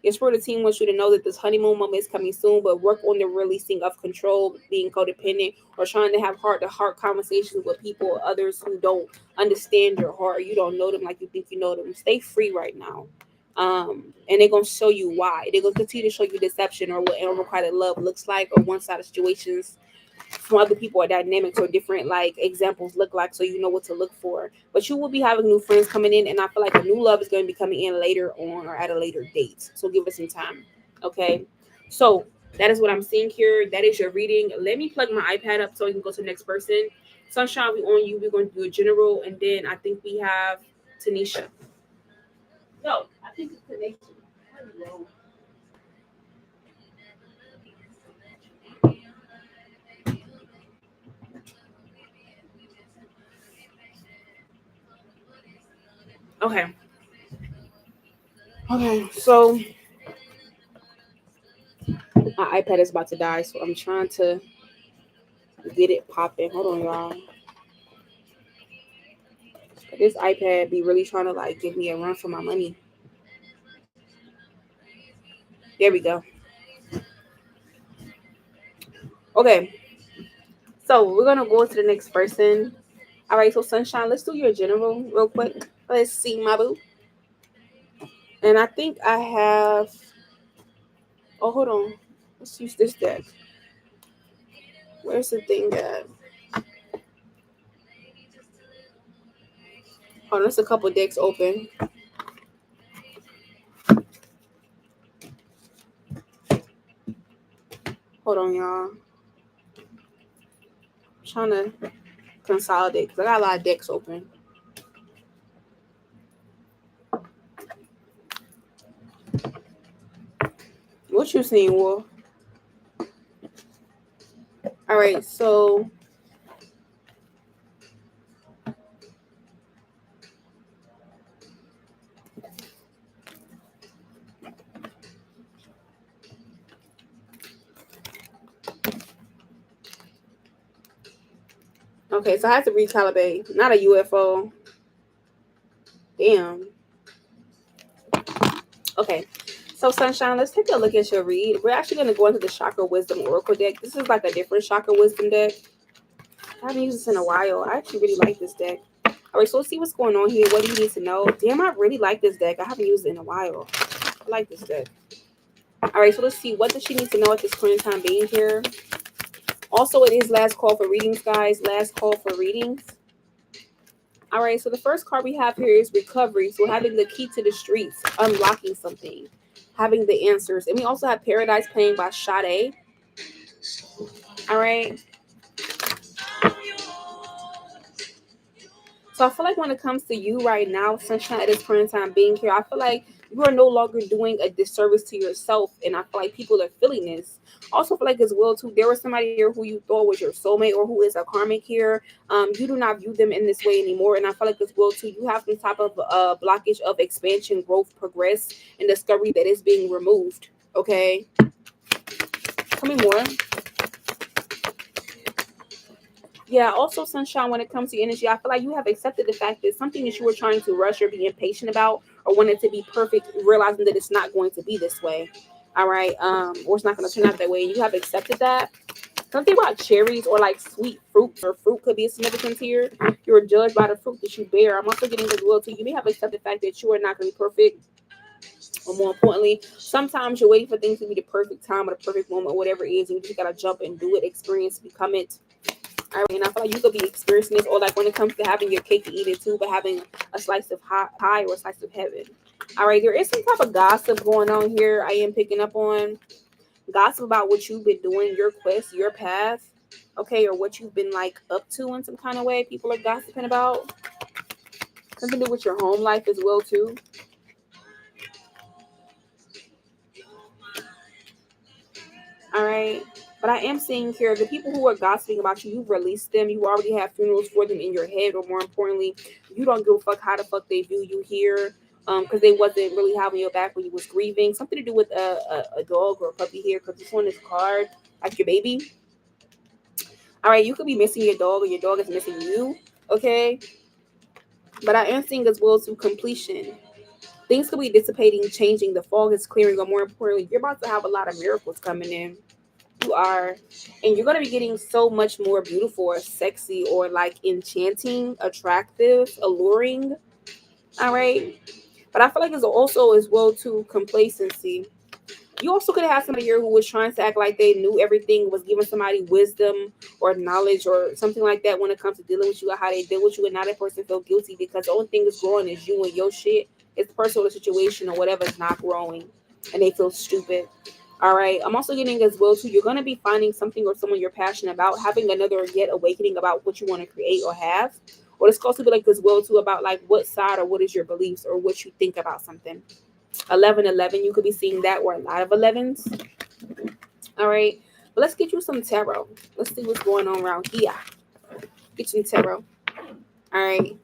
Your spiritual team wants you to know that this honeymoon moment is coming soon, but work on the releasing of control, being codependent, or trying to have heart to heart conversations with people or others who don't understand your heart. Or you don't know them like you think you know them. Stay free right now. And they're gonna show you why. They're gonna continue to show you deception or what unrequited love looks like, or one-sided situations from other people, or dynamics, or different like examples look like, so you know what to look for. But you will be having new friends coming in, and I feel like a new love is going to be coming in later on, or at a later date. So give us some time. Okay. So that is what I'm seeing here. That is your reading. Let me plug my iPad up so we can go to the next person. Sunshine, we on you. We're going to do a general, and then I think we have Tanisha. No, I think it's Tanisha. Okay. Okay. So my iPad is about to die, so I'm trying to get it popping. Hold on, y'all. This iPad be really trying to like give me a run for my money. There we go. Okay, so we're gonna go to the next person. All right, so Sunshine, let's do your general real quick. Let's see, my boo. And I think I have. Oh, hold on. Let's use this deck. Where's the thing at? Oh, there's a couple decks open. Hold on, y'all. I'm trying to consolidate because I got a lot of decks open. What you seeing, Wolf? All right, so okay, so I have to recalibrate. Not a UFO. Damn. Okay. So Sunshine, let's take a look at your read. We're actually going to go into the Chakra Wisdom Oracle deck. This is like a different Chakra Wisdom deck. I haven't used this in a while. I actually really like this deck. All right, so let's see what's going on here. What do you need to know? Damn, I really like this deck. I haven't used it in a while. I like this deck. All right, so let's see. What does she need to know at this current time being here? Also, it is last call for readings, guys. Last call for readings. All right, so the first card we have here is recovery. So having the key to the streets, unlocking something, having the answers. And we also have Paradise playing by Sade. All right. So I feel like when it comes to you right now, Sunshine, at this current time being here, I feel like You are no longer doing a disservice to yourself, and I feel like people are feeling this. Also feel like as well too, there was somebody here who you thought was your soulmate or who is a karmic here. You do not view them in this way anymore, and I feel like as well too, you have some type of blockage of expansion, growth, progress, and discovery that is being removed. Okay, tell me more. Yeah, also sunshine, when it comes to your energy, I feel like you have accepted the fact that something that you were trying to rush or be impatient about or wanted to be perfect, realizing that it's not going to be this way. All right. Or it's not going to turn out that way. You have accepted that. Something about cherries or like sweet fruits or fruit could be a significance here. You're judged by the fruit that you bear. I'm also getting as well too. You may have accepted the fact that you are not going to be perfect. Or more importantly, sometimes you're waiting for things to be the perfect time or the perfect moment, or whatever it is, and you just gotta jump and do it, experience, become it. All right, and I feel like you could be experiencing this, or like when it comes to having your cake and eat it too, but having a slice of pie or a slice of heaven. All right, there is some type of gossip going on here. I am picking up on gossip about what you've been doing, your quest, your path, okay, or what you've been like up to in some kind of way. People are gossiping about something to do with your home life as well too. All right. But I am seeing here the people who are gossiping about you, you've released them. You already have funerals for them in your head, or more importantly, you don't give a fuck how the fuck they view you here. Because they wasn't really having your back when you was grieving. Something to do with a dog or a puppy here, because this one is card, like your baby. All right, you could be missing your dog, or your dog is missing you. Okay. But I am seeing as well to completion. Things could be dissipating, changing. The fog is clearing, or more importantly, you're about to have a lot of miracles coming in. You are, and you're going to be getting so much more beautiful or sexy or like enchanting, attractive, alluring. All right, but I feel like it's also as well to complacency. You also could have somebody here who was trying to act like they knew everything, was giving somebody wisdom or knowledge or something like that when it comes to dealing with you, or how they deal with you, and now that person feel guilty because the only thing that's growing is you and your shit. It's the person or the situation or whatever is not growing, and they feel stupid. All right. I'm also getting as well too. You're gonna be finding something or someone you're passionate about, having another yet awakening about what you want to create or have. Or this could also be like as well too about like what side or what is your beliefs or what you think about something. 1111, you could be seeing that, or a lot of 11s. All right. But let's get you some tarot. Let's see what's going on around here. Get you some tarot. All right.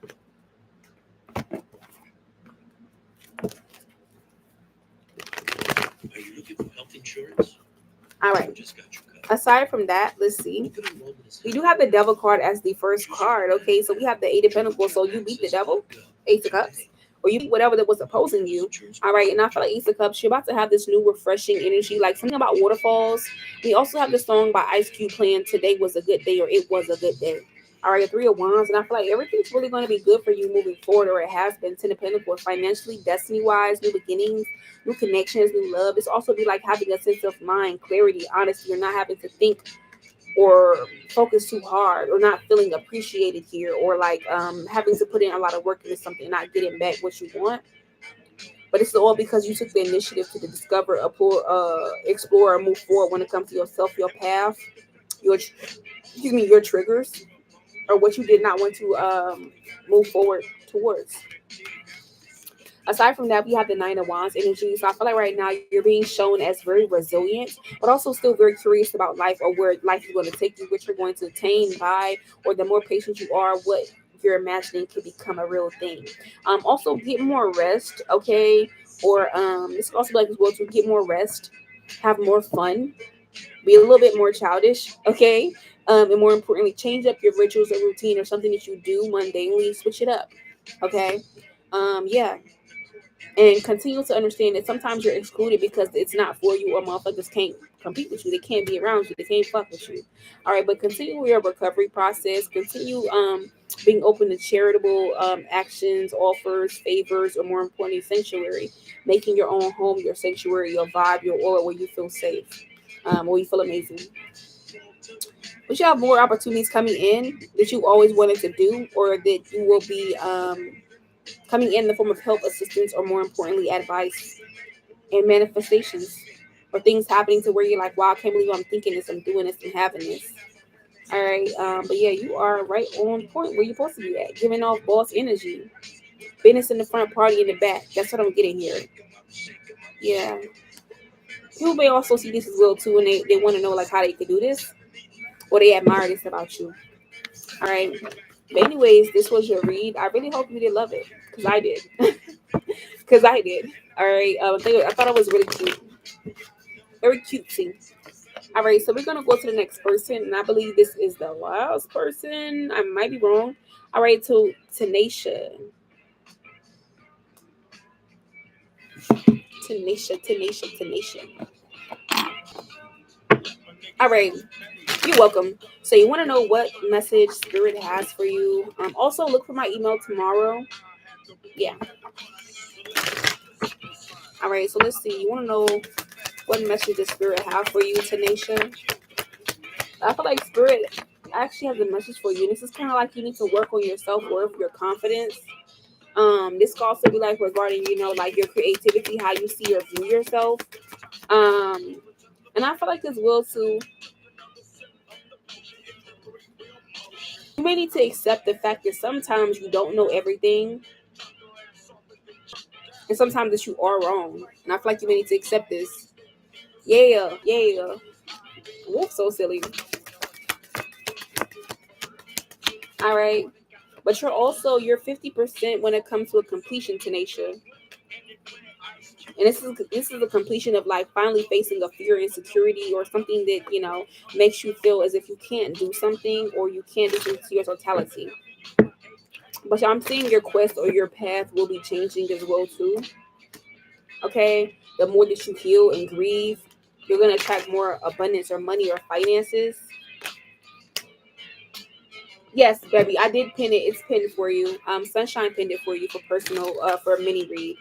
Are you looking for health insurance? All right. Just got you covered. Aside from that, let's see. Look at enrollment We do have the devil card as the first card. Okay, so we have the Eight of Pentacles. So you beat the devil, Ace of Cups, or you beat whatever that was opposing you. All right, and I feel like Ace of Cups, you're about to have this new refreshing energy, like something about waterfalls. We also have the song by Ice Cube playing "Today Was a Good Day" or "It Was a Good Day." All right, Three of Wands, and I feel like everything's really going to be good for you moving forward, or it has been. Ten of Pentacles, financially, destiny-wise, new beginnings, new connections, new love. It's also be like having a sense of mind, clarity, honesty. You're not having to think or focus too hard, or not feeling appreciated here, or like having to put in a lot of work into something, not getting back what you want. But it's all because you took the initiative to discover, explore, or move forward when it comes to yourself, your path, your your triggers, or what you did not want to move forward towards. Aside from that, we have the Nine of Wands energy. So I feel like right now you're being shown as very resilient, but also still very curious about life, or where life is going to take you, what you're going to attain by, or the more patient you are, what you're imagining can become a real thing. Also get more rest, okay? Or this could also be like as well to get more rest, have more fun, be a little bit more childish, okay? And more importantly, change up your rituals or routine, or something that you do mundanely, switch it up, okay? Yeah, and continue to understand that sometimes you're excluded because it's not for you, or motherfuckers can't compete with you. They can't be around you. They can't fuck with you. All right, but continue your recovery process. Continue being open to charitable actions, offers, favors, or more importantly, sanctuary. Making your own home your sanctuary, your vibe, your aura, where you feel safe, where you feel amazing. But you have more opportunities coming in that you always wanted to do, or that you will be coming in the form of help, assistance, or more importantly, advice and manifestations, or things happening to where you're like, wow, I can't believe I'm thinking this, I'm doing this, and having this. All right. But yeah, you are right on point where you're supposed to be at, giving off boss energy. Business in the front, party in the back. That's what I'm getting here. Yeah. People may also see this as well too, and they want to know like how they could do this, or they admire this about you. All right. But anyways, this was your read. I really hope you did love it, because I did. Because I did. All right. I thought it was really cute, very cutesy. All right, so we're gonna go to the next person, and I believe this is the last person. I might be wrong. All right, to Tanisha. Tanisha. All right, you're welcome. So you want to know what message Spirit has for you? Also look for my email tomorrow. Yeah. All right, so let's see. You want to know what message the Spirit have for you, Tanisha? I feel like Spirit actually has a message for you. This is kind of like you need to work on your self worth, your confidence. This could also be like regarding, like your creativity, how you see or view yourself. Um, and I feel like as well too, you may need to accept the fact that sometimes you don't know everything, and sometimes that you are wrong. And I feel like you may need to accept this. Yeah. Wolf, so silly. All right, but you're 50% when it comes to a completion, Tanisha. And this is a completion of like finally facing a fear, insecurity, or something that makes you feel as if you can't do something or you can't do something to your totality. But I'm seeing your quest or your path will be changing as well too. Okay, the more that you heal and grieve, you're gonna attract more abundance or money or finances. Yes, baby, I did pin it. It's pinned for you. Sunshine pinned it for you for personal, for a mini read.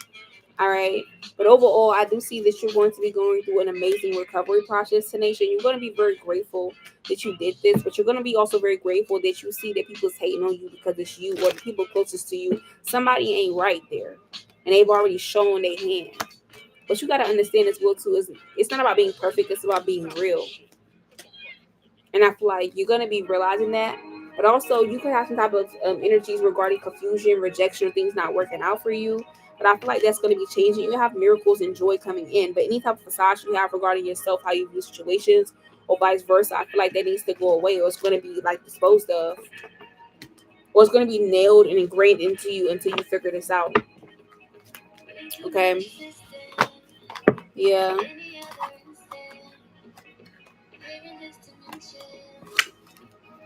All right. But overall, I do see that you're going to be going through an amazing recovery process, Tanisha. You're going to be very grateful that you did this, but you're going to be also very grateful that you see that people's hating on you because it's you or the people closest to you. Somebody ain't right there, and they've already shown their hand. But you got to understand as well too is it's not about being perfect; it's about being real. And I feel like you're going to be realizing that. But also, you could have some type of energies regarding confusion, rejection, or things not working out for you. But I feel like that's going to be changing. You have miracles and joy coming in. But any type of facade you have regarding yourself, how you view situations, or vice versa, I feel like that needs to go away, or it's going to be like disposed of, or it's going to be nailed and ingrained into you until you figure this out. Okay. Yeah.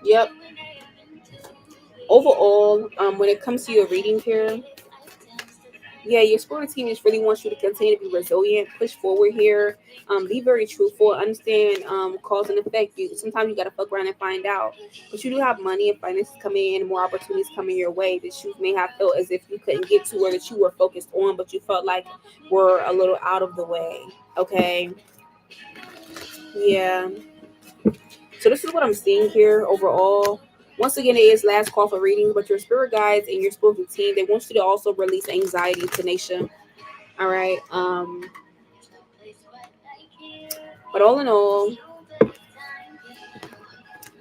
Yep. Overall, when it comes to your reading here, yeah, your sporting team just really wants you to continue to be resilient, push forward here, be very truthful, understand cause and effect. You sometimes you gotta fuck around and find out, but you do have money and finances coming in, more opportunities coming your way that you may have felt as if you couldn't get to or that you were focused on, but you felt like were a little out of the way. Okay, yeah. So this is what I'm seeing here overall. Once again, it is last call for readings, but your spirit guides and your spiritual team, they want you to also release anxiety to Nation. All right. But all in all,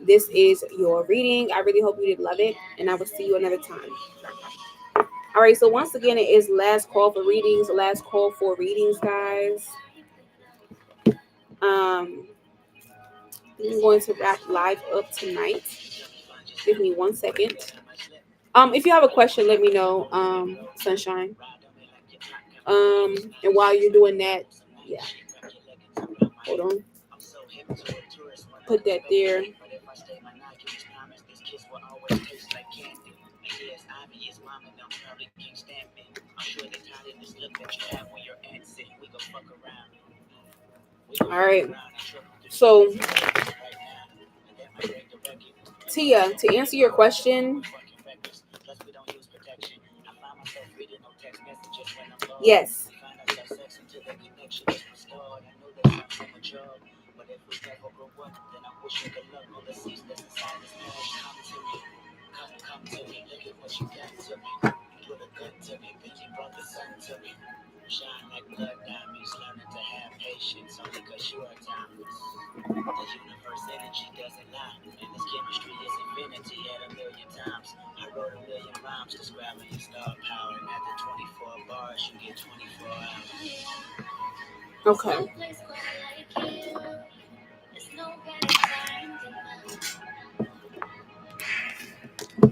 this is your reading. I really hope you did love it, and I will see you another time. All right. So once again, it is last call for readings. Last call for readings, guys. Um, I'm going to wrap live up tonight. Give me 1 second. If you have a question, let me know. Sunshine. And while you're doing that, yeah. Hold on. Put that there. All right. So, Tia, to answer your question, yes. rhymes, cause grammar is star power. And after 24 bars, you get 24 hours. Okay.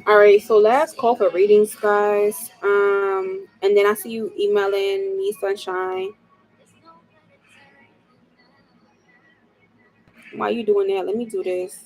All right. So last call for readings, guys. And then I see you emailing me, Sunshine. Why you doing that? Let me do this.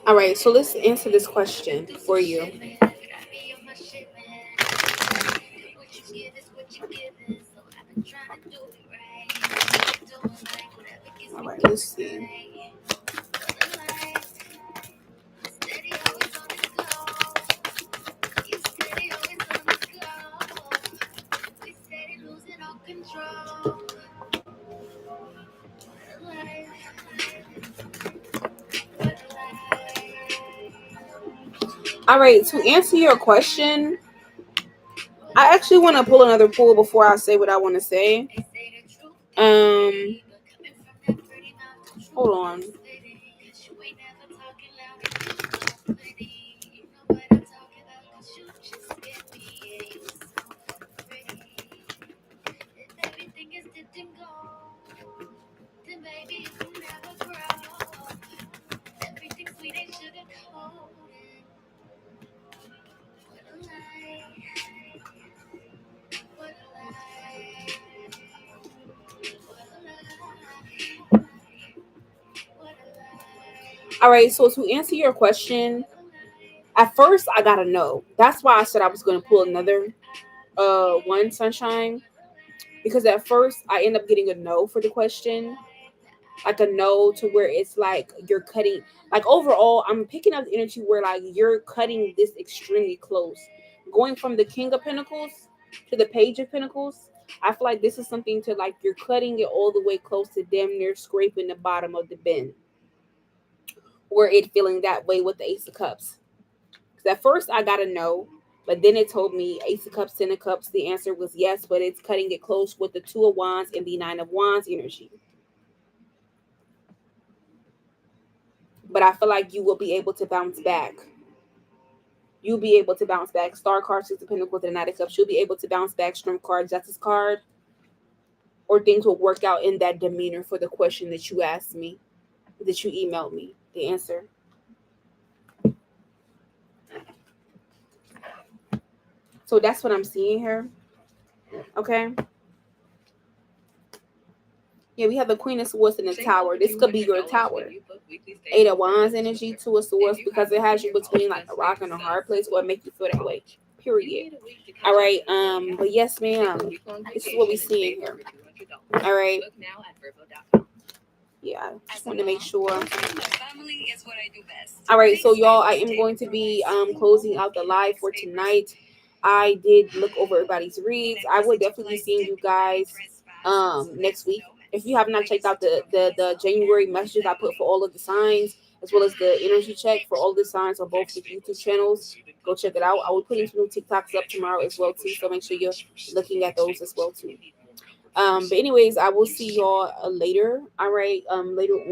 All right. So let's answer this question for you. All right. Let's see. All right. To answer your question, I actually want to pull another pool before I say what I want to say. Um, hold on. All right. So to answer your question, at first I gotta know. That's why I said I was going to pull another one, Sunshine, because at first I end up getting a no for the question, like a no to where it's like you're cutting, like overall I'm picking up the energy where like you're cutting this extremely close, going from the King of Pentacles to the Page of Pentacles. I feel like this is something to like you're cutting it all the way close to damn near scraping the bottom of the bin, or it feeling that way with the Ace of Cups. Because at first I got a no, but then it told me Ace of Cups, Ten of Cups. The answer was yes, but it's cutting it close with the Two of Wands and the Nine of Wands energy. But I feel like you will be able to bounce back. You'll be able to bounce back. Star card, Six of Pentacles, and Knight of Cups. You'll be able to bounce back. Strength card, Justice card, or things will work out in that demeanor for the question that you asked me, that you emailed me. The answer. So that's what I'm seeing here. Okay. Yeah, we have the Queen of Swords in the Tower. This could be your tower. Eight of Wands energy, Two of Swords, because it has you between like a rock and a hard place, or make you feel that way. Period. All right. But yes, ma'am. This is what we see in here. All right. Yeah, I just want to make sure. All right, so y'all, I am going to be closing out the live for tonight. I did look over everybody's reads. I will definitely be seeing you guys next week. If you have not checked out the January messages I put for all of the signs, as well as the energy check for all the signs on both the YouTube channels, go check it out. I will put some new TikToks up tomorrow as well too, so make sure you're looking at those as well too. But anyways, I will see y'all later. All right, later on.